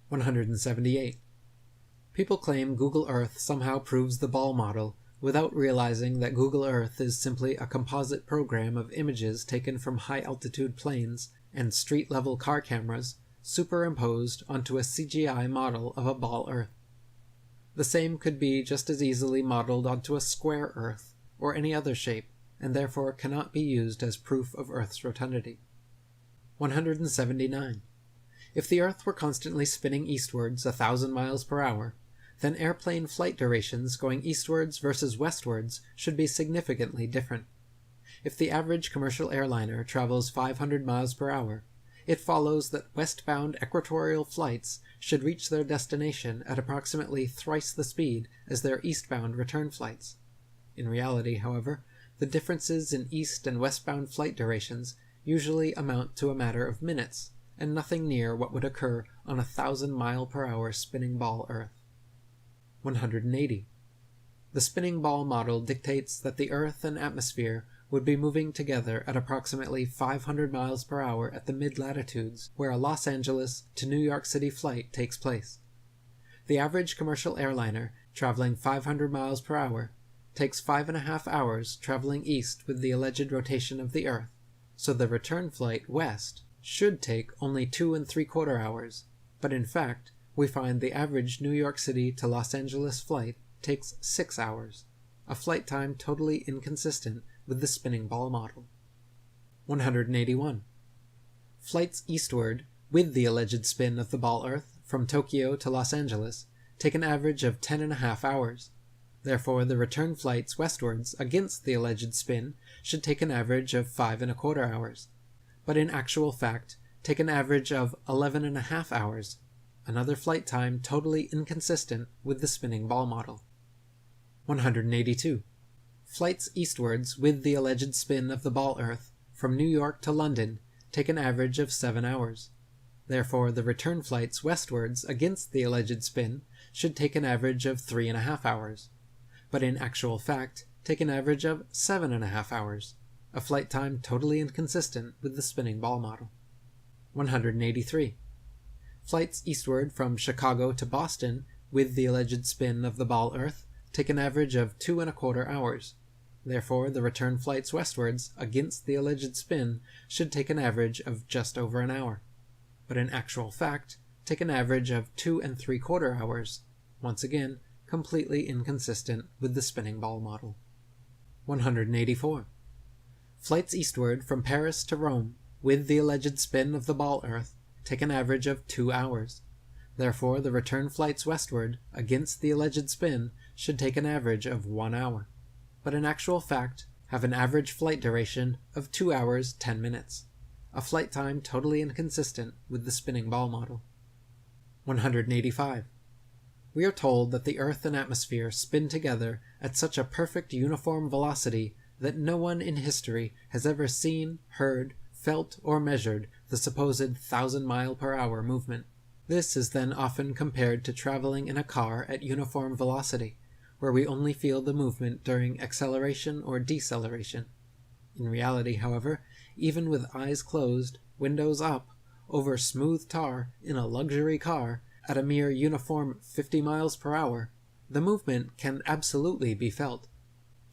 178. People claim Google Earth somehow proves the ball model without realizing that Google Earth is simply a composite program of images taken from high-altitude planes and street-level car cameras superimposed onto a CGI model of a ball Earth. The same could be just as easily modeled onto a square Earth or any other shape, and therefore cannot be used as proof of Earth's rotundity. 179. If the Earth were constantly spinning eastwards 1,000 miles per hour, then airplane flight durations going eastwards versus westwards should be significantly different. If the average commercial airliner travels 500 miles per hour, it follows that westbound equatorial flights should reach their destination at approximately thrice the speed as their eastbound return flights. In reality, however, the differences in east and westbound flight durations usually amount to a matter of minutes, and nothing near what would occur on a 1,000-mile-per-hour spinning ball Earth. 180. The spinning ball model dictates that the Earth and atmosphere would be moving together at approximately 500 miles per hour at the mid-latitudes where a Los Angeles to New York City flight takes place. The average commercial airliner traveling 500 miles per hour takes 5.5 hours traveling east with the alleged rotation of the Earth, so the return flight west should take only 2.75 hours, but in fact, we find the average New York City to Los Angeles flight takes 6 hours, a flight time totally inconsistent with the spinning ball model. 181. Flights eastward, with the alleged spin of the ball Earth, from Tokyo to Los Angeles, take an average of 10.5 hours. Therefore, the return flights westwards against the alleged spin should take an average of 5.25 hours, but in actual fact take an average of 11.5 hours, another flight time totally inconsistent with the spinning ball model. 182. Flights eastwards with the alleged spin of the ball Earth from New York to London take an average of 7 hours. Therefore, the return flights westwards against the alleged spin should take an average of 3.5 hours, but in actual fact take an average of 7.5 hours, a flight time totally inconsistent with the spinning ball model. 183. Flights eastward from Chicago to Boston with the alleged spin of the ball Earth take an average of 2.25 hours. Therefore, the return flights westwards against the alleged spin should take an average of just over an hour, but in actual fact take an average of 2.75 hours, once again completely inconsistent with the spinning ball model. 184. Flights eastward from Paris to Rome with the alleged spin of the ball Earth take an average of 2 hours. Therefore, the return flights westward against the alleged spin should take an average of 1 hour, but in actual fact have an average flight duration of 2 hours 10 minutes, a flight time totally inconsistent with the spinning ball model. 185. We are told that the Earth and atmosphere spin together at such a perfect uniform velocity that no one in history has ever seen, heard, felt, or measured the supposed 1,000-mile-per-hour movement. This is then often compared to traveling in a car at uniform velocity, where we only feel the movement during acceleration or deceleration. In reality, however, even with eyes closed, windows up, over smooth tar, in a luxury car, at a mere uniform 50 miles per hour, the movement can absolutely be felt.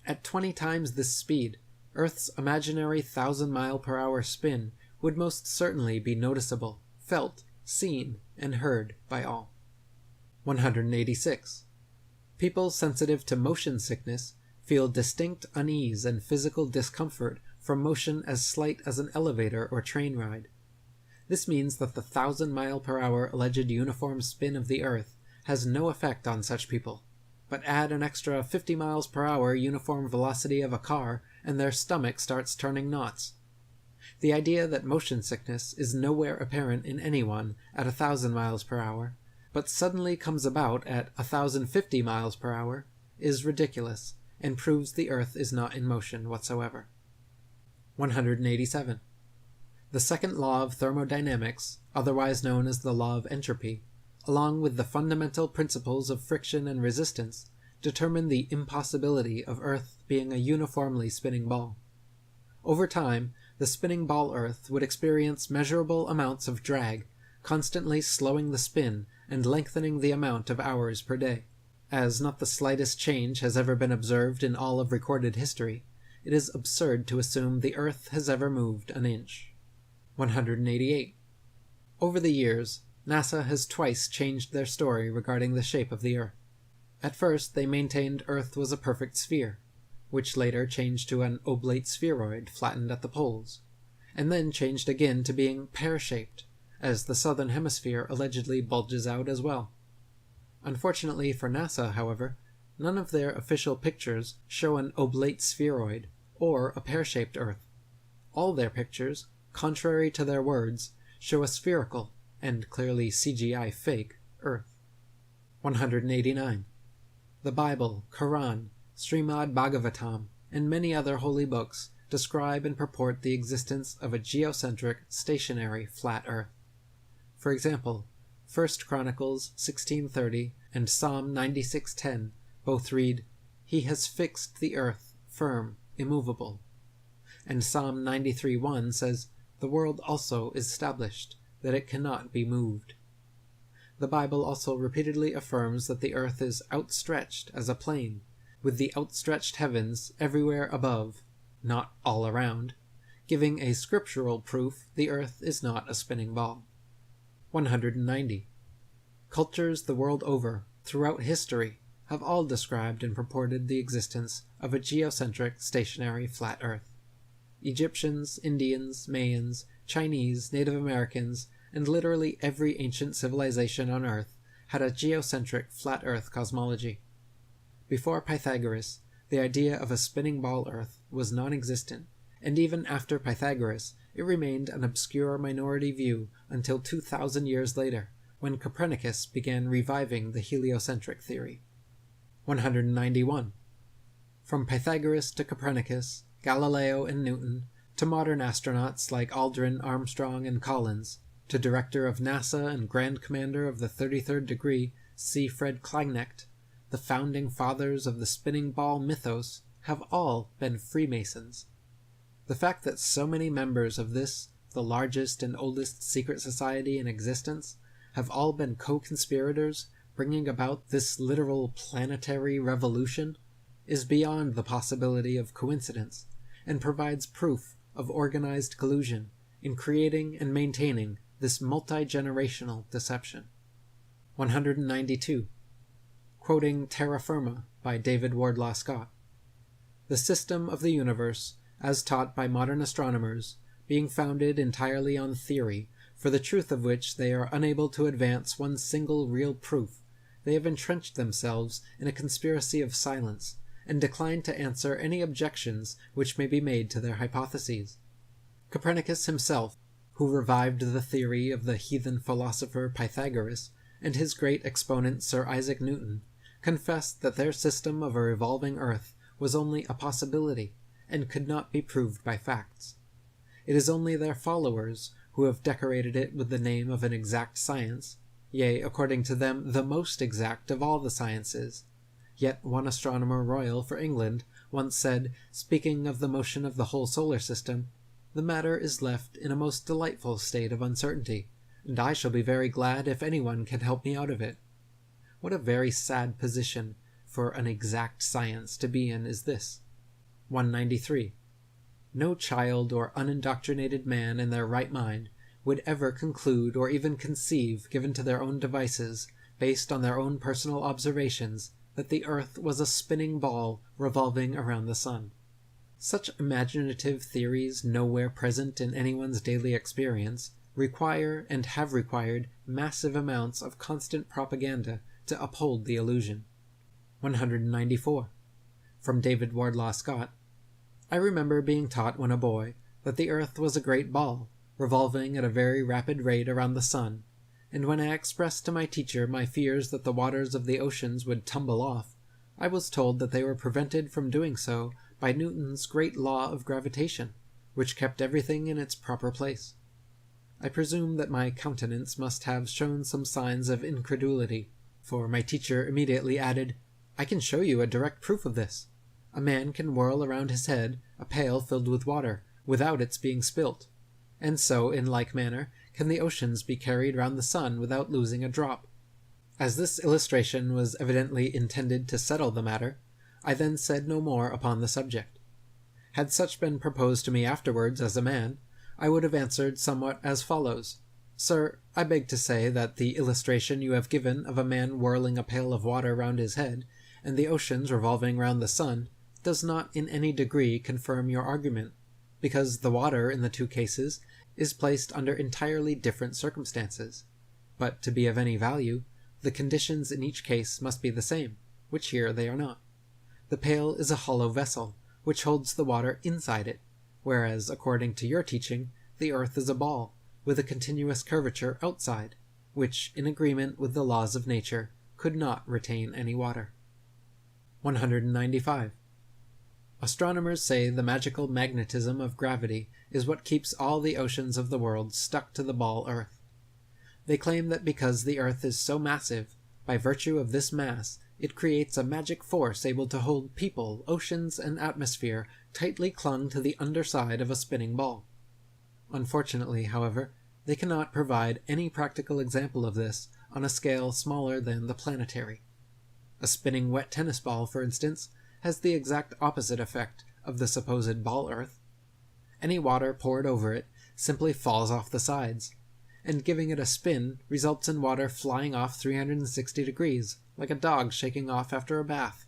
At 20 times this speed, Earth's imaginary 1,000-mile-per-hour spin would most certainly be noticeable, felt, seen, and heard by all. 186. People sensitive to motion sickness feel distinct unease and physical discomfort from motion as slight as an elevator or train ride. This means that the 1,000-mile-per-hour alleged uniform spin of the Earth has no effect on such people, but add an extra 50 miles per hour uniform velocity of a car and their stomach starts turning knots. The idea that motion sickness is nowhere apparent in anyone at 1,000 miles per hour, but suddenly comes about at 1,050 miles per hour, is ridiculous, and proves the Earth is not in motion whatsoever. 187. The second law of thermodynamics, otherwise known as the law of entropy, along with the fundamental principles of friction and resistance, determine the impossibility of Earth being a uniformly spinning ball. Over time, the spinning ball Earth would experience measurable amounts of drag, constantly slowing the spin and lengthening the amount of hours per day. As not the slightest change has ever been observed in all of recorded history, it is absurd to assume the Earth has ever moved an inch. 188. Over the years, NASA has twice changed their story regarding the shape of the Earth. At first, they maintained Earth was a perfect sphere, which later changed to an oblate spheroid flattened at the poles, and then changed again to being pear-shaped, as the southern hemisphere allegedly bulges out as well. Unfortunately for NASA, however, none of their official pictures show an oblate spheroid or a pear-shaped Earth. All their pictures, contrary to their words, show a spherical, and clearly CGI fake, Earth. 189. The Bible, Quran, Srimad Bhagavatam, and many other holy books describe and purport the existence of a geocentric, stationary, flat Earth. For example, 1 Chronicles 16:30 and Psalm 96:10 both read, "He has fixed the earth, firm, immovable." And Psalm 93:1 says, "The world also is established, that it cannot be moved." The Bible also repeatedly affirms that the earth is outstretched as a plane, with the outstretched heavens everywhere above, not all around, giving a scriptural proof the earth is not a spinning ball. 190. Cultures the world over, throughout history, have all described and purported the existence of a geocentric, stationary, flat earth. Egyptians, Indians, Mayans, Chinese, Native Americans, and literally every ancient civilization on Earth had a geocentric, flat earth cosmology. Before Pythagoras, the idea of a spinning ball Earth was non-existent, and even after Pythagoras, it remained an obscure minority view until 2,000 years later, when Copernicus began reviving the heliocentric theory. 191. From Pythagoras to Copernicus, Galileo and Newton, to modern astronauts like Aldrin, Armstrong, and Collins, to director of NASA and Grand Commander of the 33rd Degree, C. Fred Kleinecht, the founding fathers of the spinning ball mythos have all been Freemasons. The fact that so many members of this, the largest and oldest secret society in existence, have all been co-conspirators, bringing about this literal planetary revolution, is beyond the possibility of coincidence, and provides proof of organized collusion in creating and maintaining this multi-generational deception. 192. Quoting Terra Firma by David Wardlaw Scott. The system of the universe, as taught by modern astronomers, being founded entirely on theory, for the truth of which they are unable to advance one single real proof, they have entrenched themselves in a conspiracy of silence, and decline to answer any objections which may be made to their hypotheses. Copernicus himself, who revived the theory of the heathen philosopher Pythagoras, and his great exponent Sir Isaac Newton, confessed that their system of a revolving earth was only a possibility, and could not be proved by facts. It is only their followers who have decorated it with the name of an exact science, yea, according to them, the most exact of all the sciences. Yet one astronomer royal for England once said, speaking of the motion of the whole solar system, "The matter is left in a most delightful state of uncertainty, and I shall be very glad if anyone can help me out of it." What a very sad position for an exact science to be in is this. 193. No child or unindoctrinated man in their right mind would ever conclude or even conceive, given to their own devices, based on their own personal observations, that the earth was a spinning ball revolving around the sun. Such imaginative theories, nowhere present in anyone's daily experience, require and have required massive amounts of constant propaganda to uphold the illusion. 194. From David Wardlaw Scott. I remember being taught when a boy that the earth was a great ball, revolving at a very rapid rate around the sun, and when I expressed to my teacher my fears that the waters of the oceans would tumble off, I was told that they were prevented from doing so by Newton's great law of gravitation, which kept everything in its proper place. I presume that my countenance must have shown some signs of incredulity, for my teacher immediately added, "I can show you a direct proof of this. A man can whirl around his head a pail filled with water, without its being spilt, and so, in like manner, can the oceans be carried round the sun without losing a drop." As this illustration was evidently intended to settle the matter, I then said no more upon the subject. Had such been proposed to me afterwards as a man, I would have answered somewhat as follows. "Sir, I beg to say that the illustration you have given of a man whirling a pail of water round his head, and the oceans revolving round the sun, does not in any degree confirm your argument, because the water in the two cases is placed under entirely different circumstances. But to be of any value, the conditions in each case must be the same, which here they are not. The pail is a hollow vessel, which holds the water inside it, whereas, according to your teaching, the earth is a ball, with a continuous curvature outside, which, in agreement with the laws of nature, could not retain any water. 195. Astronomers say the magical magnetism of gravity is what keeps all the oceans of the world stuck to the ball Earth. They claim that because the Earth is so massive, by virtue of this mass, it creates a magic force able to hold people, oceans, and atmosphere tightly clung to the underside of a spinning ball. Unfortunately, however, they cannot provide any practical example of this on a scale smaller than the planetary. A spinning wet tennis ball, for instance, has the exact opposite effect of the supposed ball Earth. Any water poured over it simply falls off the sides, and giving it a spin results in water flying off 360 degrees, like a dog shaking off after a bath.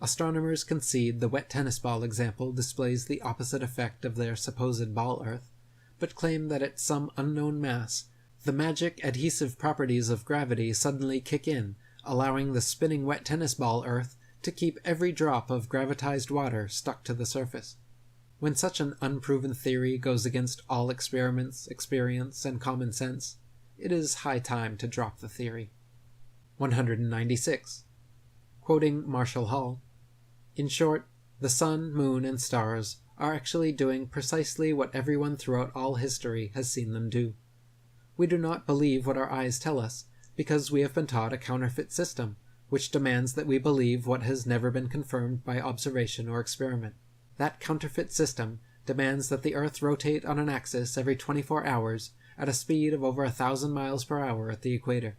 Astronomers concede the wet tennis ball example displays the opposite effect of their supposed ball Earth, but claim that at some unknown mass, the magic adhesive properties of gravity suddenly kick in, allowing the spinning wet tennis ball Earth to keep every drop of gravitized water stuck to the surface. When such an unproven theory goes against all experiments, experience, and common sense, it is high time to drop the theory. 196. Quoting Marshall Hall, "In short, the sun, moon, and stars are actually doing precisely what everyone throughout all history has seen them do. We do not believe what our eyes tell us, because we have been taught a counterfeit system, which demands that we believe what has never been confirmed by observation or experiment. That counterfeit system demands that the Earth rotate on an axis every 24 hours at a speed of over 1,000 miles per hour at the equator.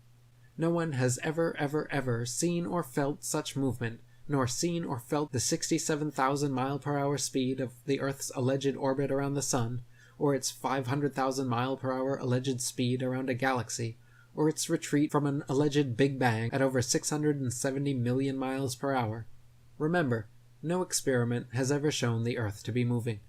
No one has ever seen or felt such movement, nor seen or felt the 67,000 mile per hour speed of the Earth's alleged orbit around the Sun, or its 500,000 mile per hour alleged speed around a galaxy, or its retreat from an alleged Big Bang at over 670 million miles per hour. Remember, no experiment has ever shown the Earth to be moving.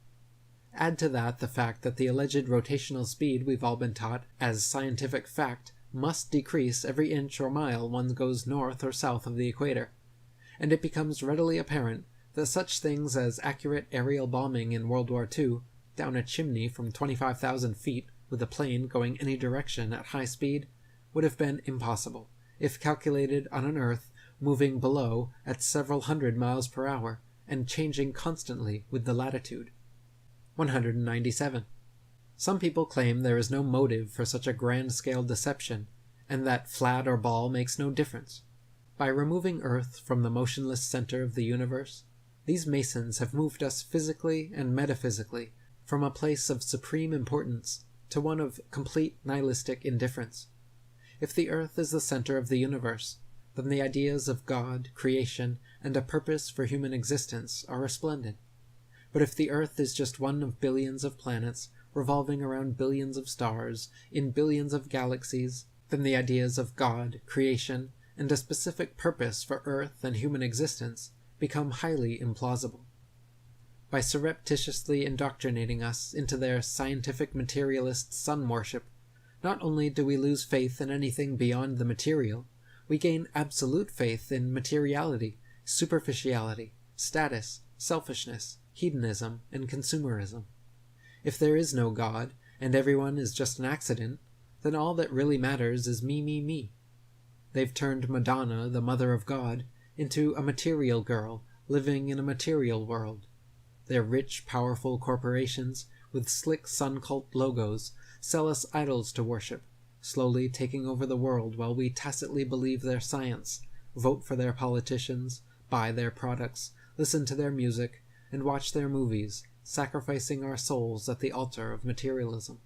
Add to that the fact that the alleged rotational speed we've all been taught as scientific fact must decrease every inch or mile one goes north or south of the equator, and it becomes readily apparent that such things as accurate aerial bombing in World War II, down a chimney from 25,000 feet with a plane going any direction at high speed, would have been impossible, if calculated on an Earth moving below at several hundred miles per hour, and changing constantly with the latitude. 197. Some people claim there is no motive for such a grand-scale deception, and that flat or ball makes no difference. By removing Earth from the motionless center of the universe, these Masons have moved us physically and metaphysically from a place of supreme importance to one of complete nihilistic indifference. If the Earth is the center of the universe, then the ideas of God, creation, and a purpose for human existence are resplendent. But if the Earth is just one of billions of planets revolving around billions of stars in billions of galaxies, then the ideas of God, creation, and a specific purpose for Earth and human existence become highly implausible. By surreptitiously indoctrinating us into their scientific materialist sun worship, not only do we lose faith in anything beyond the material, we gain absolute faith in materiality, superficiality, status, selfishness, hedonism, and consumerism. If there is no God, and everyone is just an accident, then all that really matters is me, me, me. They've turned Madonna, the mother of God, into a material girl living in a material world. Their rich, powerful corporations, with slick sun cult logos, sell us idols to worship, slowly taking over the world while we tacitly believe their science, vote for their politicians, buy their products, listen to their music, and watch their movies, sacrificing our souls at the altar of materialism.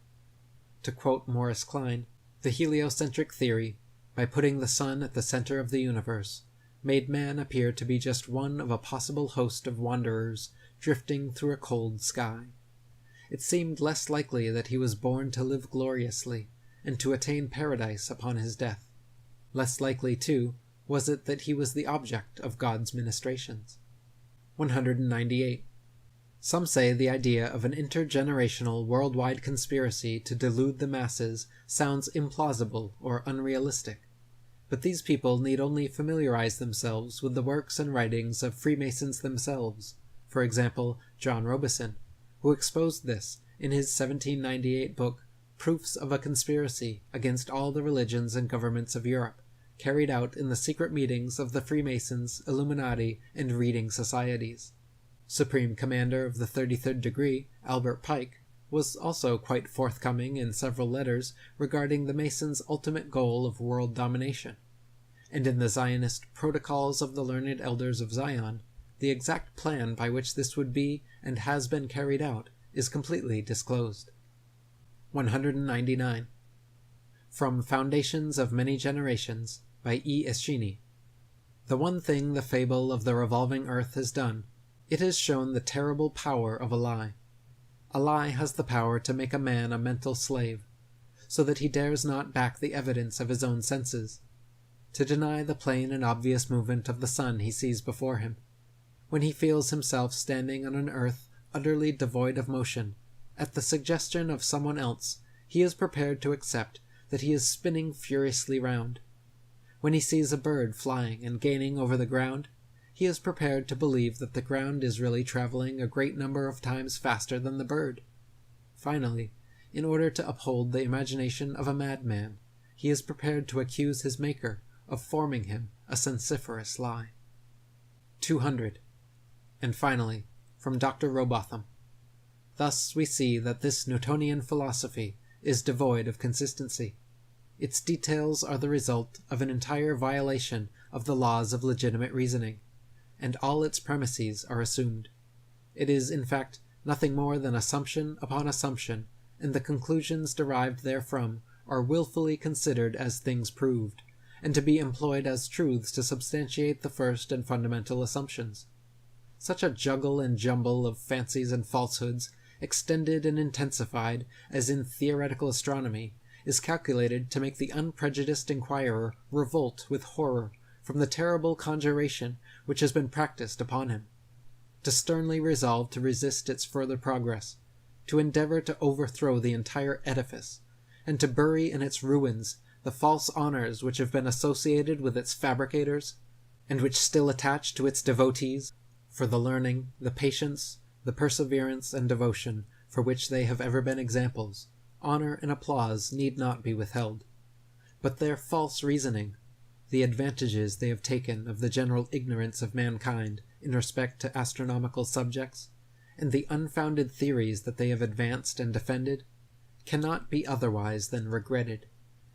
To quote Morris Klein, the heliocentric theory, by putting the sun at the center of the universe, made man appear to be just one of a possible host of wanderers drifting through a cold sky. It seemed less likely that he was born to live gloriously, and to attain paradise upon his death. Less likely, too, was it that he was the object of God's ministrations. 198. Some say the idea of an intergenerational worldwide conspiracy to delude the masses sounds implausible or unrealistic, but these people need only familiarize themselves with the works and writings of Freemasons themselves, for example, John Robison, who exposed this in his 1798 book proofs of a conspiracy against all the religions and governments of Europe, carried out in the secret meetings of the Freemasons, Illuminati, and Reading Societies. Supreme Commander of the 33rd Degree, Albert Pike, was also quite forthcoming in several letters regarding the Masons' ultimate goal of world domination, and in the Zionist Protocols of the Learned Elders of Zion, the exact plan by which this would be and has been carried out is completely disclosed. 199. From Foundations of Many Generations, by E. Eschini. The one thing the fable of the revolving earth has done, it has shown the terrible power of a lie. A lie has the power to make a man a mental slave, so that he dares not back the evidence of his own senses, to deny the plain and obvious movement of the sun he sees before him. When he feels himself standing on an earth utterly devoid of motion, at the suggestion of someone else, he is prepared to accept that he is spinning furiously round. When he sees a bird flying and gaining over the ground, he is prepared to believe that the ground is really traveling a great number of times faster than the bird. Finally, in order to uphold the imagination of a madman, he is prepared to accuse his maker of forming him a sensiferous lie. 200. And finally, from Dr. Robotham. Thus we see that this Newtonian philosophy is devoid of consistency. Its details are the result of an entire violation of the laws of legitimate reasoning, and all its premises are assumed. It is, in fact, nothing more than assumption upon assumption, and the conclusions derived therefrom are wilfully considered as things proved, and to be employed as truths to substantiate the first and fundamental assumptions. Such a juggle and jumble of fancies and falsehoods, extended and intensified as in theoretical astronomy, is calculated to make the unprejudiced inquirer revolt with horror from the terrible conjuration which has been practiced upon him, to sternly resolve to resist its further progress, to endeavor to overthrow the entire edifice, and to bury in its ruins the false honors which have been associated with its fabricators, and which still attach to its devotees, for the learning, the patience, the perseverance and devotion for which they have ever been examples. Honor and applause need not be withheld. But their false reasoning, the advantages they have taken of the general ignorance of mankind in respect to astronomical subjects, and the unfounded theories that they have advanced and defended, cannot be otherwise than regretted,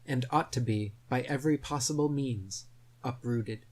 and ought to be, by every possible means, uprooted.